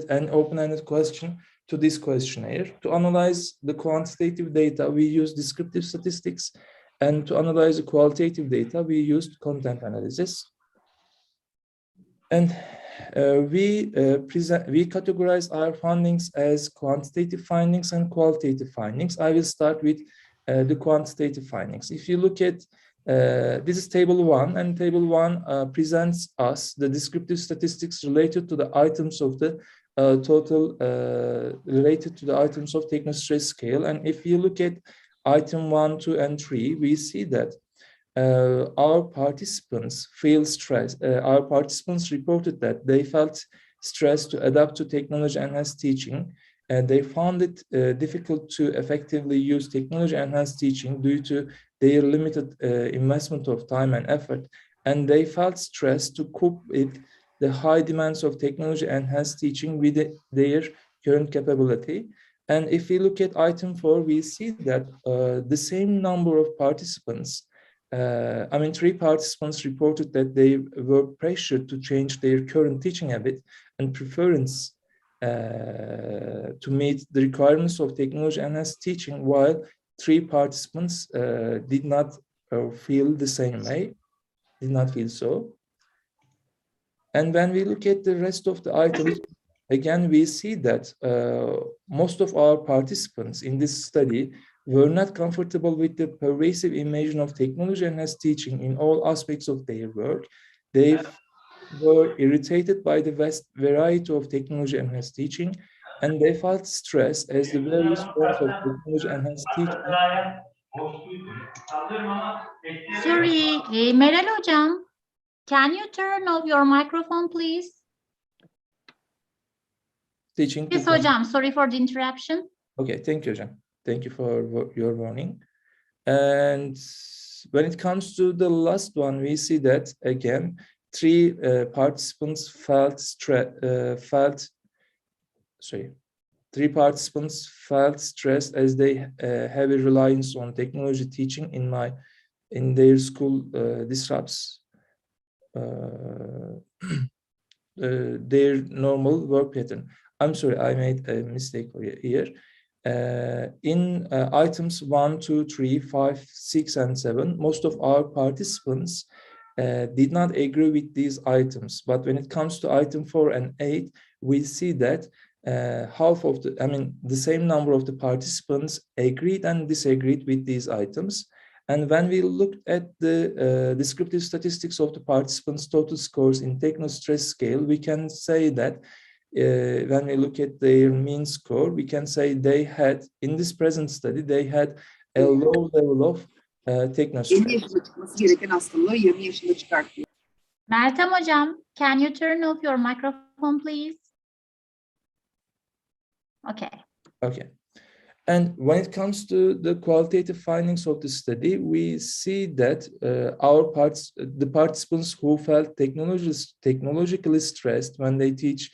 an open-ended question to this questionnaire. To analyze the quantitative data, we used descriptive statistics. And to analyze the qualitative data, we used content analysis. And we categorize our findings as quantitative findings and qualitative findings. I will start with the quantitative findings. If you look at this is table 1, and table 1 presents us the descriptive statistics related to the items of the total related to the items of Techno Stress Scale. And if you look at item 1, 2, and 3, we see that our participants feel stressed. Our participants reported that they felt stressed to adapt to technology-enhanced teaching, and they found it difficult to effectively use technology-enhanced teaching due to their limited investment of time and effort, and they felt stressed to cope with the high demands of technology-enhanced teaching with their current capability. And if we look at item 4, we see that the same number of participants, 3 participants reported that they were pressured to change their current teaching habit and preference to meet the requirements of technology-enhanced teaching, while 3 participants did not feel the same way, did not feel so. And when we look at the rest of the items, again, we see that most of our participants in this study were not comfortable with the pervasive invasion of technology-enhanced teaching in all aspects of their work. They were irritated by the vast variety of technology-enhanced teaching, and they felt stressed as the various forms of technology-enhanced teaching. Sorry, Meral Hocam, can you turn off your microphone, please? Teaching. Yes, Hocam, sorry for the interruption. Okay, thank you, Hocam. Thank you for your warning. And when it comes to the last one, we see that again, 3 participants felt stressed as they have a reliance on technology teaching in their school disrupts their normal work pattern. I'm sorry, I made a mistake here. In items 1, 2, 3, 5, 6, and 7, most of our participants did not agree with these items. But when it comes to item 4 and 8, we see that the same number of the participants agreed and disagreed with these items. And when we looked at the descriptive statistics of the participants' total scores in Techno Stress Scale, we can say that when we look at their mean score, we can say they had, in this present study, they had a low level of Techno stress. Meltem Hocam, can you turn off your microphone, please? Okay. Okay. And when it comes to the qualitative findings of the study, we see that the participants who felt technologically stressed when they teach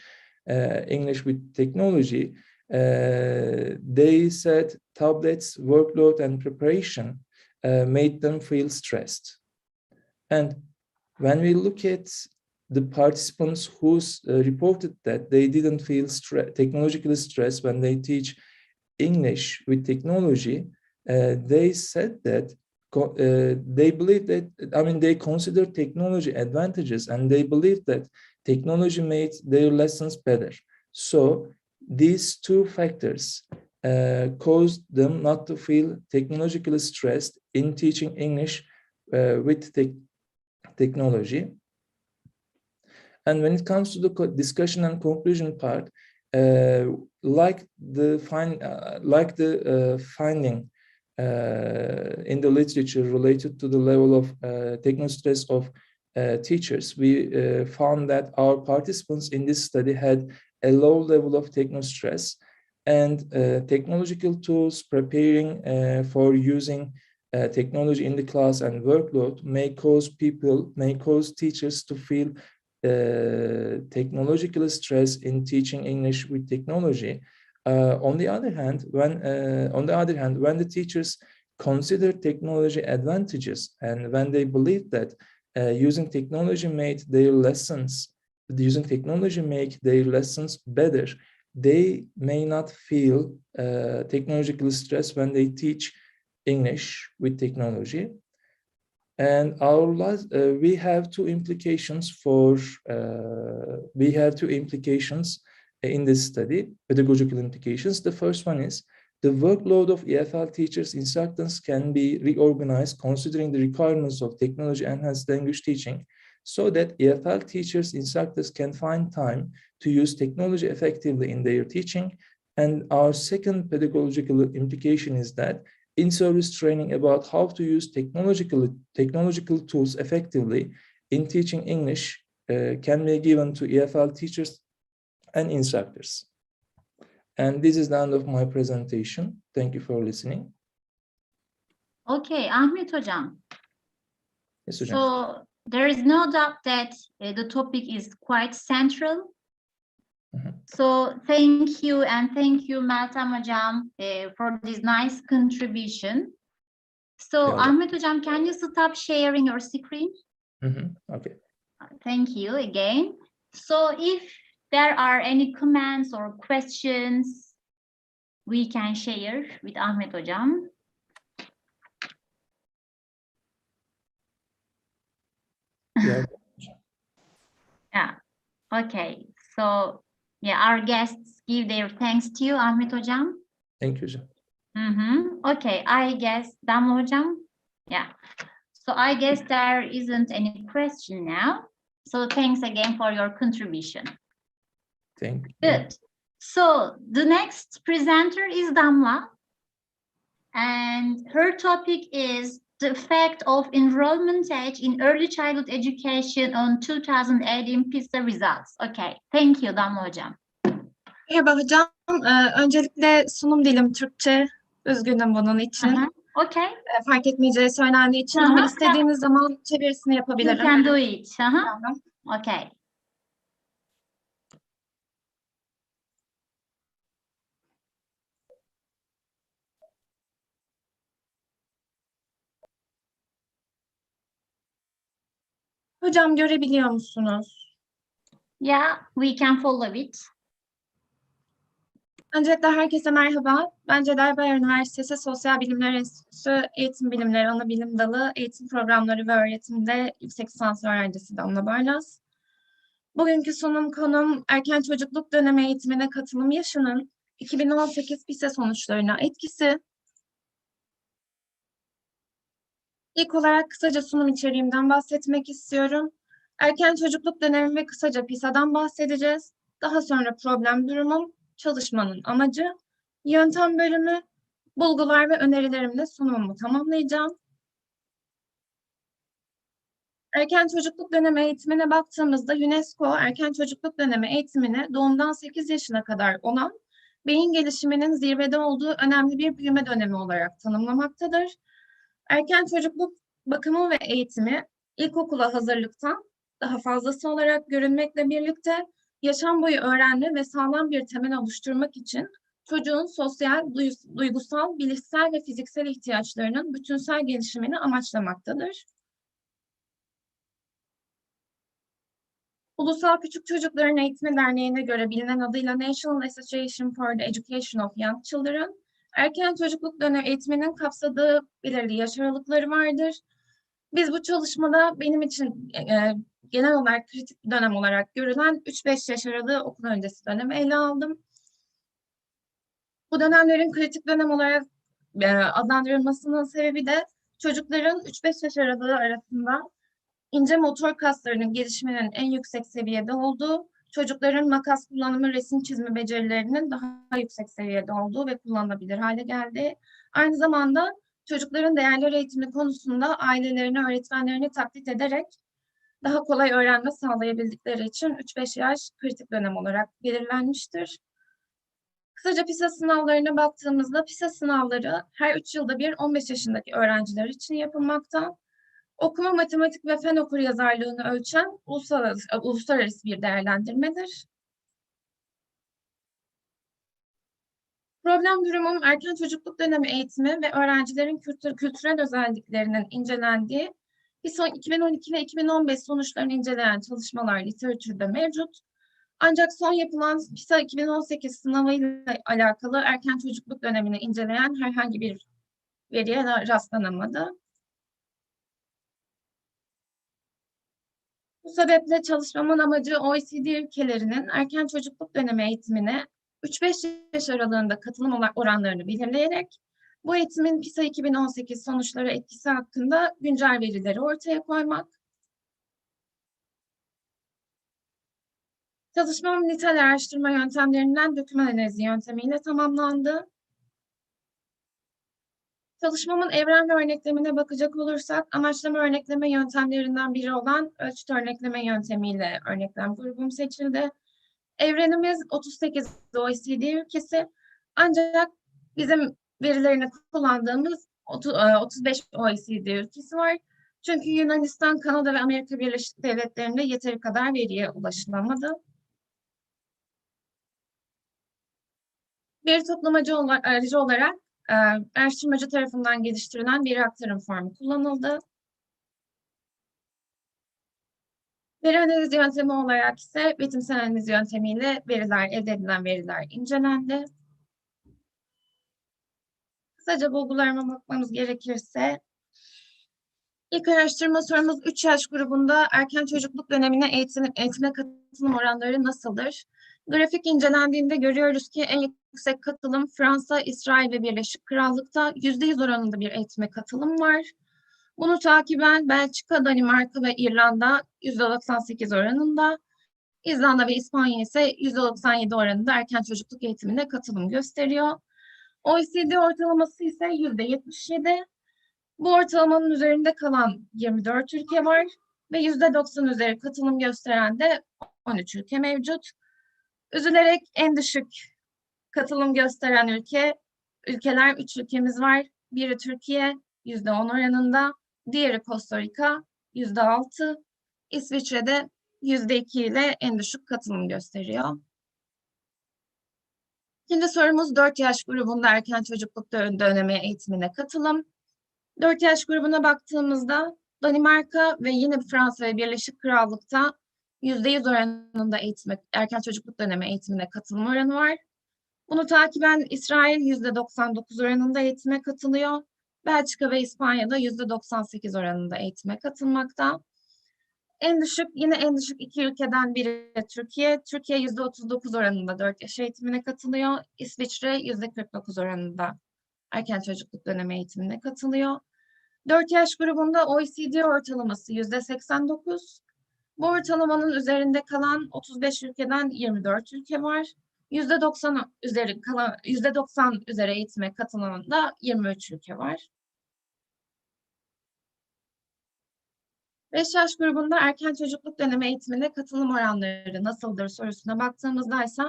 English with technology, they said tablets, workload, and preparation made them feel stressed. And when we look at the participants who reported that they didn't feel technologically stressed when they teach English with technology, they said that they believe that, they consider technology advantages, and they believe that technology made their lessons better. So these 2 factors caused them not to feel technologically stressed in teaching English with technology. And when it comes to the discussion and conclusion part, like the finding in the literature related to the level of technostress of teachers, we found that our participants in this study had a low level of technostress, and technological tools preparing for using technology in the class and workload may cause teachers to feel technological stress in teaching English with technology. On the other hand, when the teachers consider technology advantages and when they believe that using technology make their lessons better, they may not feel technological stress when they teach English with technology. And we have two implications in this study, pedagogical implications. The first one is the workload of EFL teachers' instructors can be reorganized considering the requirements of technology-enhanced language teaching, so that EFL teachers' instructors can find time to use technology effectively in their teaching. And our second pedagogical implication is that in-service training about how to use technological tools effectively in teaching English can be given to EFL teachers and instructors. And this is the end of my presentation. Thank you for listening. Okay, Ahmet Hocam. Yes, Hocam. So there is no doubt that the topic is quite central. So thank you, and thank you, Meltem Hocam, for this nice contribution. So Yeah. Ahmet Hocam, can you stop sharing your screen? Okay. Thank you again. So if there are any comments or questions, we can share with Ahmet Hocam. Yeah. Yeah. Okay. So yeah, our guests give their thanks to you, Ahmet Hocam. Thank you, Hocam. Okay, I guess Damla Hocam. Yeah. So I guess there isn't any question now. So thanks again for your contribution. Thank you. Good. So the next presenter is Damla, and her topic is the effect of enrollment age in early childhood education on 2018 PISA results. Okay, thank you Damla Hocam. Merhaba hocam. Öncelikle sunum dilim Türkçe. Üzgünüm bunun için. Okay. Fark etmeyeceği söylendiği için ama istediğiniz zaman çevirisini yapabilirim. You can do it. Okay. Hocam görebiliyor musunuz? Yeah, we can follow it. Öncelikle herkese merhaba. Ben Cederbayar Üniversitesi Sosyal Bilimler Enstitüsü Eğitim Bilimleri Anabilim Dalı Eğitim Programları ve Öğretimde yüksek lisans öğrencisi Damla Barlas. Bugünkü sunum konum erken çocukluk dönemi eğitimine katılım yaşının 2018 PISA sonuçlarına etkisi. İlk olarak kısaca sunum içeriğimden bahsetmek istiyorum. Erken çocukluk dönemi ve kısaca PISA'dan bahsedeceğiz. Daha sonra problem durumum, çalışmanın amacı, yöntem bölümü, bulgular ve önerilerimle sunumumu tamamlayacağım. Erken çocukluk dönemi eğitimine baktığımızda UNESCO erken çocukluk dönemi eğitimini doğumdan 8 yaşına kadar olan beyin gelişiminin zirvede olduğu önemli bir büyüme dönemi olarak tanımlamaktadır. Erken çocukluk bakımı ve eğitimi ilkokula hazırlıktan daha fazlası olarak görülmekle birlikte yaşam boyu öğrenme ve sağlam bir temel oluşturmak için çocuğun sosyal, duygusal, bilişsel ve fiziksel ihtiyaçlarının bütünsel gelişimini amaçlamaktadır. Ulusal Küçük Çocukların Eğitimi Derneği'ne göre bilinen adıyla National Association for the Education of Young Children, erken çocukluk dönemi eğitiminin kapsadığı belirli yaş aralıkları vardır. Biz bu çalışmada benim için genel olarak kritik bir dönem olarak görülen 3-5 yaş aralığı okul öncesi dönemi ele aldım. Bu dönemlerin kritik dönem olarak adlandırılmasının sebebi de çocukların 3-5 yaş aralığı arasında ince motor kaslarının gelişiminin en yüksek seviyede olduğu, çocukların makas kullanımı, resim çizme becerilerinin daha yüksek seviyede olduğu ve kullanılabilir hale geldi. Aynı zamanda çocukların değerler eğitimi konusunda ailelerini, öğretmenlerini taklit ederek daha kolay öğrenme sağlayabildikleri için 3-5 yaş kritik dönem olarak belirlenmiştir. Kısaca PISA sınavlarına baktığımızda PISA sınavları her 3 yılda bir 15 yaşındaki öğrenciler için yapılmakta. Okuma, matematik ve fen okuryazarlığını ölçen uluslararası bir değerlendirmedir. Problem durumum erken çocukluk dönemi eğitimi ve öğrencilerin kültürel özelliklerinin incelendiği PISA 2012 ve 2015 sonuçlarını inceleyen çalışmalar literatürde mevcut. Ancak son yapılan PISA 2018 sınavıyla alakalı erken çocukluk dönemini inceleyen herhangi bir veriye rastlanamadı. Bu sebeple çalışmamın amacı OECD ülkelerinin erken çocukluk dönemi eğitimine 3-5 yaş aralığında katılım oranlarını belirleyerek bu eğitimin PISA 2018 sonuçları etkisi hakkında güncel verileri ortaya koymak. Çalışmam nitel araştırma yöntemlerinden doküman analizi yöntemiyle tamamlandı. Çalışmamın evren ve örneklemine bakacak olursak, amaçlama örnekleme yöntemlerinden biri olan ölçüt örnekleme yöntemiyle örneklem grubum seçildi. Evrenimiz 38 OECD ülkesi, ancak bizim verilerini kullandığımız 35 OECD ülkesi var. Çünkü Yunanistan, Kanada ve Amerika Birleşik Devletleri'nde yeteri kadar veriye ulaşılamadı. Veri toplamacı aracı olarak araştırmacı tarafından geliştirilen veri aktarım formu kullanıldı. Veri analiz yöntemi olarak ise betimsel analiz yöntemiyle elde edilen veriler incelendi. Kısaca bulgularıma bakmamız gerekirse, ilk araştırma sorumuz 3 yaş grubunda erken çocukluk dönemine eğitime katılım oranları nasıldır? Grafik incelendiğinde görüyoruz ki en yüksek katılım Fransa, İsrail ve Birleşik Krallık'ta %100 oranında bir eğitime katılım var. Bunu takiben Belçika, Danimarka ve İrlanda %98 oranında, İzlanda ve İspanya ise %97 oranında erken çocukluk eğitimine katılım gösteriyor. OECD ortalaması ise %77. Bu ortalamanın üzerinde kalan 24 ülke var ve %90 üzeri katılım gösteren de 13 ülke mevcut. Üzülerek en düşük katılım gösteren ülkeler 3 ülkemiz var. Biri Türkiye %10 oranında, diğeri Costa Rica %6, İsviçre'de %2 ile en düşük katılım gösteriyor. İkinci sorumuz 4 yaş grubunda erken çocukluk dönemi eğitimine katılım. 4 yaş grubuna baktığımızda Danimarka ve yine Fransa ve Birleşik Krallık'ta %100 oranında erken çocukluk dönemi eğitimine katılım oranı var. Bunu takiben İsrail %99 oranında eğitime katılıyor. Belçika ve İspanya'da %98 oranında eğitime katılmakta. En düşük iki ülkeden biri Türkiye. Türkiye %39 oranında 4 yaş eğitimine katılıyor. İsviçre %49 oranında erken çocukluk dönemi eğitimine katılıyor. 4 yaş grubunda OECD ortalaması %89. Bu ortalamanın üzerinde kalan 35 ülkeden 24 ülke var. %90 üzeri eğitime katılan da 23 ülke var. 5 yaş grubunda erken çocukluk dönemi eğitimine katılım oranları nasıldır sorusuna baktığımızda ise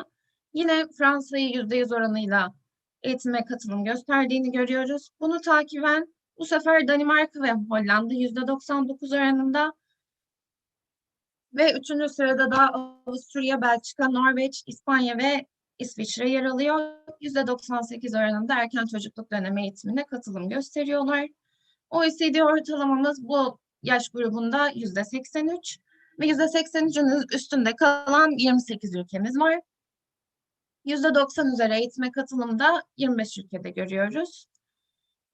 yine Fransa'yı %100 oranıyla eğitime katılım gösterdiğini görüyoruz. Bunu takiben bu sefer Danimarka ve Hollanda %99 oranında ve 3. sırada da Avusturya, Belçika, Norveç, İspanya ve İsviçre yer alıyor. %98 oranında erken çocukluk dönemi eğitimine katılım gösteriyorlar. OECD ortalamamız bu yaş grubunda %83 ve %83'ün üstünde kalan 28 ülkemiz var. %90 üzeri eğitime katılımda 25 ülkede görüyoruz.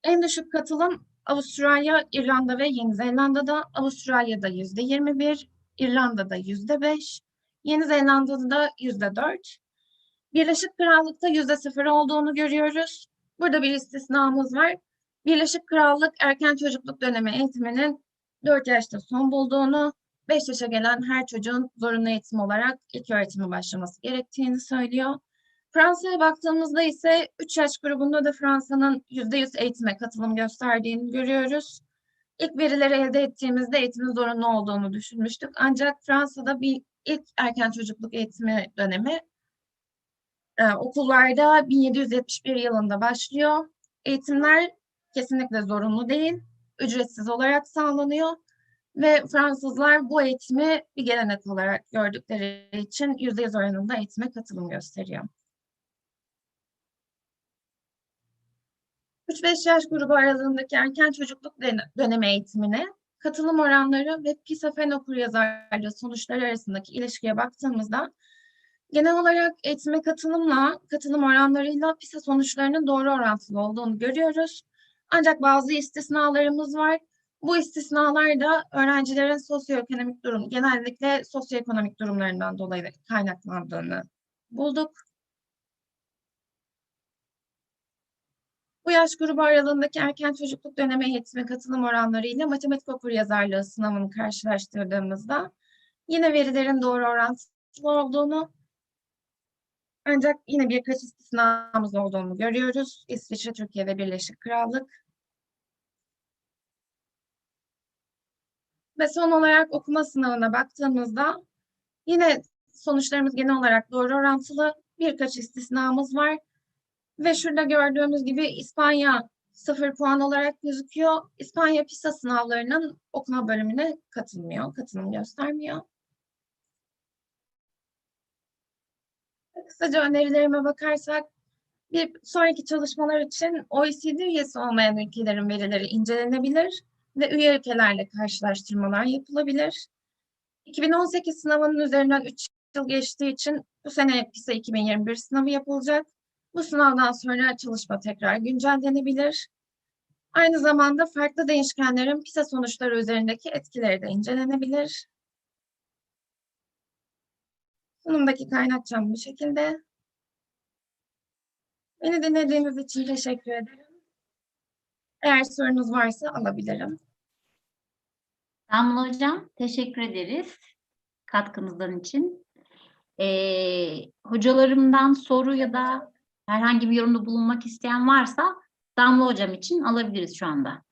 En düşük katılım Avustralya, İrlanda ve Yeni Zelanda'da. Avustralya'da %21, İrlanda'da %5, Yeni Zelanda'da da %4. Birleşik Krallık'ta %0 olduğunu görüyoruz. Burada bir istisnamız var. Birleşik Krallık erken çocukluk dönemi eğitiminin 4 yaşta son bulduğunu 5 yaşa gelen her çocuğun zorunlu eğitim olarak ilköğretime başlaması gerektiğini söylüyor. Fransa'ya baktığımızda ise 3 yaş grubunda da Fransa'nın %100 eğitime katılım gösterdiğini görüyoruz. İlk verileri elde ettiğimizde eğitimin zorunlu olduğunu düşünmüştük. Ancak Fransa'da bir ilk erken çocukluk eğitimi dönemi okullarda 1771 yılında başlıyor. Eğitimler kesinlikle zorunlu değil, ücretsiz olarak sağlanıyor. Ve Fransızlar bu eğitimi bir gelenek olarak gördükleri için %100 oranında eğitime katılım gösteriyor. 3-5 yaş grubu aralığındaki erken çocukluk dönemi eğitimine katılım oranları ve PISA fen okuryazarlığı sonuçları arasındaki ilişkiye baktığımızda genel olarak eğitime katılımla, katılım oranlarıyla PISA sonuçlarının doğru orantılı olduğunu görüyoruz. Ancak bazı istisnalarımız var. Bu istisnalar da öğrencilerin sosyoekonomik durum, genellikle sosyoekonomik durumlarından dolayı kaynaklandığını bulduk. Bu yaş grubu aralığındaki erken çocukluk dönemi eğitime katılım oranlarıyla matematik okuryazarlığı sınavını karşılaştırdığımızda yine verilerin doğru orantılı olduğunu, ancak yine birkaç istisnamız olduğunu görüyoruz. İsviçre, Türkiye ve Birleşik Krallık. Ve son olarak okuma sınavına baktığımızda yine sonuçlarımız genel olarak doğru orantılı, birkaç istisnamız var. Ve şurada gördüğümüz gibi İspanya 0 puan olarak gözüküyor. İspanya PISA sınavlarının okuma bölümüne katılmıyor, katılım göstermiyor. Kısaca önerilerime bakarsak, bir sonraki çalışmalar için OECD üyesi olmayan ülkelerin verileri incelenebilir ve üye ülkelerle karşılaştırmalar yapılabilir. 2018 sınavının üzerinden 3 yıl geçtiği için bu sene PISA 2021 sınavı yapılacak. Bu sınavdan sonra çalışma tekrar güncellenebilir. Aynı zamanda farklı değişkenlerin PISA sonuçları üzerindeki etkileri de incelenebilir. Sunumdaki kaynakçam bu şekilde. Beni dinlediğiniz için teşekkür ederim. Eğer sorunuz varsa alabilirim. Damla Hocam, teşekkür ederiz katkınızdan için. Hocalarımdan soru ya da herhangi bir yorumda bulunmak isteyen varsa Damla Hocam için alabiliriz şu anda.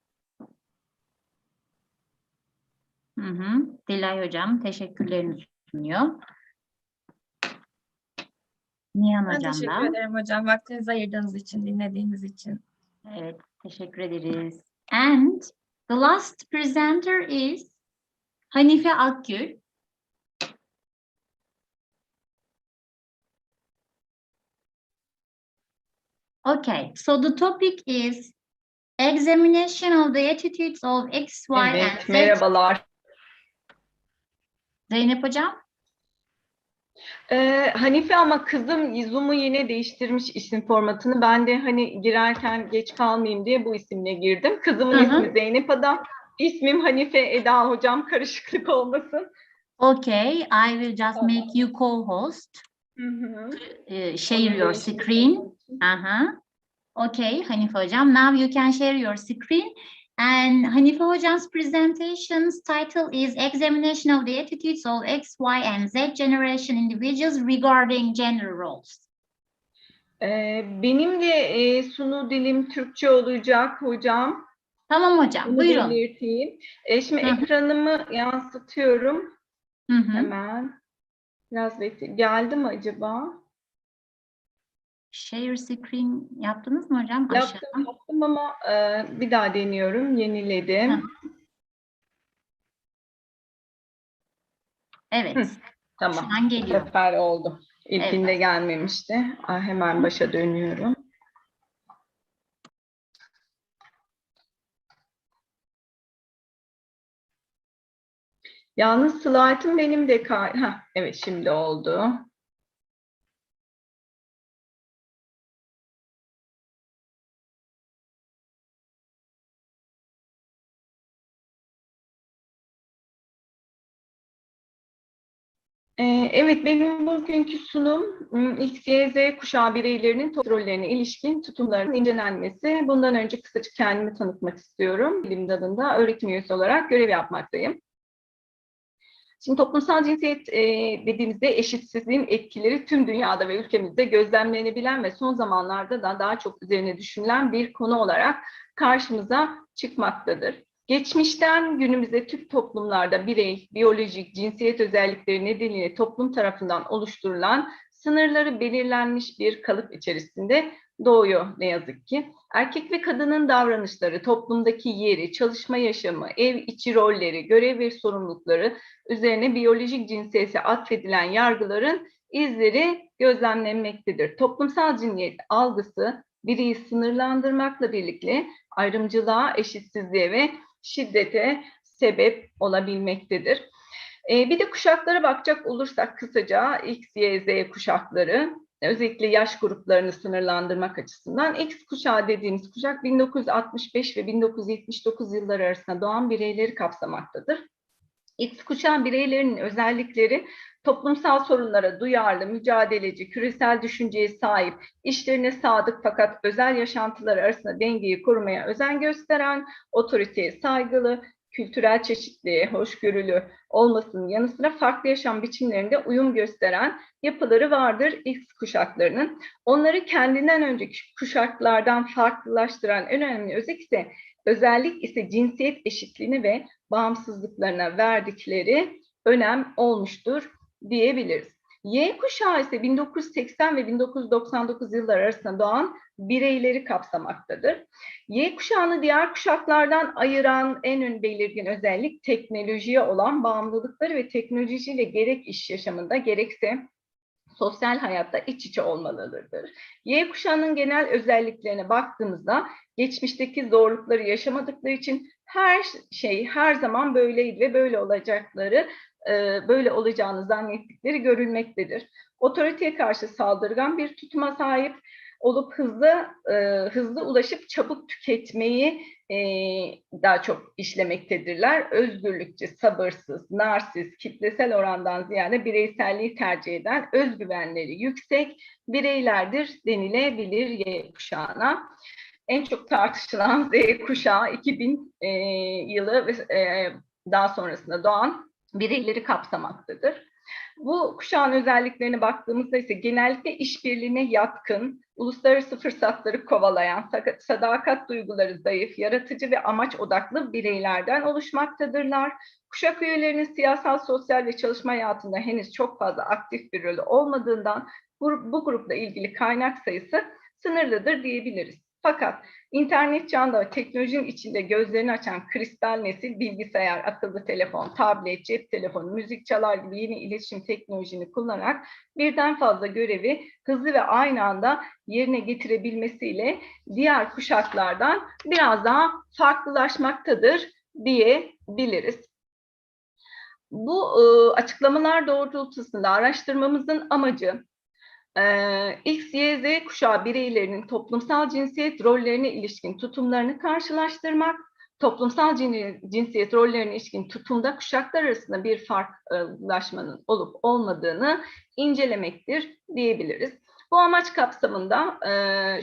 Dilay Hocam teşekkürlerini sunuyor. Nihan Ben Hocam teşekkür da. ederim hocam. Vaktinizi ayırdığınız için, dinlediğiniz için. Evet, teşekkür ederiz. And the last presenter is Hanife Akgül. Okay, so the topic is examination of the attitudes of X, Y, and Evet, Z. merhabalar. Zeynep Hocam. Hanife ama kızım Zoom'u yine değiştirmiş isim formatını. Ben de hani girerken geç kalmayayım diye bu isimle girdim. Kızımın ismi Zeynep Ada. İsmim Hanife Eda hocam, karışıklık olmasın. Okay, I will just make you co-host. Share your screen. Okay, Hanife Hocam, now you can share your screen. And Hanife Hocam's presentation's title is Examination of the Attitudes of X, Y, and Z Generation Individuals Regarding Gender Roles. Benim de sunu dilim Türkçe olacak hocam. Tamam hocam, Bunu buyurun. belirteyim. Şimdi ekranımı yansıtıyorum. Hemen. Biraz bekle. Geldi mi acaba? Share screen yaptınız mı hocam? Yaptım ama bir daha deniyorum. Yeniledim. Evet. Tamam. Şu an geliyor. Bu sefer oldu. İlkinde gelmemişti. Hemen başa dönüyorum. Yalnız slaytım benim de evet şimdi oldu. Evet, benim bugünkü sunum X, Y, Z kuşağı bireylerinin rollerine ilişkin tutumlarının incelenmesi. Bundan önce kısaca kendimi tanıtmak istiyorum. Bilim dalında öğretim üyesi olarak görev yapmaktayım. Şimdi toplumsal cinsiyet dediğimizde eşitsizliğin etkileri tüm dünyada ve ülkemizde gözlemlenebilen ve son zamanlarda da daha çok üzerine düşünülen bir konu olarak karşımıza çıkmaktadır. Geçmişten günümüze tüm toplumlarda birey, biyolojik, cinsiyet özellikleri nedeniyle toplum tarafından oluşturulan sınırları belirlenmiş bir kalıp içerisinde doğuyor ne yazık ki. Erkek ve kadının davranışları, toplumdaki yeri, çalışma yaşamı, ev içi rolleri, görev ve sorumlulukları üzerine biyolojik cinsiyete atfedilen yargıların izleri gözlemlenmektedir. Toplumsal cinsiyet algısı bireyi sınırlandırmakla birlikte ayrımcılığa, eşitsizliğe ve şiddete sebep olabilmektedir. Bir de kuşaklara bakacak olursak kısaca X, Y, Z kuşakları, özellikle yaş gruplarını sınırlandırmak açısından X kuşağı dediğimiz kuşak 1965 ve 1979 yılları arasında doğan bireyleri kapsamaktadır. X kuşağı bireylerinin özellikleri toplumsal sorunlara duyarlı, mücadeleci, küresel düşünceye sahip, işlerine sadık fakat özel yaşantıları arasında dengeyi korumaya özen gösteren, otoriteye saygılı, kültürel çeşitliliğe hoşgörülü olmasının yanı sıra farklı yaşam biçimlerinde uyum gösteren yapıları vardır X kuşaklarının. Onları kendinden önceki kuşaklardan farklılaştıran en önemli özellik ise cinsiyet eşitliğini ve bağımsızlıklarına verdikleri önem olmuştur diyebiliriz. Y kuşağı ise 1980 ve 1999 yılları arasında doğan bireyleri kapsamaktadır. Y kuşağını diğer kuşaklardan ayıran en belirgin özellik teknolojiye olan bağımlılıkları ve teknolojiyle gerek iş yaşamında gerekse sosyal hayatta iç içe olmalıdır. Y kuşağının genel özelliklerine baktığımızda geçmişteki zorlukları yaşamadıkları için her şey her zaman böyleydi ve böyle olacağını zannettikleri görülmektedir. Otoriteye karşı saldırgan bir tutuma sahip olup hızlı ulaşıp çabuk tüketmeyi daha çok işlemektedirler. Özgürlükçü, sabırsız, narsist, kitlesel orandan ziyade bireyselliği tercih eden, özgüvenleri yüksek bireylerdir denilebilir Y kuşağına. En çok tartışılan Z kuşağı 2000 yılı ve daha sonrasında doğan bireyleri kapsamaktadır. Bu kuşağın özelliklerine baktığımızda ise genellikle işbirliğine yatkın, uluslararası fırsatları kovalayan, sadakat duyguları zayıf, yaratıcı ve amaç odaklı bireylerden oluşmaktadırlar. Kuşak üyelerinin siyasal, sosyal ve çalışma hayatında henüz çok fazla aktif bir rolü olmadığından bu grupla ilgili kaynak sayısı sınırlıdır diyebiliriz. Fakat internet çağında ve teknolojinin içinde gözlerini açan kristal nesil bilgisayar, akıllı telefon, tablet, cep telefonu, müzik çalar gibi yeni iletişim teknolojisini kullanarak birden fazla görevi hızlı ve aynı anda yerine getirebilmesiyle diğer kuşaklardan biraz daha farklılaşmaktadır diyebiliriz. Bu açıklamalar doğrultusunda araştırmamızın amacı X, Y, Z kuşağı bireylerinin toplumsal cinsiyet rollerine ilişkin tutumlarını karşılaştırmak, toplumsal cinsiyet rollerine ilişkin tutumda kuşaklar arasında bir farklılaşmanın olup olmadığını incelemektir diyebiliriz. Bu amaç kapsamında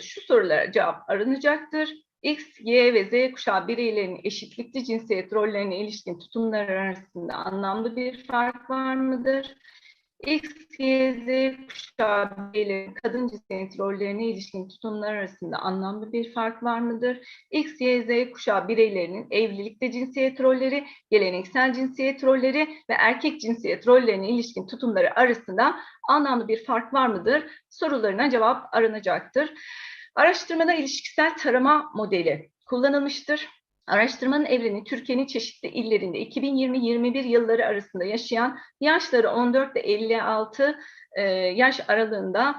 şu sorulara cevap aranacaktır. X, Y ve Z kuşağı bireylerinin eşitlikçi cinsiyet rollerine ilişkin tutumlar arasında anlamlı bir fark var mıdır? X, Y, Z kuşağı bireylerin kadın cinsiyet rollerine ilişkin tutumlar arasında anlamlı bir fark var mıdır? X, Y, Z kuşağı bireylerinin evlilikte cinsiyet rolleri, geleneksel cinsiyet rolleri ve erkek cinsiyet rollerine ilişkin tutumları arasında anlamlı bir fark var mıdır? Sorularına cevap aranacaktır. Araştırmada ilişkisel tarama modeli kullanılmıştır. Araştırmanın evreni Türkiye'nin çeşitli illerinde 2020-21 yılları arasında yaşayan yaşları 14 ile 56 yaş aralığında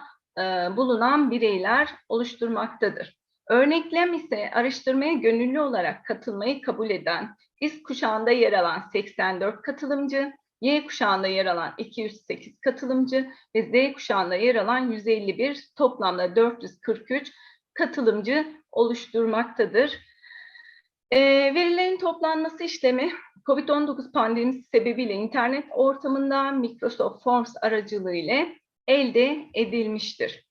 bulunan bireyler oluşturmaktadır. Örneklem ise araştırmaya gönüllü olarak katılmayı kabul eden X kuşağında yer alan 84 katılımcı, Y kuşağında yer alan 208 katılımcı ve Z kuşağında yer alan 151 toplamda 443 katılımcı oluşturmaktadır. Verilerin toplanması işlemi COVID-19 pandemisi sebebiyle internet ortamında Microsoft Forms aracılığıyla elde edilmiştir.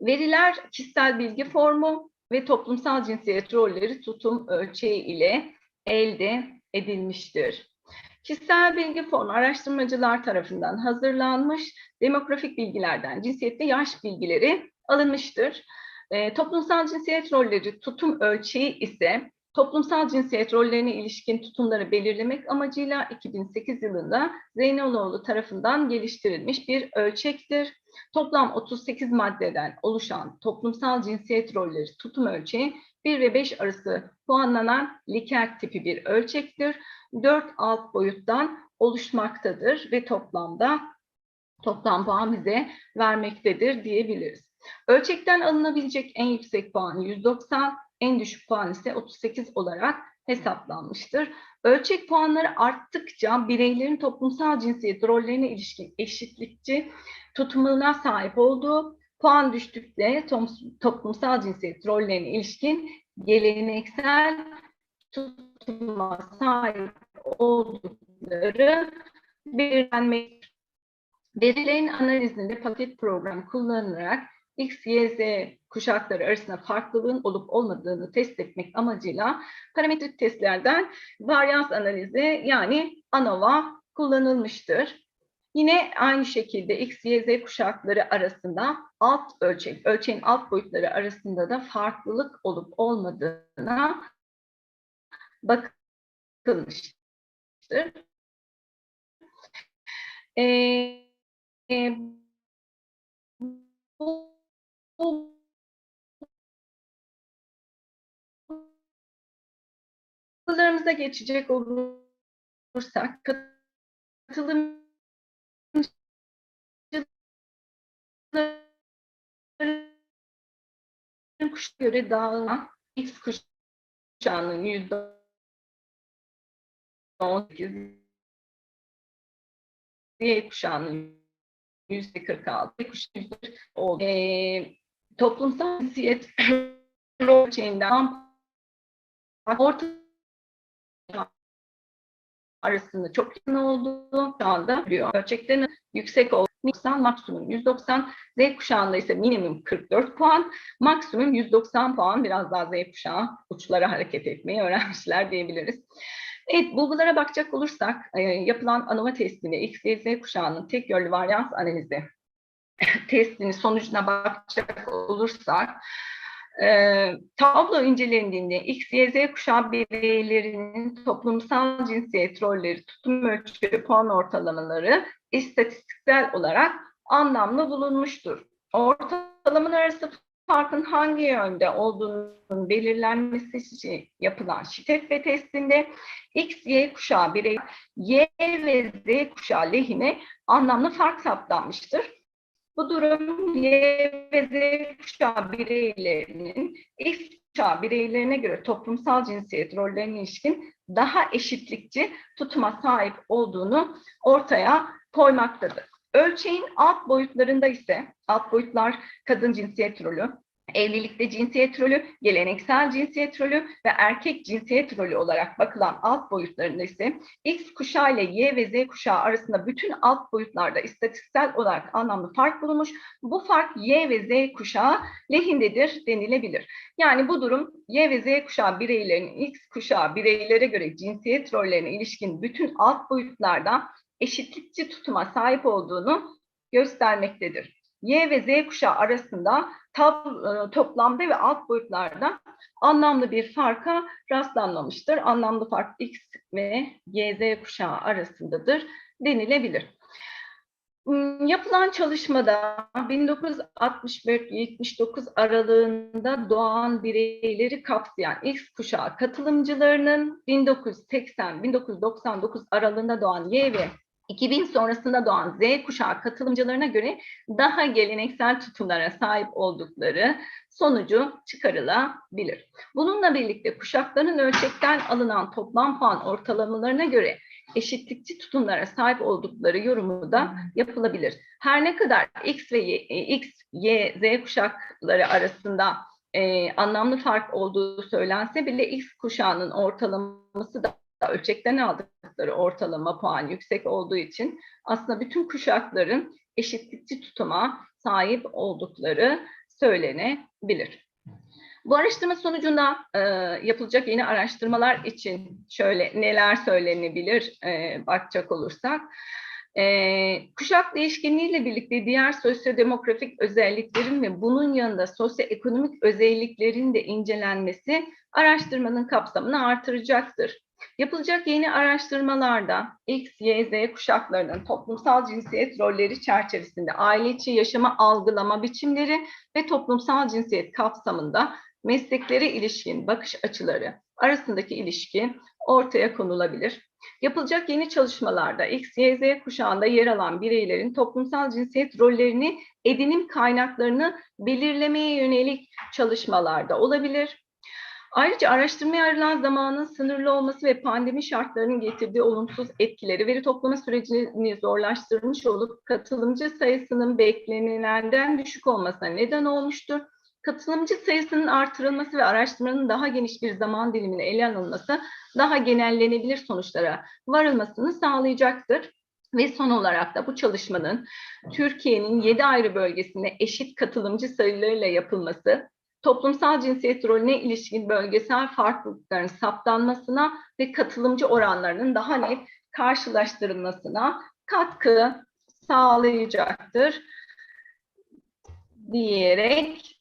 Veriler kişisel bilgi formu ve toplumsal cinsiyet rolleri tutum ölçeği ile elde edilmiştir. Kişisel bilgi formu araştırmacılar tarafından hazırlanmış, demografik bilgilerden cinsiyet ve yaş bilgileri alınmıştır. Toplumsal cinsiyet rolleri tutum ölçeği ise toplumsal cinsiyet rollerine ilişkin tutumları belirlemek amacıyla 2008 yılında Zeynoloğlu tarafından geliştirilmiş bir ölçektir. Toplam 38 maddeden oluşan toplumsal cinsiyet rolleri tutum ölçeği 1 ve 5 arası puanlanan Likert tipi bir ölçektir. 4 alt boyuttan oluşmaktadır ve toplam puan bize vermektedir diyebiliriz. Ölçekten alınabilecek en yüksek puan 190, en düşük puan ise 38 olarak hesaplanmıştır. Ölçek puanları arttıkça bireylerin toplumsal cinsiyet rollerine ilişkin eşitlikçi tutumuna sahip olduğu, puan düştükçe toplumsal cinsiyet rollerine ilişkin geleneksel tutuma sahip oldukları belirlenmektedir. Verilerin analizinde paket program kullanılarak X, Y, Z kuşakları arasında farklılığın olup olmadığını test etmek amacıyla parametrik testlerden varyans analizi yani ANOVA kullanılmıştır. Yine aynı şekilde X, Y, Z kuşakları arasında ölçeğin alt boyutları arasında da farklılık olup olmadığına bakılmıştır. Bulgularımıza geçecek olursak katılımcıların kuşa göre dağılan X kuşağının %18, Y kuşağının %46, kuşağı oldu. Toplumsal cinsiyet ölçeğinden orta arasında çok yakın olduğu şu anda biliyor. Ölçeklerin yüksek olduğu maksimum 190, Z kuşağında ise minimum 44 puan, maksimum 190 puan. Biraz daha Z kuşağı uçlara hareket etmeyi öğrenmişler diyebiliriz. Evet, bulgulara bakacak olursak yapılan ANOVA testinde X, Y, Z kuşağının tek yönlü varyans analizi testinin sonucuna bakacak olursak tablo incelendiğinde X, Y, Z kuşağı bireylerinin toplumsal cinsiyet rolleri, tutum ölçü, puan ortalamaları istatistiksel olarak anlamlı bulunmuştur. Ortalamalar arası farkın hangi yönde olduğunun belirlenmesi için yapılan şiddet testinde X, Y kuşağı birey, Y ve Z kuşağı lehine anlamlı fark saptanmıştır. Bu durum Y ve Z kuşağı bireylerinin X kuşağı bireylerine göre toplumsal cinsiyet rollerine ilişkin daha eşitlikçi tutuma sahip olduğunu ortaya koymaktadır. Ölçeğin alt boyutlarında ise alt boyutlar kadın cinsiyet rolü, evlilikte cinsiyet rolü, geleneksel cinsiyet rolü ve erkek cinsiyet rolü olarak bakılan alt boyutlarında ise X kuşağı ile Y ve Z kuşağı arasında bütün alt boyutlarda istatistiksel olarak anlamlı fark bulunmuş. Bu fark Y ve Z kuşağı lehindedir denilebilir. Yani bu durum Y ve Z kuşağı bireylerinin X kuşağı bireylere göre cinsiyet rollerine ilişkin bütün alt boyutlarda eşitlikçi tutuma sahip olduğunu göstermektedir. Y ve Z kuşağı arasında toplamda ve alt boyutlarda anlamlı bir farka rastlanmamıştır. Anlamlı fark X ve Y, Z kuşağı arasındadır denilebilir. Yapılan çalışmada 1964-79 aralığında doğan bireyleri kapsayan X kuşağı katılımcılarının 1980-1999 aralığında doğan Y ve 2000 sonrasında doğan Z kuşağı katılımcılarına göre daha geleneksel tutumlara sahip oldukları sonucu çıkarılabilir. Bununla birlikte kuşakların ölçekten alınan toplam puan ortalamalarına göre eşitlikçi tutumlara sahip oldukları yorumu da yapılabilir. Her ne kadar X, Y, Z kuşakları arasında anlamlı fark olduğu söylense bile X kuşağının ortalaması da ölçekten aldıkları ortalama puan yüksek olduğu için aslında bütün kuşakların eşitlikçi tutuma sahip oldukları söylenebilir. Bu araştırma sonucunda yapılacak yeni araştırmalar için şöyle neler söylenebilir bakacak olursak. Kuşak değişkenliğiyle birlikte diğer sosyodemografik özelliklerin ve bunun yanında sosyoekonomik özelliklerin de incelenmesi araştırmanın kapsamını artıracaktır. Yapılacak yeni araştırmalarda X, Y, Z kuşaklarının toplumsal cinsiyet rolleri çerçevesinde aile içi yaşamı algılama biçimleri ve toplumsal cinsiyet kapsamında mesleklere ilişkin bakış açıları arasındaki ilişki ortaya konulabilir. Yapılacak yeni çalışmalarda X, Y, Z kuşağında yer alan bireylerin toplumsal cinsiyet rollerini, edinim kaynaklarını belirlemeye yönelik çalışmalarda olabilir. Ayrıca araştırmaya ayrılan zamanın sınırlı olması ve pandemi şartlarının getirdiği olumsuz etkileri veri toplama sürecini zorlaştırmış olup katılımcı sayısının beklenilenden düşük olmasına neden olmuştur. Katılımcı sayısının artırılması ve araştırmanın daha geniş bir zaman dilimine ele alınması daha genellenebilir sonuçlara varılmasını sağlayacaktır. Ve son olarak da bu çalışmanın Türkiye'nin 7 ayrı bölgesinde eşit katılımcı sayılarıyla yapılması, toplumsal cinsiyet rolüne ilişkin bölgesel farklılıkların saptanmasına ve katılımcı oranlarının daha net karşılaştırılmasına katkı sağlayacaktır diyerek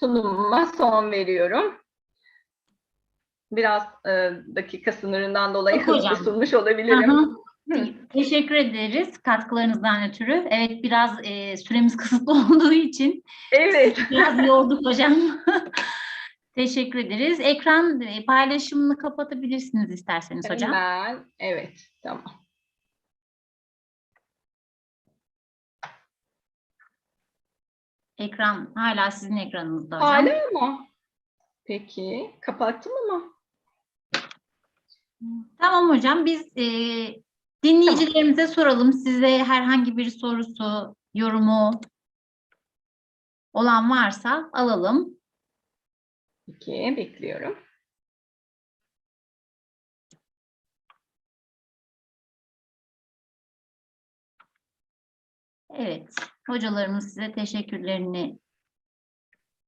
sunumuma son veriyorum. Biraz dakika sınırından dolayı Yok hızlı hocam. sunmuş olabilirim. Teşekkür ederiz katkılarınızdan ötürü. Evet, biraz süremiz kısıtlı olduğu için Evet. biraz yorduk hocam. Teşekkür ederiz. Ekran paylaşımını kapatabilirsiniz isterseniz hocam. Hemen, evet, tamam. Ekran hala sizin ekranınızda hocam. Hala mı? Peki, kapattım ama. Tamam hocam, biz dinleyicilerimize soralım. Size herhangi bir sorusu, yorumu olan varsa alalım. Peki, bekliyorum. Evet, hocalarımız size teşekkürlerini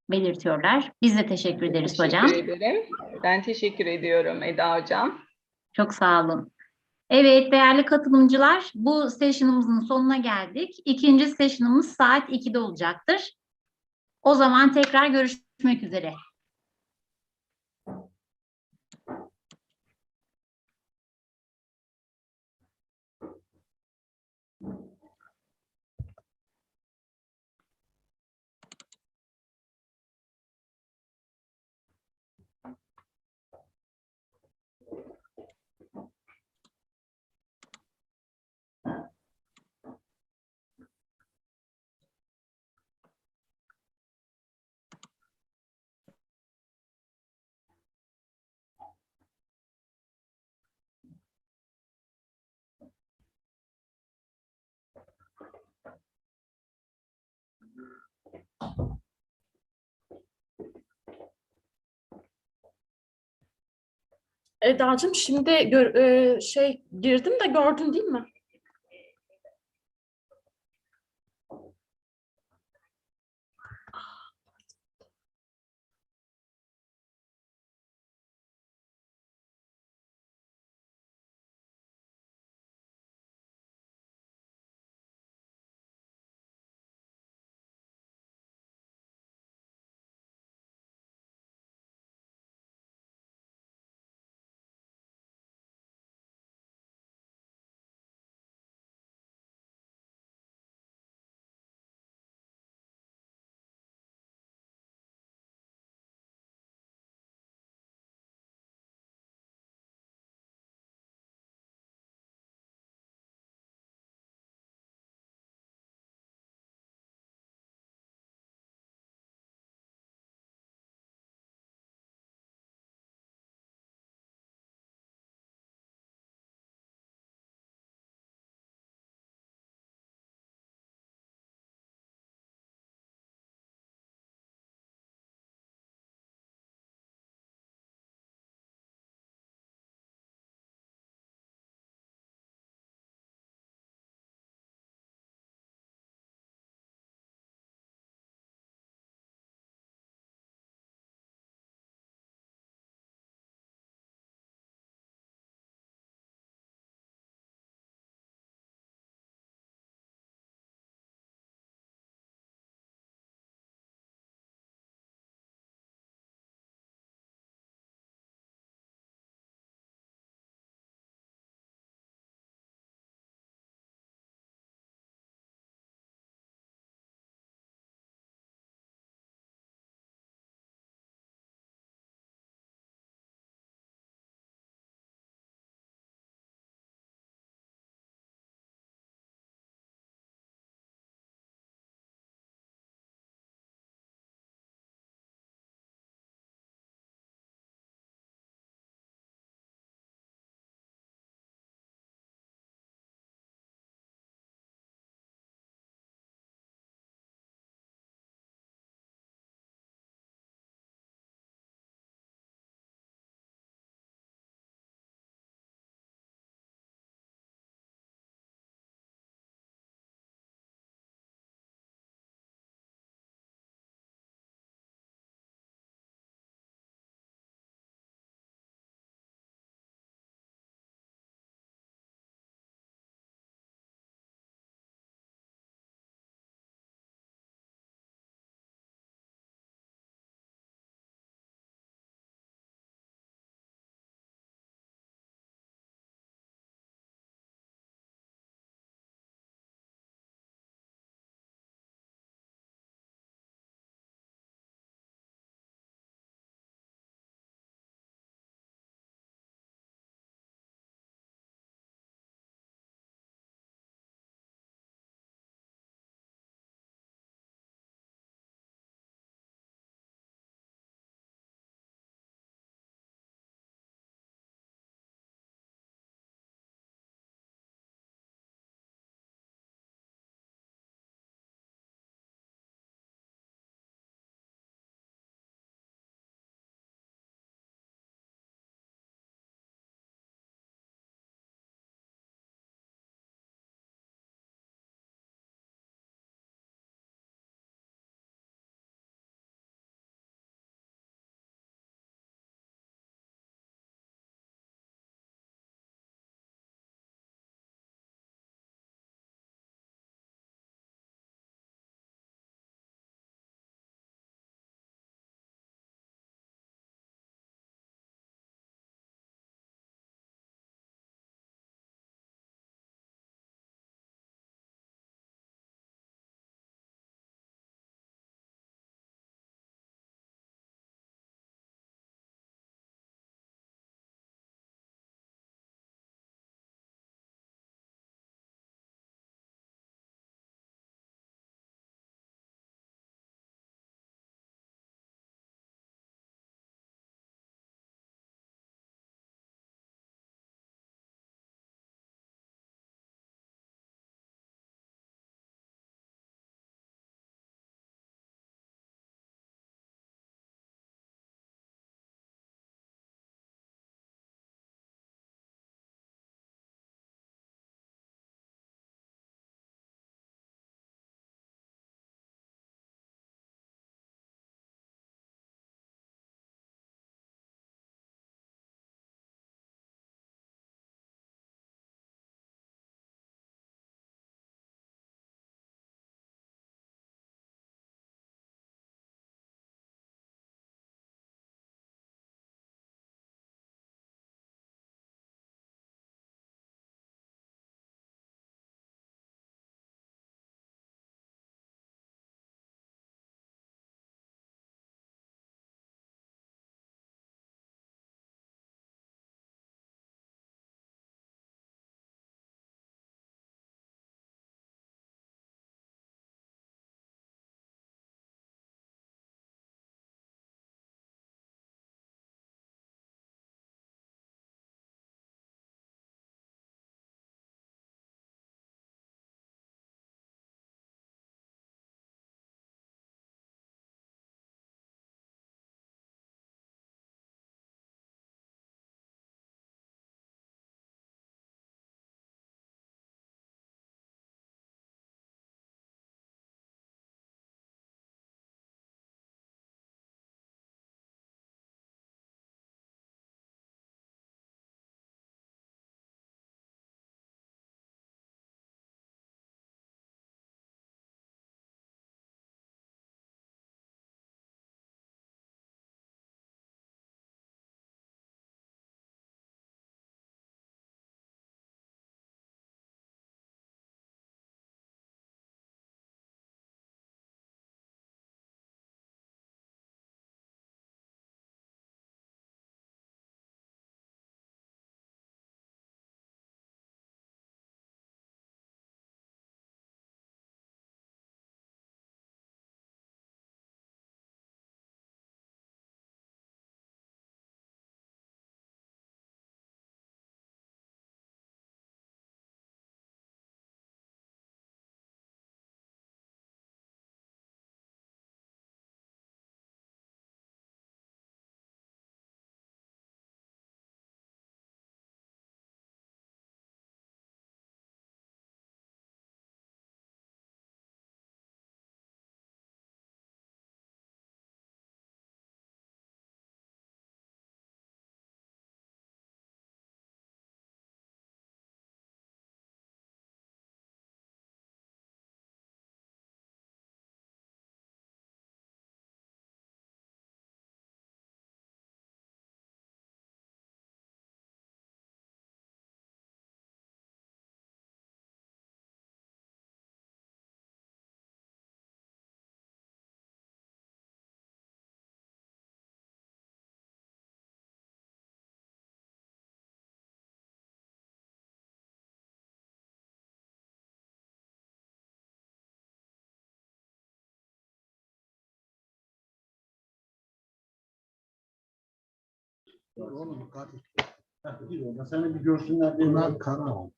belirtiyorlar. Biz de teşekkür ederiz hocam. Teşekkür ederim. Ben teşekkür ediyorum Eda hocam. Çok sağ olun. Evet değerli katılımcılar, bu session'ımızın sonuna geldik. İkinci session'ımız saat 2'de olacaktır. O zaman tekrar görüşmek üzere. Eda'cığım şimdi girdim de gördün değil mi? Oğlum katil. Seni bir görsünler diye. Bunlar kanal.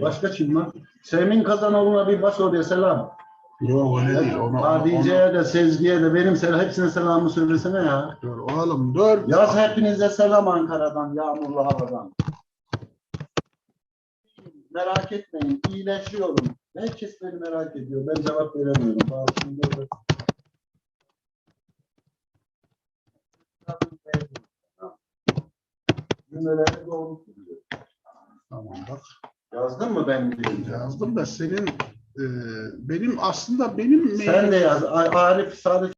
Başka kim var? Semin Kazanoğlu'na bir bas oraya selam. Yok öyle değil. Hadice'ye de Sezgi'ye de benim hepsine selamı söylesene ya. Dur oğlum dur. Yaz hepinize selam Ankara'dan, yağmurlu havadan. Merak etmeyin, iyileşiyorum. Herkes beni merak ediyor. Ben cevap veremiyorum. Daha şimdi orada... Cümleleri doğru söylüyor. Tamam bak. Yazdın mı ben diye? Yazdım da senin benim aslında benim sen de yaz. Arif sadece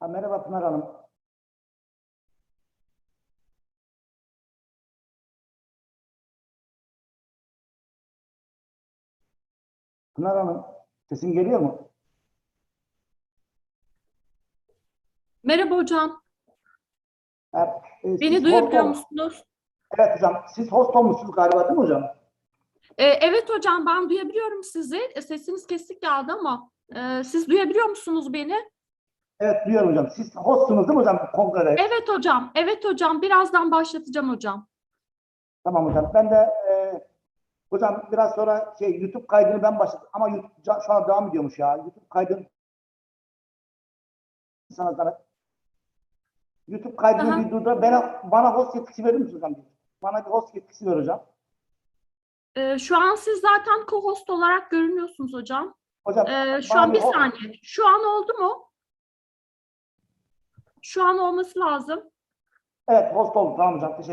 Merhaba Pınar Hanım. Pınar Hanım, sesim geliyor mu? Merhaba hocam. Siz Beni host duyabiliyor olmuş- musunuz? Evet hocam, siz host olmuşsunuz galiba değil mi hocam? Evet hocam, ben duyabiliyorum sizi. Sesiniz kesik geldi ama siz duyabiliyor musunuz beni? Evet duyuyorum hocam. Siz hostsunuz değil mi hocam kongrede? Evet hocam. Evet hocam. Birazdan başlatacağım hocam. Tamam hocam. Ben de hocam biraz sonra YouTube kaydını ben başlattım ama YouTube şu an devam ediyormuş ya. YouTube kaydını YouTube kaydını bir durdur. Bana host yetkisi verir misiniz hocam? Bana bir host yetkisi ver hocam. Şu an siz zaten co-host olarak görünüyorsunuz hocam. Hocam Şu an bir saniye. Şu an oldu mu? Şu an olması lazım. Evet host oldu. Tamam hocam. Teşekkür